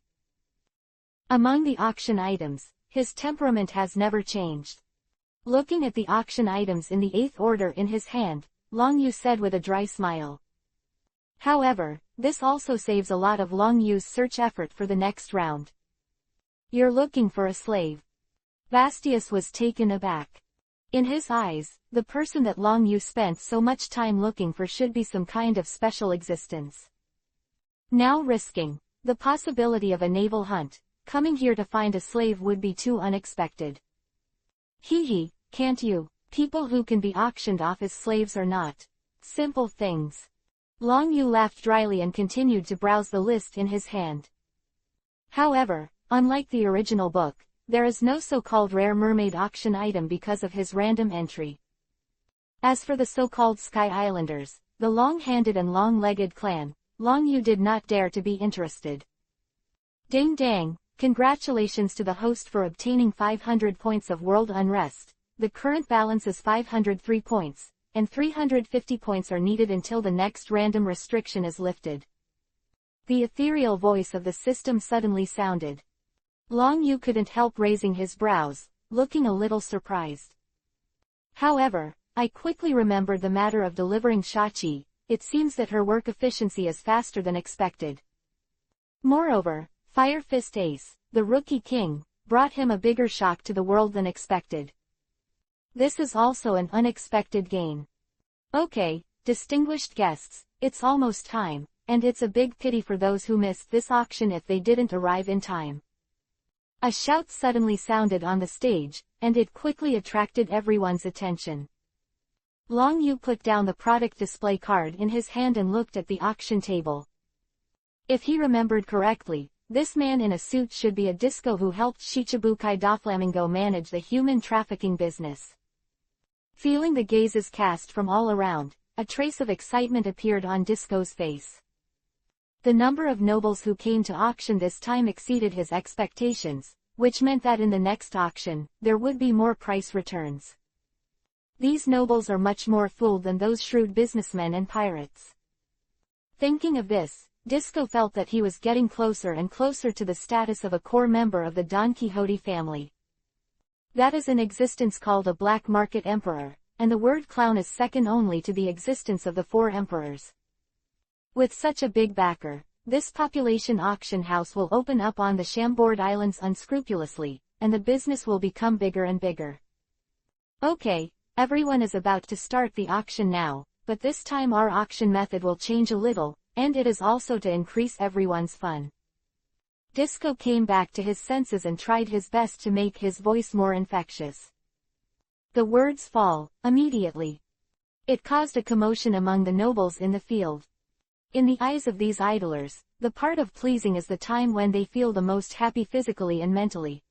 Among the auction items, his temperament has never changed. Looking at the auction items in the 8th order in his hand, Long Yu said with a dry smile. However, this also saves a lot of Long Yu's search effort for the next round. You're looking for a slave. Bastius was taken aback. In his eyes, the person that Long Yu spent so much time looking for should be some kind of special existence. Now risking the possibility of a naval hunt, coming here to find a slave would be too unexpected. Hee, can't you? People who can be auctioned off as slaves are not simple things. Long Yu laughed dryly and continued to browse the list in his hand. However, unlike the original book, there is no so-called rare mermaid auction item because of his random entry. As for the so-called Sky Islanders, the long-handed and long-legged clan, Long Yu did not dare to be interested. Ding dang, congratulations to the host for obtaining 500 points of World Unrest. The current balance is 503 points, and 350 points are needed until the next random restriction is lifted. The ethereal voice of the system suddenly sounded. Long Yu couldn't help raising his brows, looking a little surprised. However, I quickly remembered the matter of delivering Shachi. It seems that her work efficiency is faster than expected. Moreover, Fire Fist Ace, the Rookie King, brought him a bigger shock to the world than expected. This is also an unexpected gain. Okay, distinguished guests, it's almost time, and it's a big pity for those who missed this auction if they didn't arrive in time. A shout suddenly sounded on the stage, and it quickly attracted everyone's attention. Long Yu put down the product display card in his hand and looked at the auction table. If he remembered correctly, this man in a suit should be a disco who helped Shichibukai Doflamingo manage the human trafficking business. Feeling the gazes cast from all around, a trace of excitement appeared on Disco's face. The number of nobles who came to auction this time exceeded his expectations, which meant that in the next auction, there would be more price returns. These nobles are much more fooled than those shrewd businessmen and pirates. Thinking of this, Disco felt that he was getting closer and closer to the status of a core member of the Don Quixote family. That is in existence called a black market emperor, and the word clown is second only to the existence of the 4 emperors. With such a big backer, this population auction house will open up on the Chambord Islands unscrupulously, and the business will become bigger and bigger. Okay, everyone is about to start the auction now, but this time our auction method will change a little, and it is also to increase everyone's fun. Disco came back to his senses and tried his best to make his voice more infectious. The words fall, immediately. It caused a commotion among the nobles in the field. In the eyes of these idlers, the part of pleasing is the time when they feel the most happy physically and mentally.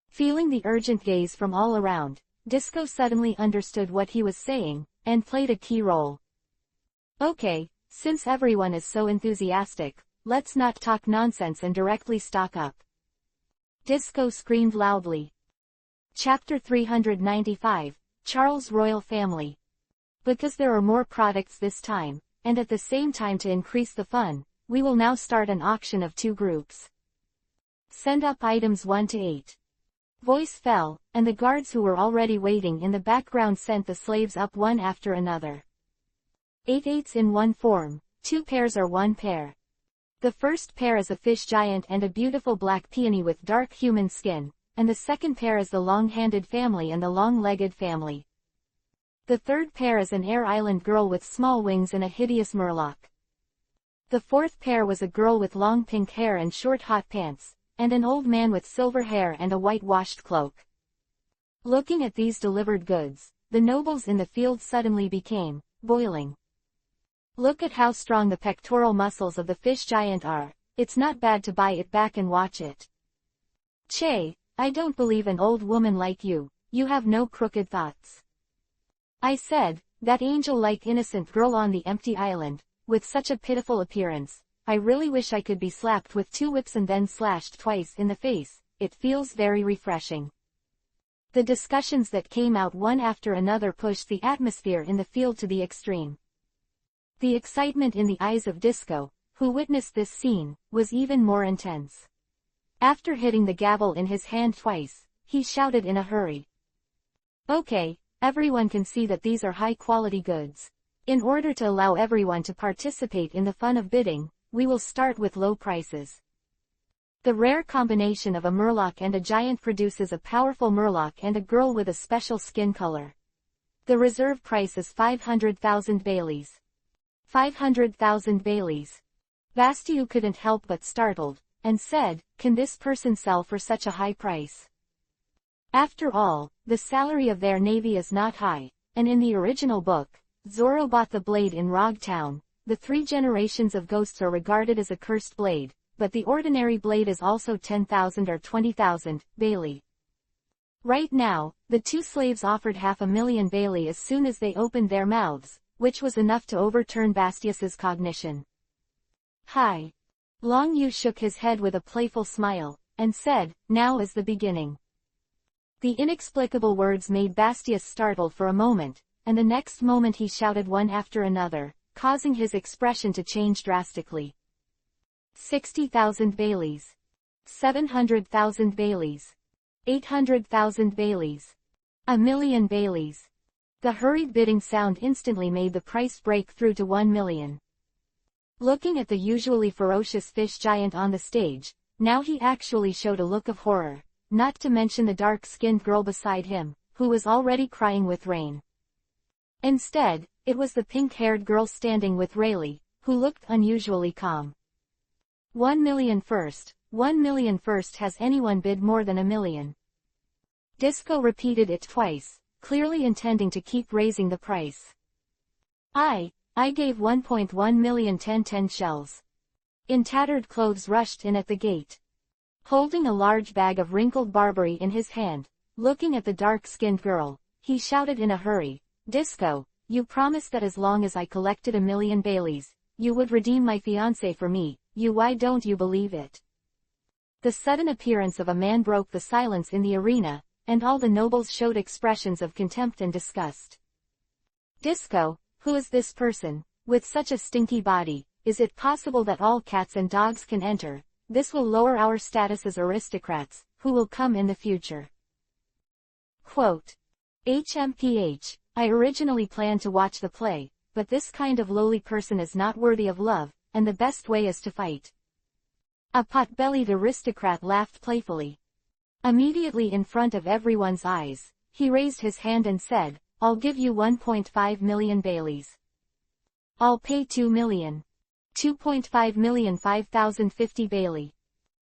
Feeling the urgent gaze from all around, Disco suddenly understood what he was saying, and played a key role. Okay, since everyone is so enthusiastic, let's not talk nonsense and directly stock up. Disco screamed loudly. Chapter 395, Charles' Royal Family. Because there are more products this time, and at the same time to increase the fun, we will now start an auction of 2 groups. Send up items 1 to 8. Voice fell, and the guards who were already waiting in the background sent the slaves up one after another. 8 8s in 1 form, 2 pairs are 1 pair. The first pair is a fish giant and a beautiful black peony with dark human skin, and the second pair is the long-handed family and the long-legged family. The third pair is an air island girl with small wings and a hideous murloc. The fourth pair was a girl with long pink hair and short hot pants, and an old man with silver hair and a whitewashed cloak. Looking at these delivered goods, the nobles in the field suddenly became boiling. Look at how strong the pectoral muscles of the fish giant are. It's not bad to buy it back and watch it. Che, I don't believe an old woman like you. You have no crooked thoughts. I said, that angel-like innocent girl on the empty island, with such a pitiful appearance. I really wish I could be slapped with 2 whips and then slashed twice in the face. It feels very refreshing. The discussions that came out one after another pushed the atmosphere in the field to the extreme. The excitement in the eyes of Disco, who witnessed this scene, was even more intense. After hitting the gavel in his hand twice, he shouted in a hurry. Okay, everyone can see that these are high-quality goods. In order to allow everyone to participate in the fun of bidding, we will start with low prices. The rare combination of a murloc and a giant produces a powerful murloc and a girl with a special skin color. The reserve price is 500,000 Baileys. 500,000 Baileys. Bastiu couldn't help but startled, and said, can this person sell for such a high price? After all, the salary of their navy is not high, and in the original book, Zoro bought the blade in Rog Town. The 3 generations of ghosts are regarded as a cursed blade, but the ordinary blade is also 10,000 or 20,000 Bailey. Right now, the 2 slaves offered 500,000 Bailey as soon as they opened their mouths, which was enough to overturn Bastius's cognition. Hi. Long Yu shook his head with a playful smile, and said, now is the beginning. The inexplicable words made Bastius startle for a moment, and the next moment he shouted one after another, causing his expression to change drastically. 60,000 Baileys. 700,000 Baileys. 800,000 Baileys. 1,000,000 Baileys. The hurried bidding sound instantly made the price break through to 1 million. Looking at the usually ferocious fish giant on the stage, now he actually showed a look of horror, not to mention the dark-skinned girl beside him, who was already crying with rain. Instead, it was the pink-haired girl standing with Rayleigh, who looked unusually calm. 1 million first. 1 million first. Has anyone bid more than 1 million? Disco repeated it twice, clearly intending to keep raising the price. I gave 1.1 million 10 shells. In tattered clothes rushed in at the gate. Holding a large bag of wrinkled barberry in his hand, looking at the dark-skinned girl, he shouted in a hurry, Disco, you promised that as long as I collected 1 million Baileys, you would redeem my fiancé for me. Why don't you believe it? The sudden appearance of a man broke the silence in the arena, and all the nobles showed expressions of contempt and disgust. Disco, who is this person, with such a stinky body? Is it possible that all cats and dogs can enter? This will lower our status as aristocrats, who will come in the future. Quote. HMPH, I originally planned to watch the play, but this kind of lowly person is not worthy of love, and the best way is to fight. A pot-bellied aristocrat laughed playfully. Immediately in front of everyone's eyes, he raised his hand and said, I'll give you 1.5 million Baileys. I'll pay 2 million. 2.5 million 5,050 Bailey.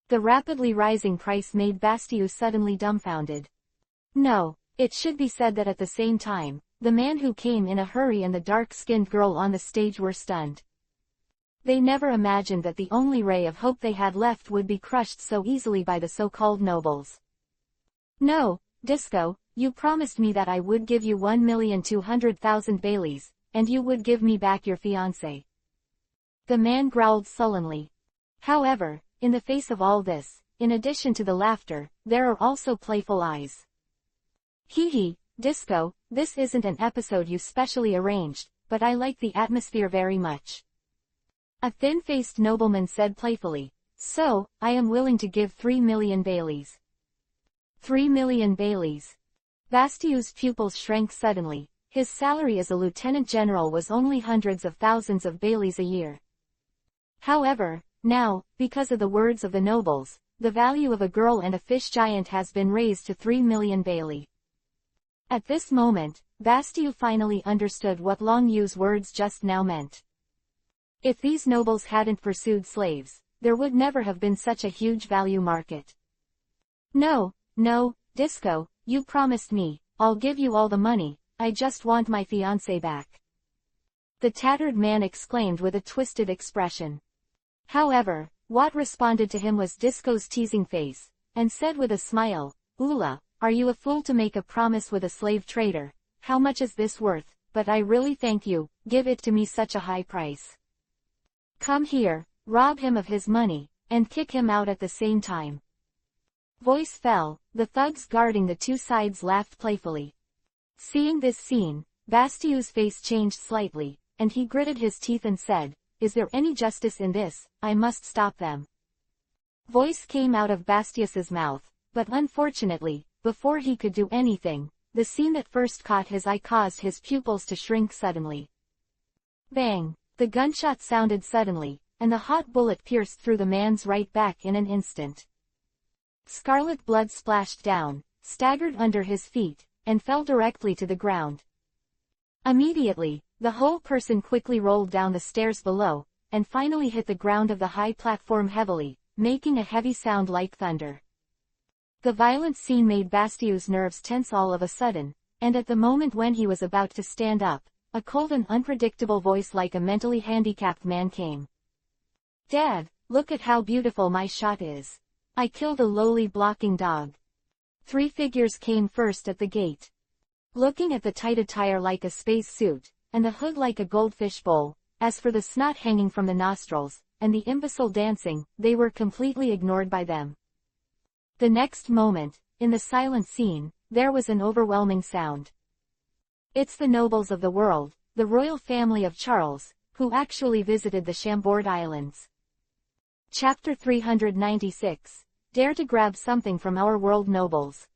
The rapidly rising price made Bastiu suddenly dumbfounded. No, it should be said that at the same time, the man who came in a hurry and the dark-skinned girl on the stage were stunned. They never imagined that the only ray of hope they had left would be crushed so easily by the so-called nobles. No, Disco, you promised me that I would give you 1,200,000 Baileys, and you would give me back your fiancé. The man growled sullenly. However, in the face of all this, in addition to the laughter, there are also playful eyes. Hee, Disco, this isn't an episode you specially arranged, but I like the atmosphere very much. A thin-faced nobleman said playfully, so, I am willing to give 3 million Baileys. 3 million Baileys. Bastiu's pupils shrank suddenly. His salary as a lieutenant general was only hundreds of thousands of Baileys a year. However, Now, because of the words of the nobles, the value of a girl and a fish giant has been raised to 3 million Bailey. At this moment, Bastille finally understood what Long Yu's words just now meant. If these nobles hadn't pursued slaves, there would never have been such a huge value market. No, Disco, you promised me, I'll give you all the money, I just want my fiancé back. The tattered man exclaimed with a twisted expression. However, what responded to him was Disco's teasing face, and said with a smile, Ula, are you a fool to make a promise with a slave trader? How much is this worth? But I really thank you, give it to me such a high price. Come here, rob him of his money, and kick him out at the same time. Voice fell, the thugs guarding the two sides laughed playfully. Seeing this scene, Bastille's face changed slightly, and he gritted his teeth and said, Is there any justice in this? I must stop them. Voice came out of Bastius's mouth, but unfortunately, before he could do anything, the scene that first caught his eye caused his pupils to shrink suddenly. Bang! The gunshot sounded suddenly, and the hot bullet pierced through the man's right back in an instant. Scarlet blood splashed down, staggered under his feet, and fell directly to the ground. Immediately, the whole person quickly rolled down the stairs below, and finally hit the ground of the high platform heavily, making a heavy sound like thunder. The violent scene made Bastille's nerves tense all of a sudden, and at the moment when he was about to stand up, a cold and unpredictable voice like a mentally handicapped man came. Dad, look at how beautiful my shot is. I killed a lowly blocking dog. 3 figures came first at the gate. Looking at the tight attire like a space suit, and the hood like a goldfish bowl, as for the snot hanging from the nostrils, and the imbecile dancing, they were completely ignored by them. The next moment, in the silent scene, there was an overwhelming sound. It's the nobles of the world, the royal family of Charles, who actually visited the Chambord Islands. Chapter 396. Dare to grab something from our world nobles.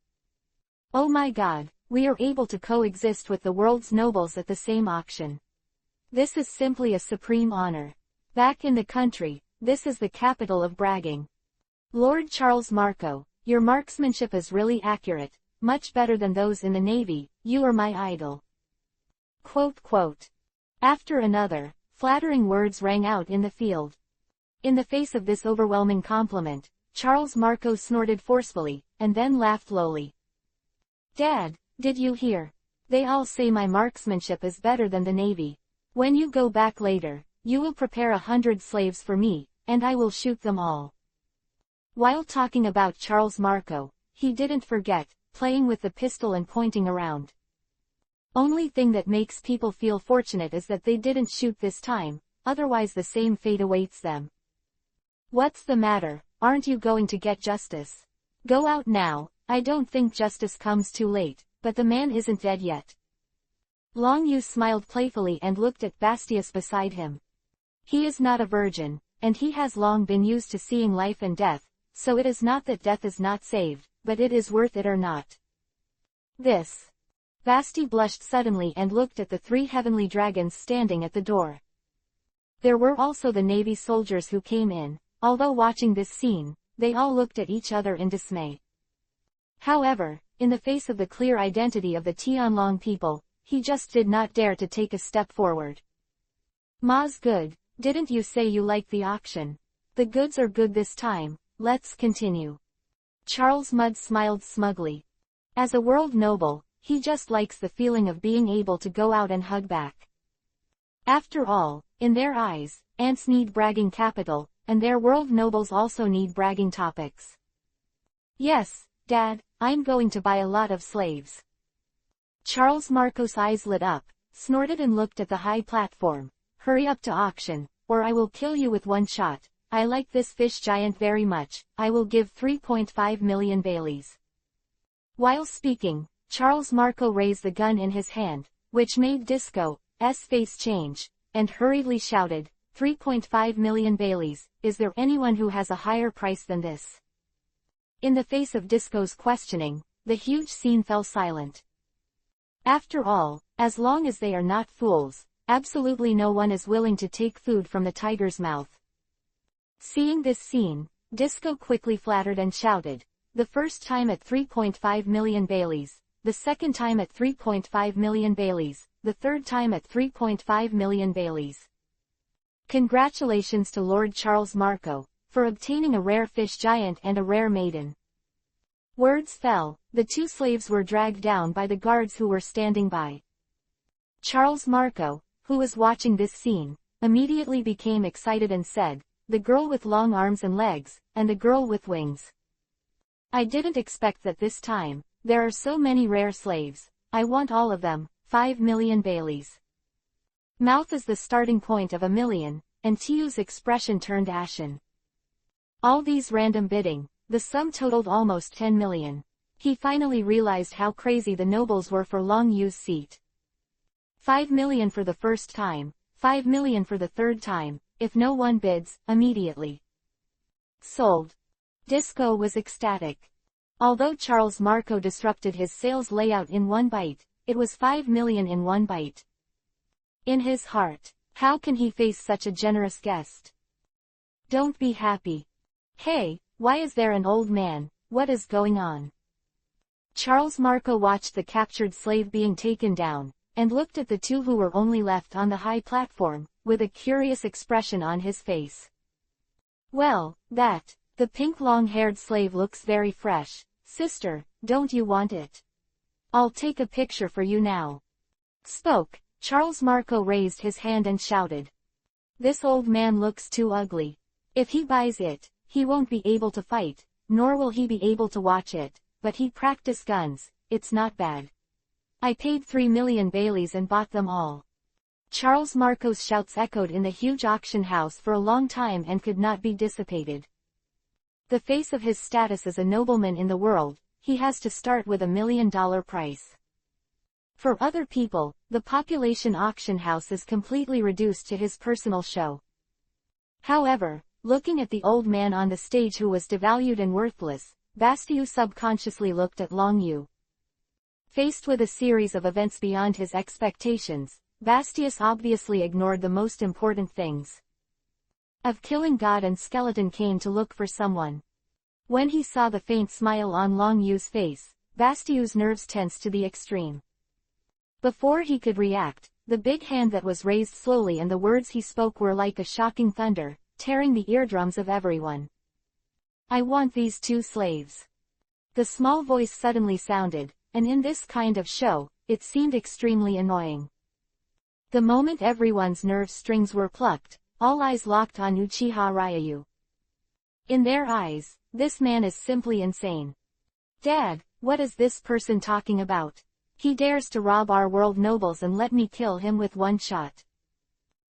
Oh my God, we are able to coexist with the world's nobles at the same auction. This is simply a supreme honor. Back in the country, this is the capital of bragging. Lord Charles Marco, your marksmanship is really accurate, much better than those in the Navy, you are my idol. Quote. After another, flattering words rang out in the field. In the face of this overwhelming compliment, Charles Marco snorted forcefully, and then laughed lowly. Dad, did you hear? They all say my marksmanship is better than the Navy. When you go back later, you will prepare 100 slaves for me, and I will shoot them all. While talking about Charles Marco, he didn't forget, playing with the pistol and pointing around. Only thing that makes people feel fortunate is that they didn't shoot this time, otherwise the same fate awaits them. What's the matter, aren't you going to get justice? Go out now, I don't think justice comes too late, but the man isn't dead yet. Long Yu smiled playfully and looked at Bastius beside him. He is not a virgin, and he has long been used to seeing life and death, so it is not that death is not saved, but it is worth it or not. This. Basti blushed suddenly and looked at the 3 heavenly dragons standing at the door. There were also the Navy soldiers who came in, although watching this scene, they all looked at each other in dismay. However, in the face of the clear identity of the Tianlong people, he just did not dare to take a step forward. Ma's good, didn't you say you liked the auction? The goods are good this time, let's continue. Charles Mudd smiled smugly. As a world noble, he just likes the feeling of being able to go out and hug back. After all, in their eyes, ants need bragging capital, and their world nobles also need bragging topics. Yes, Dad, I'm going to buy a lot of slaves. Charles Marco's eyes lit up, snorted and looked at the high platform. Hurry up to auction, or I will kill you with one shot. I like this fish giant very much, I will give 3.5 million Baileys. While speaking, Charles Marco raised the gun in his hand, which made Disco's face change, and hurriedly shouted, 3.5 million Baileys, is there anyone who has a higher price than this? In the face of Disco's questioning, the huge scene fell silent. After all, as long as they are not fools, absolutely no one is willing to take food from the tiger's mouth. Seeing this scene, Disco quickly flattered and shouted, the first time at 3.5 million Baileys, the second time at 3.5 million Baileys, the third time at 3.5 million Baileys. Congratulations to Lord Charles Marco, for obtaining a rare fish giant and a rare maiden. Words fell, the two slaves were dragged down by the guards who were standing by. Charles Marco, who was watching this scene, immediately became excited and said, the girl with long arms and legs, and the girl with wings. I didn't expect that this time. There are so many rare slaves. I want all of them, 5 million Baileys. Mouth is the starting point of a million, and Tiu's expression turned ashen. All these random bidding, the sum totaled almost 10 million. He finally realized how crazy the nobles were for Long Yu's seat. 5 million for the first time, 5 million for the third time, if no one bids, immediately. Sold. Disco was ecstatic. Although Charles Marco disrupted his sales layout in one bite, it was 5 million in one bite. In his heart, how can he face such a generous guest? Don't be happy. Hey, why is there an old man? What is going on? Charles Marco watched the captured slave being taken down, and looked at the two who were only left on the high platform, with a curious expression on his face. Well, the pink long-haired slave looks very fresh. Sister, don't you want it? I'll take a picture for you now. Spoke, Charles Marco raised his hand and shouted. This old man looks too ugly. If he buys it, he won't be able to fight, nor will he be able to watch it, but he practice guns, it's not bad. I paid 3 million Baileys and bought them all. Charles Marco's shouts echoed in the huge auction house for a long time and could not be dissipated. The face of his status as a nobleman in the world, he has to start with $1 million price. For other people, the population auction house is completely reduced to his personal show. However, looking at the old man on the stage who was devalued and worthless, Bastiu subconsciously looked at Long Yu. Faced with a series of events beyond his expectations, Bastius obviously ignored the most important things. Of killing God and Skeleton came to look for someone. When he saw the faint smile on Long Yu's face, Bastiu's nerves tensed to the extreme. Before he could react, the big hand that was raised slowly and the words he spoke were like a shocking thunder, tearing the eardrums of everyone. I want these two slaves. The small voice suddenly sounded, and in this kind of show, it seemed extremely annoying. The moment everyone's nerve strings were plucked, all eyes locked on Uchiha Ryu. In their eyes, this man is simply insane. Dad, what is this person talking about? He dares to rob our world nobles and let me kill him with one shot.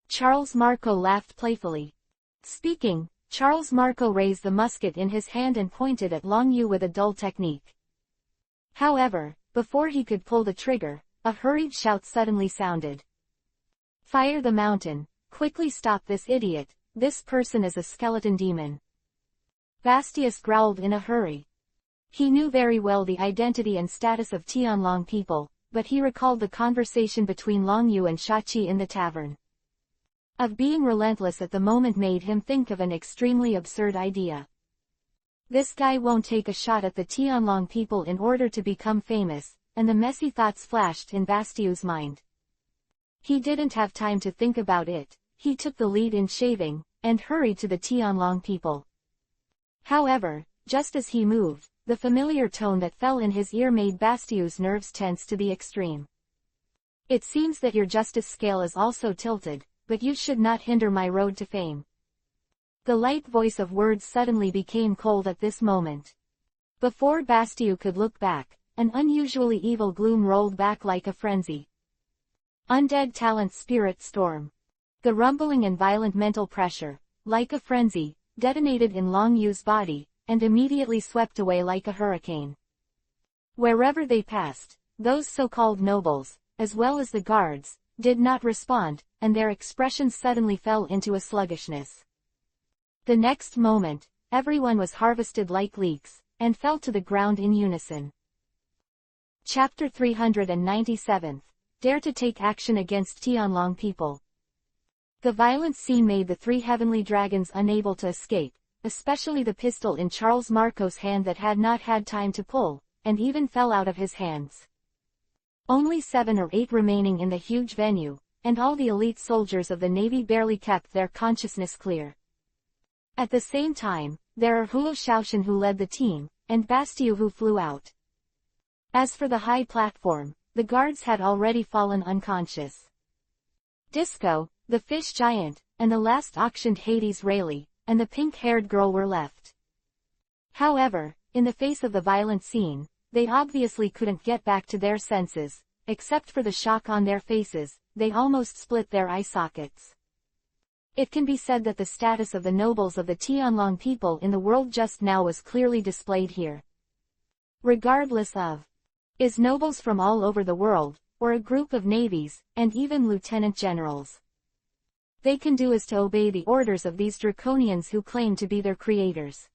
Charles Marco laughed playfully. Speaking, Charles Marco raised the musket in his hand and pointed at Long Yu with a dull technique. However, before he could pull the trigger, a hurried shout suddenly sounded. Fire the mountain, quickly stop this idiot, this person is a skeleton demon. Bastius growled in a hurry. He knew very well the identity and status of Tianlong people, but he recalled the conversation between Long Yu and Shachi in the tavern. Of being relentless at the moment made him think of an extremely absurd idea. This guy won't take a shot at the Tianlong people in order to become famous, and the messy thoughts flashed in Bastiu's mind. He didn't have time to think about it, he took the lead in shaving, and hurried to the Tianlong people. However, just as he moved, the familiar tone that fell in his ear made Bastiu's nerves tense to the extreme. It seems that your justice scale is also tilted, but you should not hinder my road to fame. The light voice of words suddenly became cold at this moment. Before Bastiu could look back, an unusually evil gloom rolled back like a frenzy. Undead talent spirit storm. The rumbling and violent mental pressure, like a frenzy, detonated in Long Yu's body, and immediately swept away like a hurricane. Wherever they passed, those so-called nobles, as well as the guards, did not respond, and their expressions suddenly fell into a sluggishness. The next moment, everyone was harvested like leeks, and fell to the ground in unison. Chapter 397. Dare to take action against Tianlong people. The violent scene made the three heavenly dragons unable to escape, especially the pistol in Charles Marco's hand that had not had time to pull, and even fell out of his hands. Only 7 or 8 remaining in the huge venue, and all the elite soldiers of the Navy barely kept their consciousness clear. At the same time, there are Huo Shaoshan who led the team, and Bastiu who flew out. As for the high platform, the guards had already fallen unconscious. Disco, the fish giant, and the last auctioned Hades Rayleigh, and the pink-haired girl were left. However, in the face of the violent scene, they obviously couldn't get back to their senses. Except for the shock on their faces, they almost split their eye sockets. It can be said that the status of the nobles of the Tianlong people in the world just now was clearly displayed here. Regardless of is nobles from all over the world, or a group of navies, and even lieutenant generals. They can do is to obey the orders of these draconians who claim to be their creators.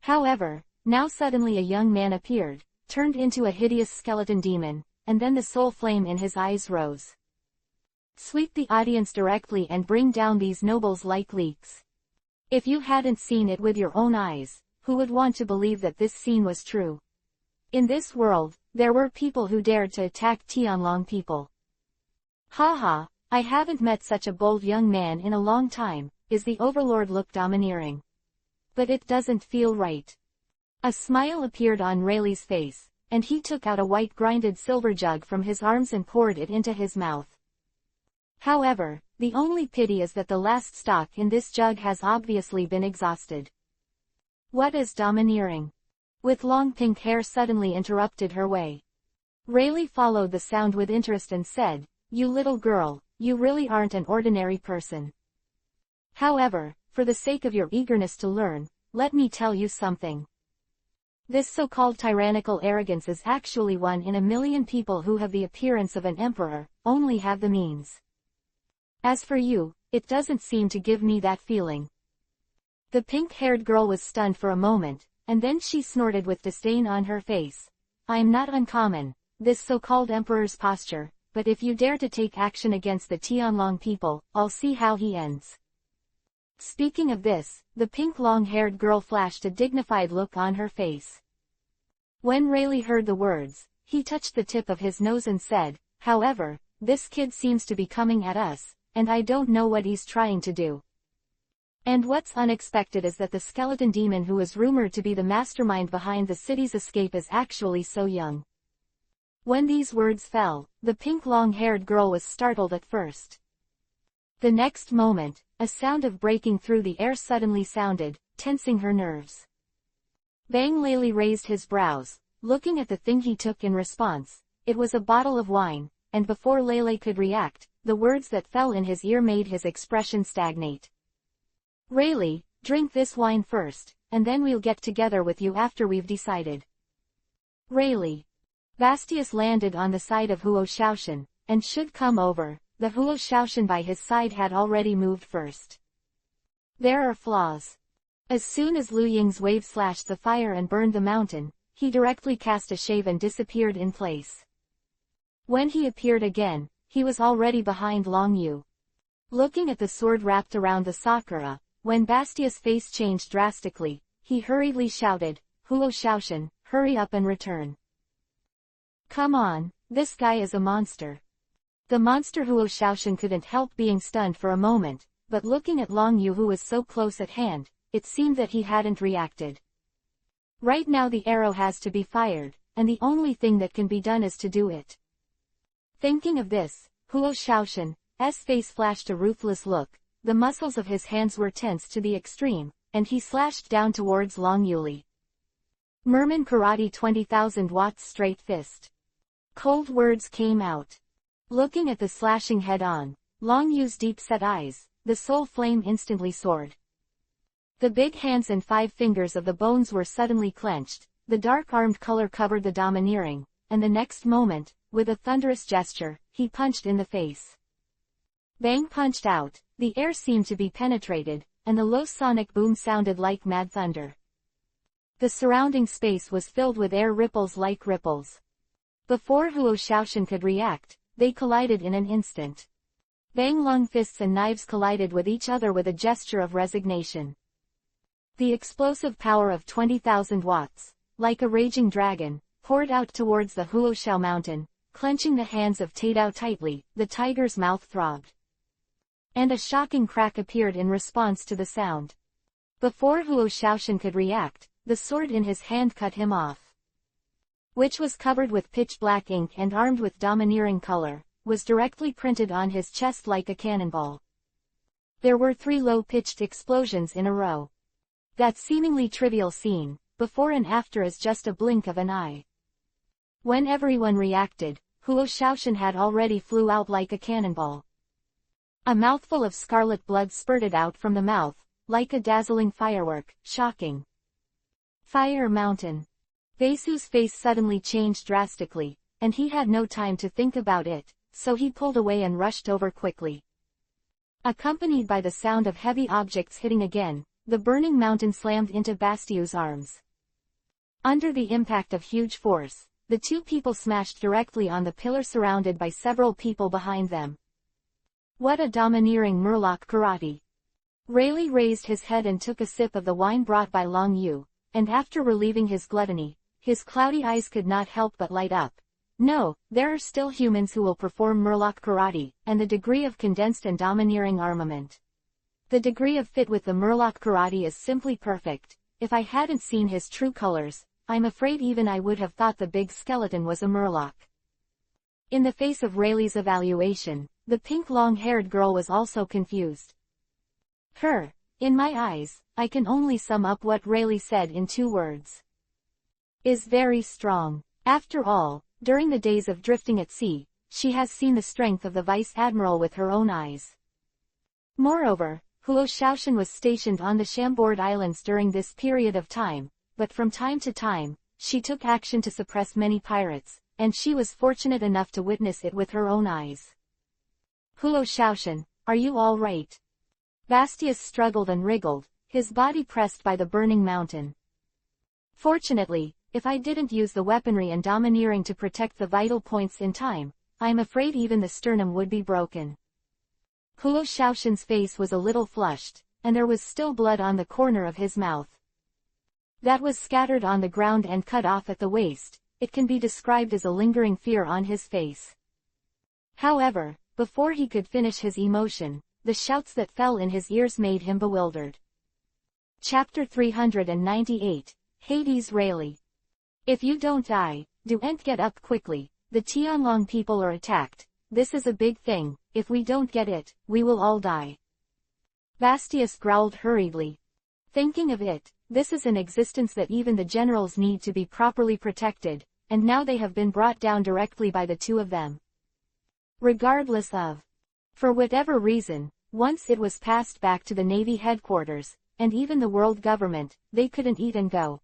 However, now suddenly a young man appeared, turned into a hideous skeleton demon, and then the soul flame in his eyes rose. Sweep the audience directly and bring down these nobles like leaks. If you hadn't seen it with your own eyes, who would want to believe that this scene was true? In this world, there were people who dared to attack Tianlong people. Haha, I haven't met such a bold young man in a long time. Is the overlord look domineering? But it doesn't feel right. A smile appeared on Rayleigh's face, and he took out a white grinded silver jug from his arms and poured it into his mouth. However, the only pity is that the last stock in this jug has obviously been exhausted. What is domineering? With long pink hair suddenly interrupted her way. Rayleigh followed the sound with interest and said, "You little girl, you really aren't an ordinary person. However, for the sake of your eagerness to learn, let me tell you something. This so-called tyrannical arrogance is actually 1 in a million people who have the appearance of an emperor, only have the means. As for you, it doesn't seem to give me that feeling." The pink-haired girl was stunned for a moment, and then she snorted with disdain on her face. "I'm not uncommon, this so-called emperor's posture, but if you dare to take action against the Tianlong people, I'll see how he ends." Speaking of this, the pink long-haired girl flashed a dignified look on her face. When Rayleigh heard the words, he touched the tip of his nose and said, "However, this kid seems to be coming at us, and I don't know what he's trying to do." And what's unexpected is that the skeleton demon who is rumored to be the mastermind behind the city's escape is actually so young. When these words fell, the pink long-haired girl was startled at first. The next moment, a sound of breaking through the air suddenly sounded, tensing her nerves. Bang! Rayleigh raised his brows, looking at the thing he took in response. It was a bottle of wine, and before Rayleigh could react, the words that fell in his ear made his expression stagnate. "Rayleigh, drink this wine first, and then we'll get together with you after we've decided." Rayleigh. Bastius landed on the side of Huo Shaoshan, and should come over. The Huo Shaoshan by his side had already moved first. There are flaws. As soon as Lu Ying's wave slashed the fire and burned the mountain, he directly cast a shave and disappeared in place. When he appeared again, he was already behind Long Yu. Looking at the sword wrapped around the sakura, when Bastia's face changed drastically, he hurriedly shouted, "Huo Shaoshan, hurry up and return. Come on, this guy is a monster." The monster Huo Shaoshan couldn't help being stunned for a moment, but looking at Long Yu who was so close at hand, it seemed that he hadn't reacted. Right now the arrow has to be fired, and the only thing that can be done is to do it. Thinking of this, Huo Shaoshan's face flashed a ruthless look. The muscles of his hands were tense to the extreme, and he slashed down towards Long Yuli. Merman Karate 20,000 watts straight fist. Cold words came out. Looking at the slashing head-on, Long Yu's deep-set eyes, the soul flame instantly soared. The big hands and 5 fingers of the bones were suddenly clenched, the dark-armed color covered the domineering, and the next moment, with a thunderous gesture, he punched in the face. Bang punched out, the air seemed to be penetrated, and the low sonic boom sounded like mad thunder. The surrounding space was filled with air ripples like ripples. Before Huo Shaoshan could react, they collided in an instant. Bang! Long fists and knives collided with each other with a gesture of resignation. The explosive power of 20,000 watts, like a raging dragon, poured out towards the Huoshao mountain. Clenching the hands of Tadao tightly, the tiger's mouth throbbed. And a shocking crack appeared in response to the sound. Before Huoshao could react, the sword in his hand cut him off. Which was covered with pitch-black ink and armed with domineering color, was directly printed on his chest like a cannonball. There were 3 low-pitched explosions in a row. That seemingly trivial scene, before and after, is just a blink of an eye. When everyone reacted, Huoshao had already flew out like a cannonball. A mouthful of scarlet blood spurted out from the mouth, like a dazzling firework. Shocking. Fire Mountain. Baisu's face suddenly changed drastically, and he had no time to think about it, so he pulled away and rushed over quickly. Accompanied by the sound of heavy objects hitting again, the burning mountain slammed into Bastiu's arms. Under the impact of huge force, the 2 people smashed directly on the pillar surrounded by several people behind them. What a domineering Murloc karate! Rayleigh raised his head and took a sip of the wine brought by Long Yu, and after relieving his gluttony, his cloudy eyes could not help but light up. No, there are still humans who will perform Murloc karate, and the degree of condensed and domineering armament. The degree of fit with the Murloc karate is simply perfect. If I hadn't seen his true colors, I'm afraid even I would have thought the big skeleton was a Murloc. In the face of Rayleigh's evaluation, the pink long-haired girl was also confused. In my eyes, I can only sum up what Rayleigh said in 2 words. Is very strong. After all, during the days of drifting at sea, she has seen the strength of the Vice Admiral with her own eyes. Moreover, Huoshao was stationed on the Chambord Islands during this period of time, but from time to time, she took action to suppress many pirates, and she was fortunate enough to witness it with her own eyes. Huoshao, are you all right? Bastius struggled and wriggled, his body pressed by the burning mountain. Fortunately, if I didn't use the weaponry and domineering to protect the vital points in time, I'm afraid even the sternum would be broken. Huoshao face was a little flushed, and there was still blood on the corner of his mouth. That was scattered on the ground and cut off at the waist. It can be described as a lingering fear on his face. However, before he could finish his emotion, the shouts that fell in his ears made him bewildered. Chapter 398, Hades. Rayleigh. If you don't die, do and get up quickly. The Tianlong people are attacked. This is a big thing. If we don't get it, we will all die. Bastius growled hurriedly. Thinking of it, this is an existence that even the generals need to be properly protected, and now they have been brought down directly by the 2 of them. Regardless of, for whatever reason, once it was passed back to the Navy headquarters, and even the world government, they couldn't eat and go.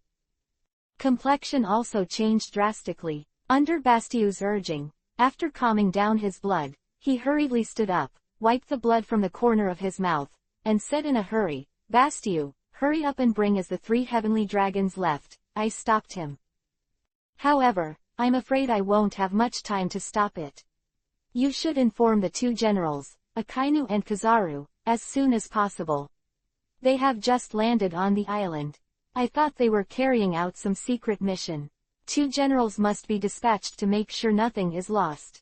Complexion also changed drastically. Under Bastiu's urging, after calming down his blood, he hurriedly stood up, wiped the blood from the corner of his mouth, and said in a hurry, Bastiu, hurry up and bring us the 3 heavenly dragons left. I stopped him. However, I'm afraid I won't have much time to stop it. You should inform the 2 generals, Akainu and Kizaru, as soon as possible. They have just landed on the island. I thought they were carrying out some secret mission. 2 generals must be dispatched to make sure nothing is lost.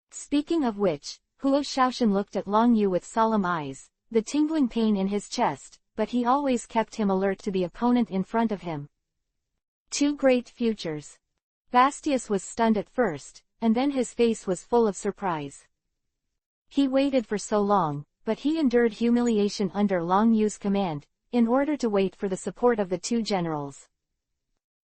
Speaking of which, Huoshao looked at Long Yu with solemn eyes, the tingling pain in his chest, but he always kept him alert to the opponent in front of him. 2 great futures. Bastius was stunned at first, and then his face was full of surprise. He waited for so long, but he endured humiliation under Long Yu's command, in order to wait for the support of the 2 generals.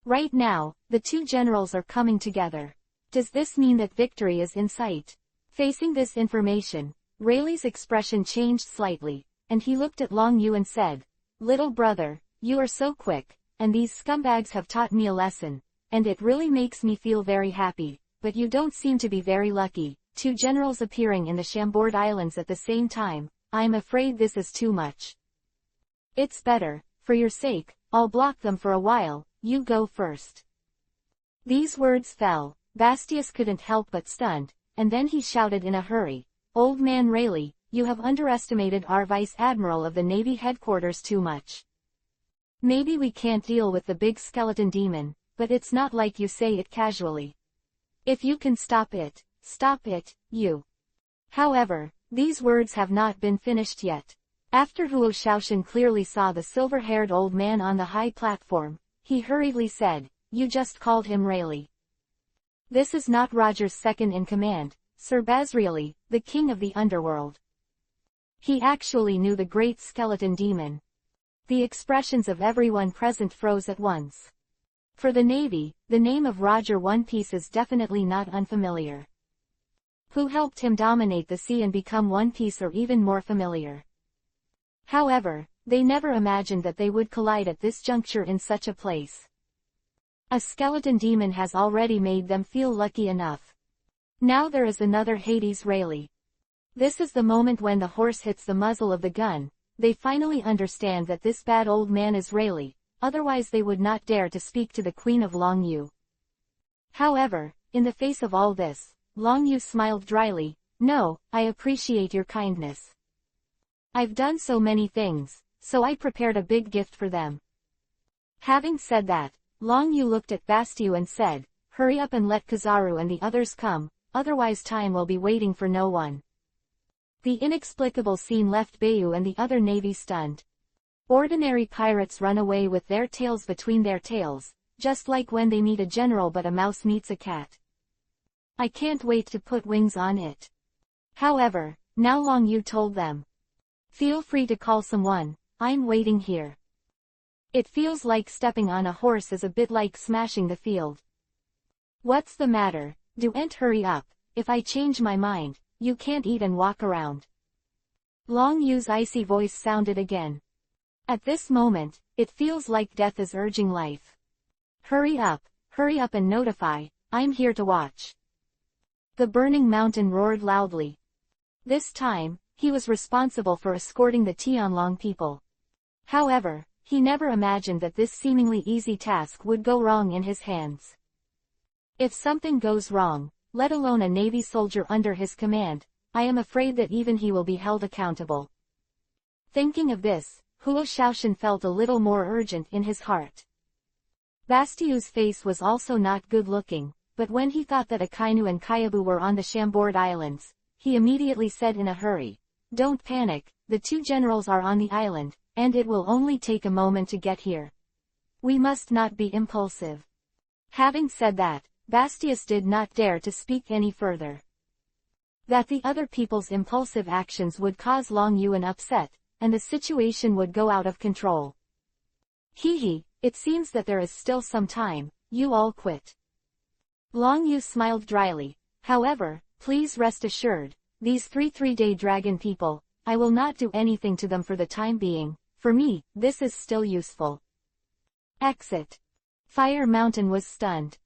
Right now, the 2 generals are coming together. Does this mean that victory is in sight? Facing this information, Rayleigh's expression changed slightly, and he looked at Long Yu and said, Little brother, you are so quick, and these scumbags have taught me a lesson, and it really makes me feel very happy, but you don't seem to be very lucky. 2 generals appearing in the Chambord Islands at the same time. I'm afraid this is too much. It's better, for your sake, I'll block them for a while. You go first. These words fell. Bastius couldn't help but stunned, and then he shouted in a hurry, Old man Rayleigh, you have underestimated our Vice Admiral of the Navy headquarters too much. Maybe we can't deal with the big skeleton demon, but it's not like you say it casually. If you can stop it, you. However, these words have not been finished yet. After Huo Shaoshan clearly saw the silver-haired old man on the high platform, he hurriedly said, "You just called him Rayleigh. This is not Roger's second-in-command, Sir Basriali, the king of the underworld." He actually knew the great skeleton demon. The expressions of everyone present froze at once. For the Navy, the name of Roger One Piece is definitely not unfamiliar. Who helped him dominate the sea and become One Piece or even more familiar. However, they never imagined that they would collide at this juncture in such a place. A skeleton demon has already made them feel lucky enough. Now there is another Hades Rayleigh. This is the moment when the horse hits the muzzle of the gun. They finally understand that this bad old man is Rayleigh, otherwise they would not dare to speak to the Queen of Longyu. However, in the face of all this, Longyu smiled dryly. "No, I appreciate your kindness. I've done so many things, so I prepared a big gift for them." Having said that, Longyu looked at Bastiu and said, "Hurry up and let Kizaru and the others come, otherwise time will be waiting for no one." The inexplicable scene left Bayu and the other navy stunned. Ordinary pirates run away with their tails between their tails, just like when they meet a general but a mouse meets a cat. I can't wait to put wings on it. However, now Longyu told them, "Feel free to call someone, I'm waiting here." It feels like stepping on a horse is a bit like smashing the field. What's the matter? Don't hurry up. If I change my mind, you can't eat and walk around. Longyu's icy voice sounded again. At this moment, it feels like death is urging life. Hurry up and notify, I'm here to watch." The burning mountain roared loudly. This time, he was responsible for escorting the Tianlong people. However, he never imagined that this seemingly easy task would go wrong in his hands. If something goes wrong, let alone a Navy soldier under his command, I am afraid that even he will be held accountable. Thinking of this, Huo Shaoshan felt a little more urgent in his heart. Bastiu's face was also not good-looking, but when he thought that Akainu and Kyabu were on the Chambord Islands, he immediately said in a hurry, "Don't panic, the two generals are on the island, and it will only take a moment to get here. We must not be impulsive." Having said that, Bastius did not dare to speak any further. That the other people's impulsive actions would cause Longyu an upset, and the situation would go out of control. It seems that there is still some time, you all quit." Longyu smiled dryly. "However, please rest assured, these three-day dragon people, I will not do anything to them for the time being. For me, this is still useful." Exit. Fire Mountain was stunned.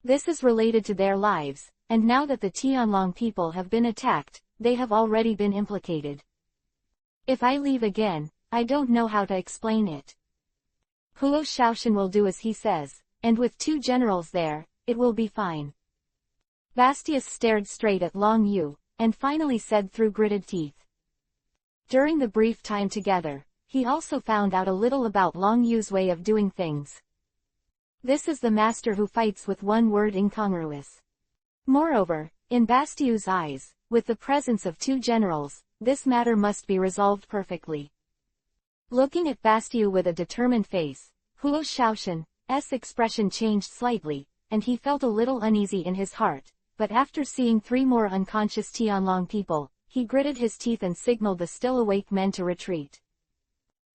This is related to their lives, and now that the Tianlong people have been attacked, they have already been implicated. If I leave again, I don't know how to explain it. Huo Shaoshan will do as he says, and with two generals there, it will be fine. Bastius stared straight at Longyu, and finally said through gritted teeth. During the brief time together, he also found out a little about Longyu's way of doing things. This is the master who fights with one word incongruous. Moreover, in Bastiu's eyes, with the presence of two generals, this matter must be resolved perfectly. Looking at Bastiu with a determined face, Huo Shaoshan's expression changed slightly, and he felt a little uneasy in his heart, but after seeing three more unconscious Tianlong people, he gritted his teeth and signaled the still-awake men to retreat.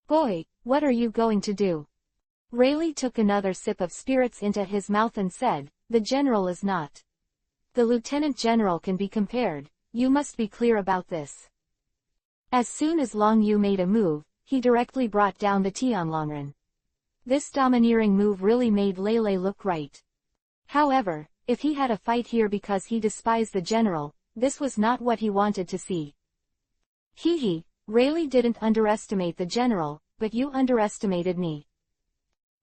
"Boy, what are you going to do?" Rayleigh took another sip of spirits into his mouth and said, "The general is not. The lieutenant general can be compared, you must be clear about this." As soon as Longyu made a move, he directly brought down the Tianlongren. This domineering move really made Lele look right. However, if he had a fight here because he despised the general, this was not what he wanted to see. Rayleigh didn't underestimate the general, but you underestimated me."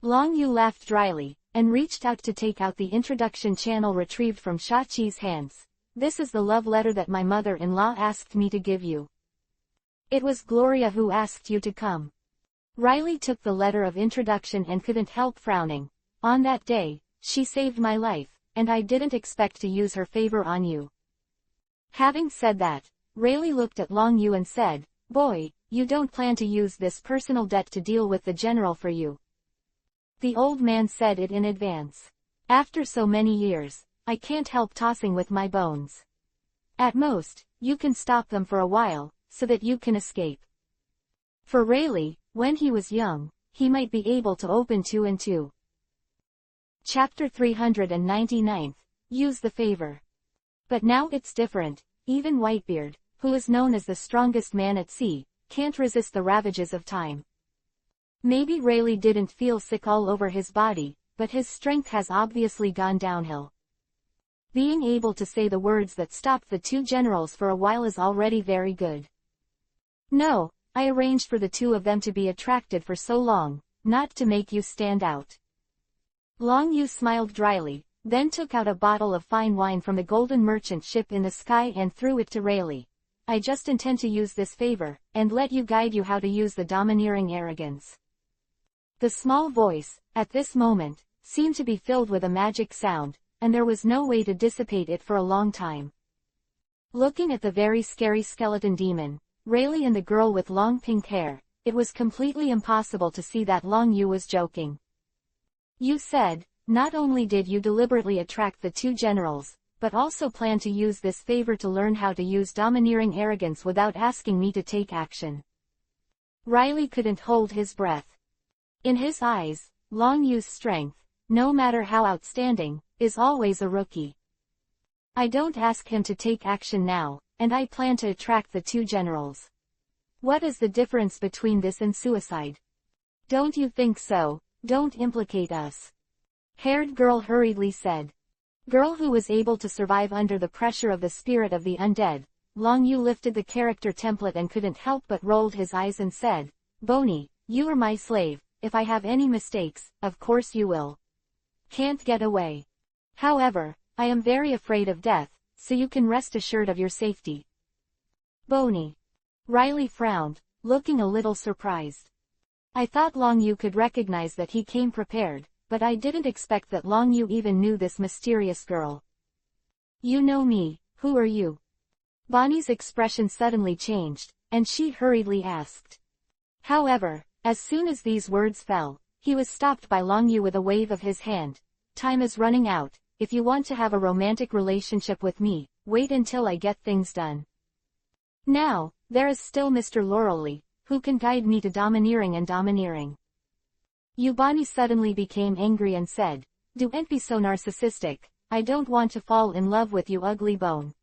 Longyu laughed dryly, and reached out to take out the introduction channel retrieved from Shachi's hands. "This is the love letter that my mother-in-law asked me to give you." It was Gloria who asked you to come. Riley took the letter of introduction and couldn't help frowning. On that day, she saved my life, and I didn't expect to use her favor on you. Having said that, Rayleigh looked at Long Yu and said, Boy, you don't plan to use this personal debt to deal with the general for you. The old man said it in advance. After so many years, I can't help tossing with my bones. At most, you can stop them for a while, so that you can escape. For Rayleigh, when he was young, he might be able to open 2 and 2. Chapter 399, Use the Favor. But now it's different. Even Whitebeard, who is known as the strongest man at sea, can't resist the ravages of time. Maybe Rayleigh didn't feel sick all over his body, but his strength has obviously gone downhill. Being able to say the words that stopped the 2 generals for a while is already very good. No, I arranged for the 2 of them to be attracted for so long, not to make you stand out. Long Yu smiled dryly, then took out a bottle of fine wine from the golden merchant ship in the sky and threw it to Rayleigh. I just intend to use this favor, and let you guide you how to use the domineering arrogance. The small voice, at this moment, seemed to be filled with a magic sound, and there was no way to dissipate it for a long time. Looking at the very scary skeleton demon, Rayleigh and the girl with long pink hair, it was completely impossible to see that Long Yu was joking. You said, not only did you deliberately attract the 2 generals, but also plan to use this favor to learn how to use domineering arrogance without asking me to take action. Riley couldn't hold his breath. In his eyes, Long Yu's strength, no matter how outstanding, is always a rookie. I don't ask him to take action now, and I plan to attract the 2 generals. What is the difference between this and suicide? Don't you think so? Don't implicate us. Haired girl hurriedly said. Girl who was able to survive under the pressure of the spirit of the undead. Long Yu lifted the character template and couldn't help but rolled his eyes and said, Boney, you are my slave, if I have any mistakes, of course you will. Can't get away. However, I am very afraid of death, so you can rest assured of your safety. Boney. Riley frowned, looking a little surprised. I thought Long Yu could recognize that he came prepared, but I didn't expect that Long Yu even knew this mysterious girl. You know me, who are you? Bonnie's expression suddenly changed, and she hurriedly asked. However, as soon as these words fell, he was stopped by Long Yu with a wave of his hand. Time is running out. If you want to have a romantic relationship with me, wait until I get things done. Now, there is still Mr. Laurelly, who can guide me to domineering and domineering. Bonnie suddenly became angry and said, Don't be so narcissistic, I don't want to fall in love with you ugly bone.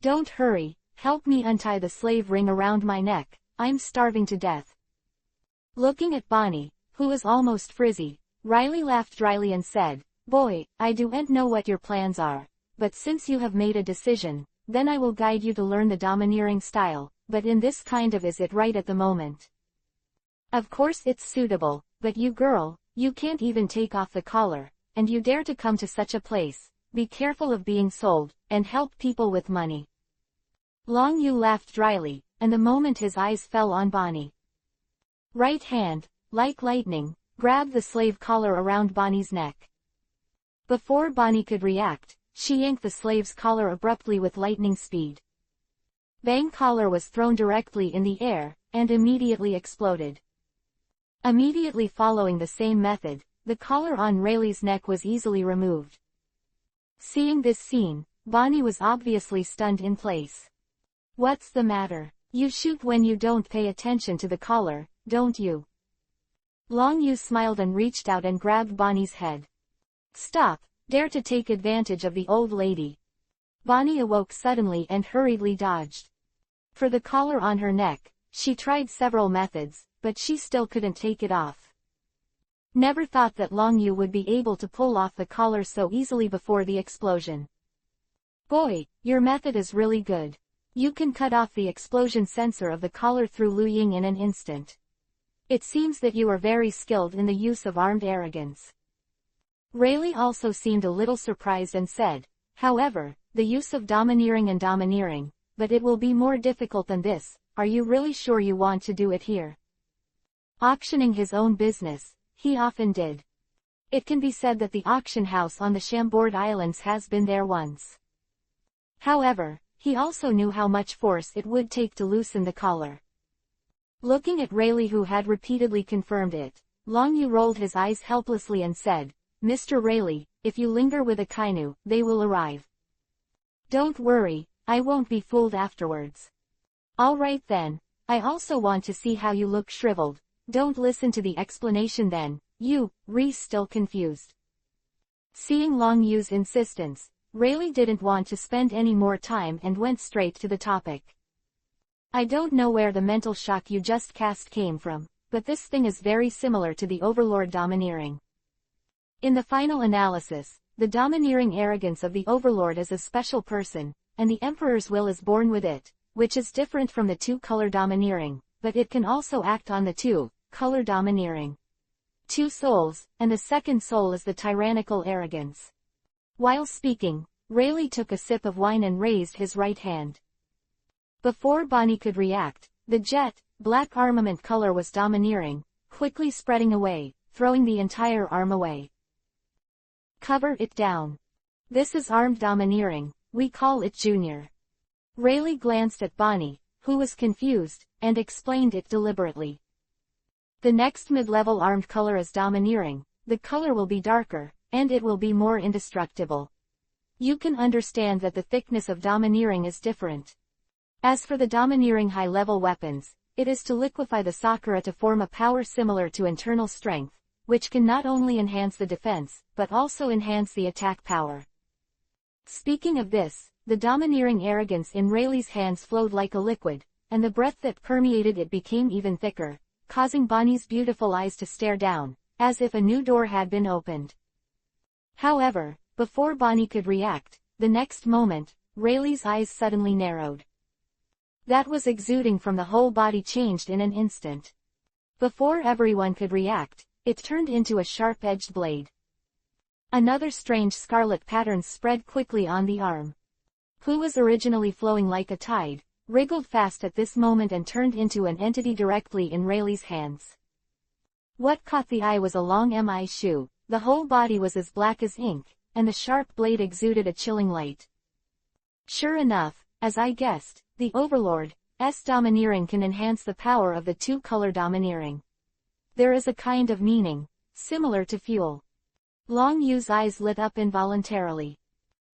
Don't hurry, help me untie the slave ring around my neck, I'm starving to death. Looking at Bonnie, who was almost frizzy, Riley laughed dryly and said, Boy, I don't know what your plans are, but since you have made a decision, then I will guide you to learn the domineering style, but in this kind of is it right at the moment. Of course it's suitable, but you girl, you can't even take off the collar, and you dare to come to such a place, be careful of being sold, and help people with money. Long Yu laughed dryly, and the moment his eyes fell on Bonnie. Right hand, like lightning, grabbed the slave collar around Bonnie's neck. Before Bonnie could react, she yanked the slave's collar abruptly with lightning speed. Bang! Collar was thrown directly in the air, and immediately exploded. Immediately following the same method, the collar on Rayleigh's neck was easily removed. Seeing this scene, Bonnie was obviously stunned in place. What's the matter? You shoot when you don't pay attention to the collar, don't you? Long Yu smiled and reached out and grabbed Bonnie's head. Stop, dare to take advantage of the old lady. Bonnie awoke suddenly and hurriedly dodged. For the collar on her neck, she tried several methods, but she still couldn't take it off. Never thought that Long Yu would be able to pull off the collar so easily before the explosion. Boy, your method is really good. You can cut off the explosion sensor of the collar through Lu Ying in an instant. It seems that you are very skilled in the use of armed arrogance. Rayleigh also seemed a little surprised and said, however, the use of domineering and domineering, but it will be more difficult than this, are you really sure you want to do it here? Auctioning his own business, he often did. It can be said that the auction house on the Chambord Islands has been there once. However, he also knew how much force it would take to loosen the collar. Looking at Rayleigh, who had repeatedly confirmed it, Long Yu rolled his eyes helplessly and said, "Mr. Rayleigh, if you linger with Akainu, they will arrive. Don't worry, I won't be fooled afterwards." "All right then, I also want to see how you look shriveled. Don't listen to the explanation then, you," Reese still confused. Seeing Long Yu's insistence, Rayleigh didn't want to spend any more time and went straight to the topic. "I don't know where the mental shock you just cast came from, but this thing is very similar to the Overlord domineering. In the final analysis, the domineering arrogance of the Overlord is a special person, and the Emperor's will is born with it, which is different from the two-color domineering, but it can also act on the two-color domineering. Two souls, and the second soul is the tyrannical arrogance." While speaking, Rayleigh took a sip of wine and raised his right hand. Before Bonnie could react, the jet black armament color was domineering, quickly spreading away, throwing the entire arm away. "Cover it down. This is armed domineering, we call it junior." Rayleigh glanced at Bonnie, who was confused, and explained it deliberately. "The next mid-level armed color is domineering, the color will be darker, and it will be more indestructible. You can understand that the thickness of domineering is different. As for the domineering high-level weapons, it is to liquefy the Sakura to form a power similar to internal strength, which can not only enhance the defense, but also enhance the attack power." Speaking of this, the domineering arrogance in Rayleigh's hands flowed like a liquid, and the breath that permeated it became even thicker, causing Bonnie's beautiful eyes to stare down, as if a new door had been opened. However, before Bonnie could react, the next moment, Rayleigh's eyes suddenly narrowed. That was exuding from the whole body changed in an instant. Before everyone could react, it turned into a sharp-edged blade. Another strange scarlet pattern spread quickly on the arm. Who was originally flowing like a tide, wriggled fast at this moment and turned into an entity directly in Rayleigh's hands. What caught the eye was a long mi shoe, the whole body was as black as ink, and the sharp blade exuded a chilling light. Sure enough, as I guessed, the Overlord's domineering can enhance the power of the two-color domineering. There is a kind of meaning, similar to fuel. Long Yu's eyes lit up involuntarily.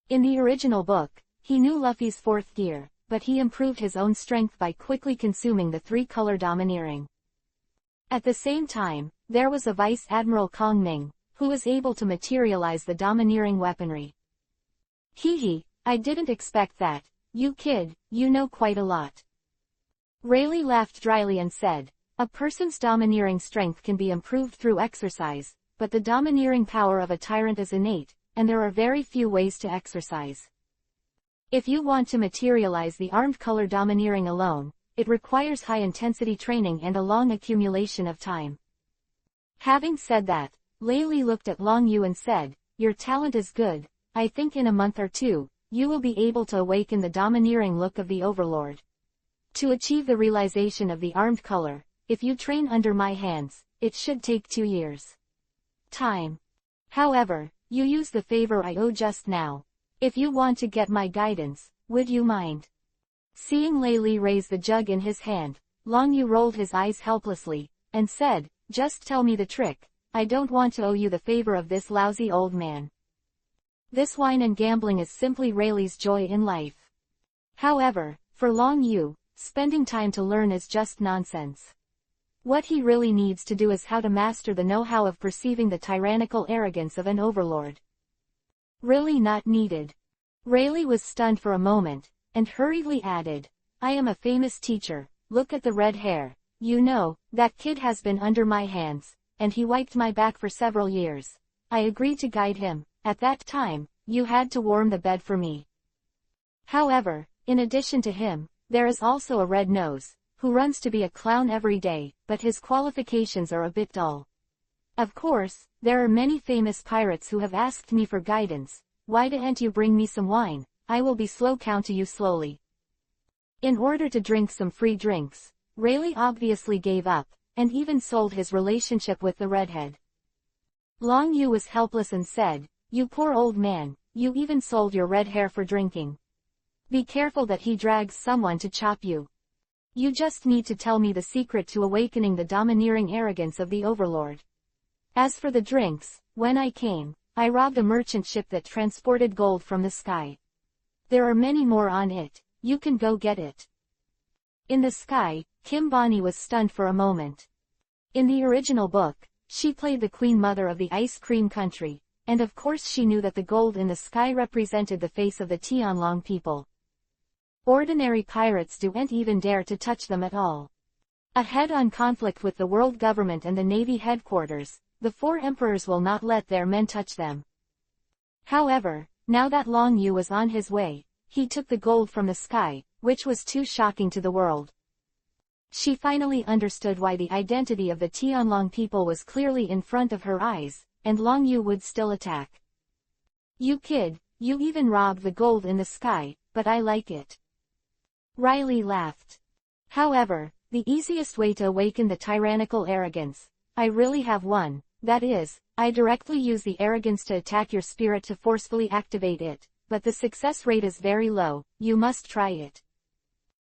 In the original book, he knew Luffy's fourth gear, but he improved his own strength by quickly consuming the three-color domineering. At the same time, there was a Vice Admiral Kong Ming, who was able to materialize the domineering weaponry. "Hee, I didn't expect that, you kid, you know quite a lot." Rayleigh laughed dryly and said, "A person's domineering strength can be improved through exercise, but the domineering power of a tyrant is innate, and there are very few ways to exercise. If you want to materialize the armed color domineering alone, it requires high-intensity training and a long accumulation of time." Having said that, Rayleigh looked at Long Yu and said, "Your talent is good. I think in a month or two, you will be able to awaken the domineering look of the Overlord. To achieve the realization of the armed color, if you train under my hands, it should take 2 years. Time. However, you use the favor I owe just now. If you want to get my guidance, would you mind?" Seeing Rayleigh raise the jug in his hand, Long Yu rolled his eyes helplessly, and said, "Just tell me the trick. I don't want to owe you the favor of this lousy old man." This wine and gambling is simply Rayleigh's joy in life. However, for Long Yu, spending time to learn is just nonsense. What he really needs to do is how to master the know-how of perceiving the tyrannical arrogance of an Overlord. Really not needed. Rayleigh was stunned for a moment, and hurriedly added, "I am a famous teacher, look at the red hair. You know, that kid has been under my hands, and he wiped my back for several years. I agreed to guide him. At that time, you had to warm the bed for me. However, in addition to him, there is also a red nose, who runs to be a clown every day, but his qualifications are a bit dull. Of course, there are many famous pirates who have asked me for guidance. Why didn't you bring me some wine? I will be slow count to you slowly." In order to drink some free drinks, Rayleigh obviously gave up, and even sold his relationship with the redhead. Long Yu was helpless and said, "You poor old man, you even sold your red hair for drinking. Be careful that he drags someone to chop you. You just need to tell me the secret to awakening the domineering arrogance of the overlord. As for the drinks, when I came, I robbed a merchant ship that transported gold from the sky. There are many more on it, you can go get it." In the sky, Kim Bonnie was stunned for a moment. In the original book, she played the Queen Mother of the Ice Cream Country, and of course she knew that the gold in the sky represented the face of the Tianlong people. Ordinary pirates don't even dare to touch them at all. A head-on conflict with the world government and the Navy headquarters, the four emperors will not let their men touch them. However, now that Long Yu was on his way, he took the gold from the sky, which was too shocking to the world. She finally understood why the identity of the Tianlong people was clearly in front of her eyes, and Long Yu would still attack. "You kid, you even robbed the gold in the sky, but I like it." Riley laughed. "However, the easiest way to awaken the tyrannical arrogance, I really have one, that is, I directly use the arrogance to attack your spirit to forcefully activate it, but the success rate is very low, you must try it.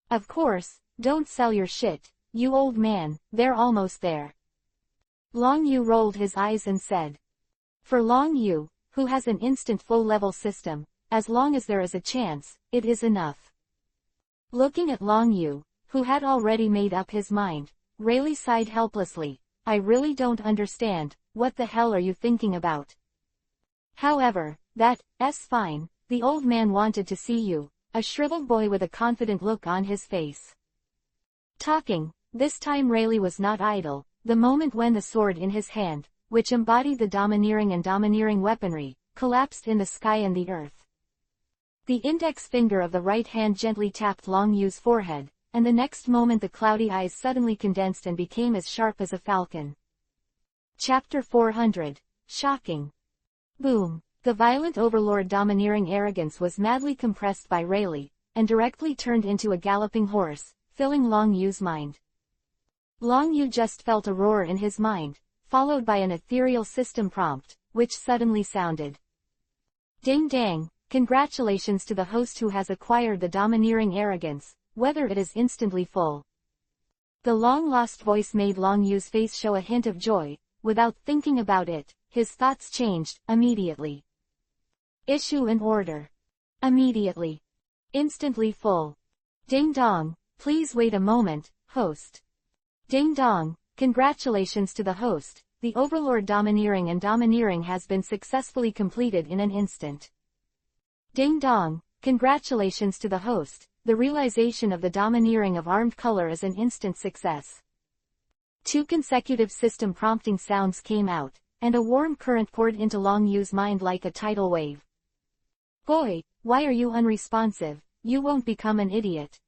Of course, don't sell your shit, you old man, they're almost there." Long Yu rolled his eyes and said. For Long Yu, who has an instant full-level system, as long as there is a chance, it is enough. Looking at Long Yu, who had already made up his mind, Rayleigh sighed helplessly. "I really don't understand, what the hell are you thinking about? However, that's fine, the old man wanted to see you," a shriveled boy with a confident look on his face. Talking, this time Rayleigh was not idle, the moment when the sword in his hand, which embodied the domineering weaponry, collapsed in the sky and the earth. The index finger of the right hand gently tapped Long Yu's forehead, and the next moment the cloudy eyes suddenly condensed and became as sharp as a falcon. Chapter 400. Shocking. Boom. The violent overlord domineering arrogance was madly compressed by Rayleigh, and directly turned into a galloping horse, filling Long Yu's mind. Long Yu just felt a roar in his mind, followed by an ethereal system prompt, which suddenly sounded. "Ding dang, congratulations to the host who has acquired the domineering arrogance, whether it is instantly full." The long-lost voice made Long Yu's face show a hint of joy. Without thinking about it, his thoughts changed, immediately. "Issue an order. Immediately. Instantly full. Ding dong, please wait a moment, host." Ding dong, congratulations to the host, the overlord domineering has been successfully completed in an instant. Ding dong, congratulations to the host, the realization of the domineering of armed color is an instant success. 2 consecutive system prompting sounds came out, and a warm current poured into Long Yu's mind like a tidal wave. "Boy, why are you unresponsive? You won't become an idiot."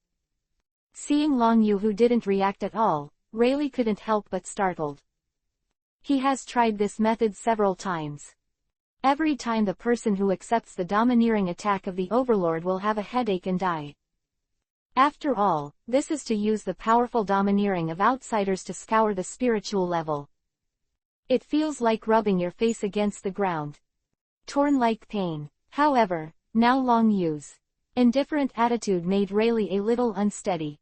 Seeing Long Yu who didn't react at all, Rayleigh couldn't help but startled. He has tried this method several times. Every time the person who accepts the domineering attack of the overlord will have a headache and die. After all, this is to use the powerful domineering of outsiders to scour the spiritual level. It feels like rubbing your face against the ground. Torn like pain. However, now Long Yu's indifferent attitude made Rayleigh a little unsteady.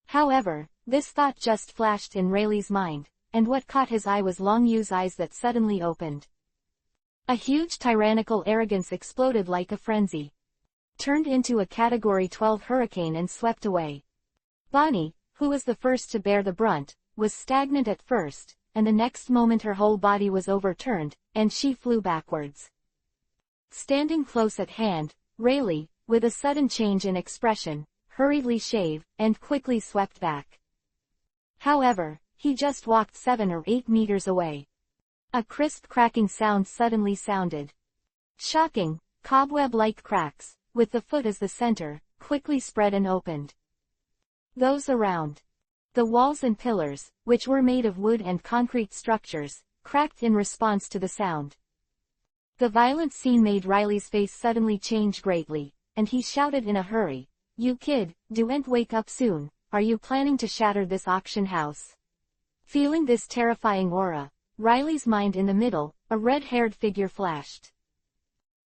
However, this thought just flashed in Rayleigh's mind, and what caught his eye was Long Yu's eyes that suddenly opened. A huge tyrannical arrogance exploded like a frenzy. Turned into a Category 12 hurricane and swept away. Bonnie, who was the first to bear the brunt, was stagnant at first, and the next moment her whole body was overturned, and she flew backwards. Standing close at hand, Rayleigh, with a sudden change in expression, hurriedly shaved, and quickly swept back. However, he just walked 7 or 8 meters away. A crisp cracking sound suddenly sounded. Shocking, cobweb-like cracks, with the foot as the center, quickly spread and opened. Those around. The walls and pillars, which were made of wood and concrete structures, cracked in response to the sound. The violent scene made Riley's face suddenly change greatly, and he shouted in a hurry, you kid, don't wake up soon, are you planning to shatter this auction house? Feeling this terrifying aura, Riley's mind in the middle, a red-haired figure flashed.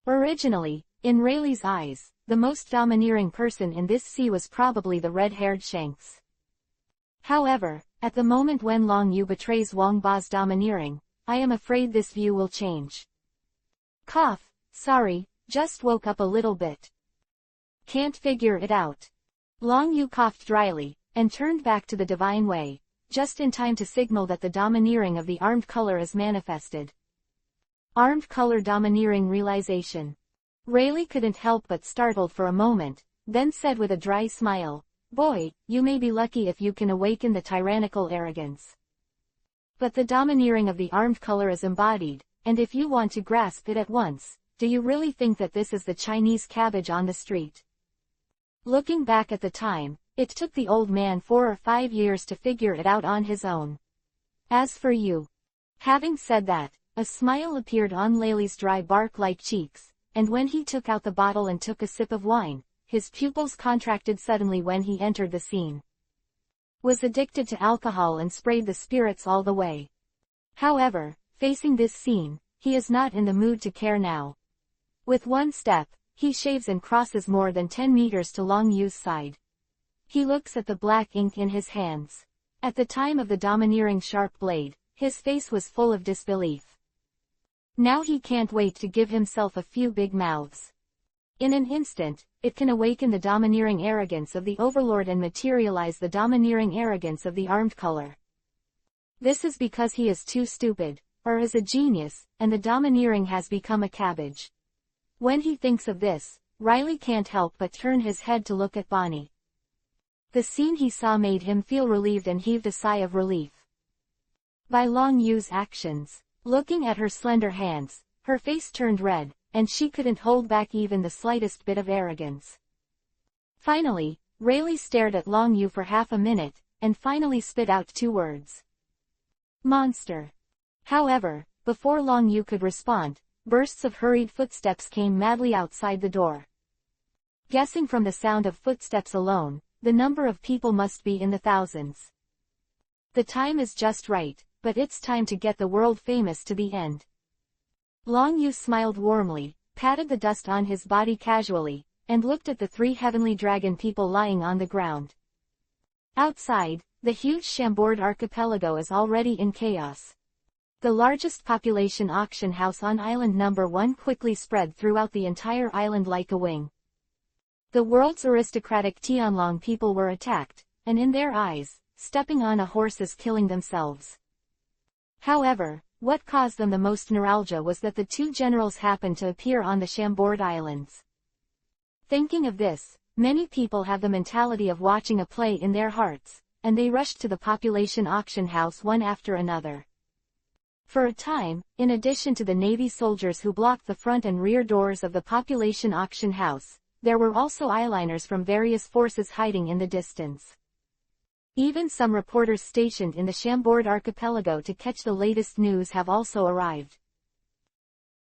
Originally, in Rayleigh's eyes, the most domineering person in this sea was probably the red-haired Shanks. However, at the moment when Long Yu betrays Wang Ba's domineering, I am afraid this view will change. Cough, sorry, just woke up a little bit. Can't figure it out. Long Yu coughed dryly, and turned back to the divine way, just in time to signal that the domineering of the armed color is manifested. Armed color domineering realization. Rayleigh couldn't help but startled for a moment, then said with a dry smile, boy, you may be lucky if you can awaken the tyrannical arrogance. But the domineering of the armed color is embodied, and if you want to grasp it at once, do you really think that this is the Chinese cabbage on the street? Looking back at the time, it took the old man 4 or 5 years to figure it out on his own. As for you. Having said that, a smile appeared on Layleigh's dry bark-like cheeks, and when he took out the bottle and took a sip of wine, his pupils contracted suddenly when he entered the scene. Was addicted to alcohol and sprayed the spirits all the way. However, facing this scene, he is not in the mood to care now. With one step, he shaves and crosses more than 10 meters to Long Yu's side. He looks at the black ink in his hands. At the time of the domineering sharp blade, his face was full of disbelief. Now he can't wait to give himself a few big mouths. In an instant, it can awaken the domineering arrogance of the overlord and materialize the domineering arrogance of the armed color. This is because he is too stupid, or is a genius, and the domineering has become a cabbage. When he thinks of this, Riley can't help but turn his head to look at Bonnie. The scene he saw made him feel relieved and heaved a sigh of relief. By Long Yu's actions, looking at her slender hands, her face turned red, and she couldn't hold back even the slightest bit of arrogance. Finally, Rayleigh stared at Long Yu for half a minute, and finally spit out 2 words. Monster. However, before Long Yu could respond, bursts of hurried footsteps came madly outside the door. Guessing from the sound of footsteps alone, the number of people must be in the thousands. The time is just right, but it's time to get the world famous to the end. Long Yu smiled warmly, patted the dust on his body casually, and looked at the 3 heavenly dragon people lying on the ground. Outside, the huge Chambord archipelago is already in chaos. The largest population auction house on island number 1 quickly spread throughout the entire island like a wing. The world's aristocratic Tianlong people were attacked, and in their eyes, stepping on a horse is killing themselves. However, what caused them the most neuralgia was that the 2 generals happened to appear on the Chambord Islands. Thinking of this, many people have the mentality of watching a play in their hearts, and they rushed to the population auction house one after another. For a time, in addition to the Navy soldiers who blocked the front and rear doors of the population auction house, there were also eyeliners from various forces hiding in the distance. Even some reporters stationed in the Chambord archipelago to catch the latest news have also arrived.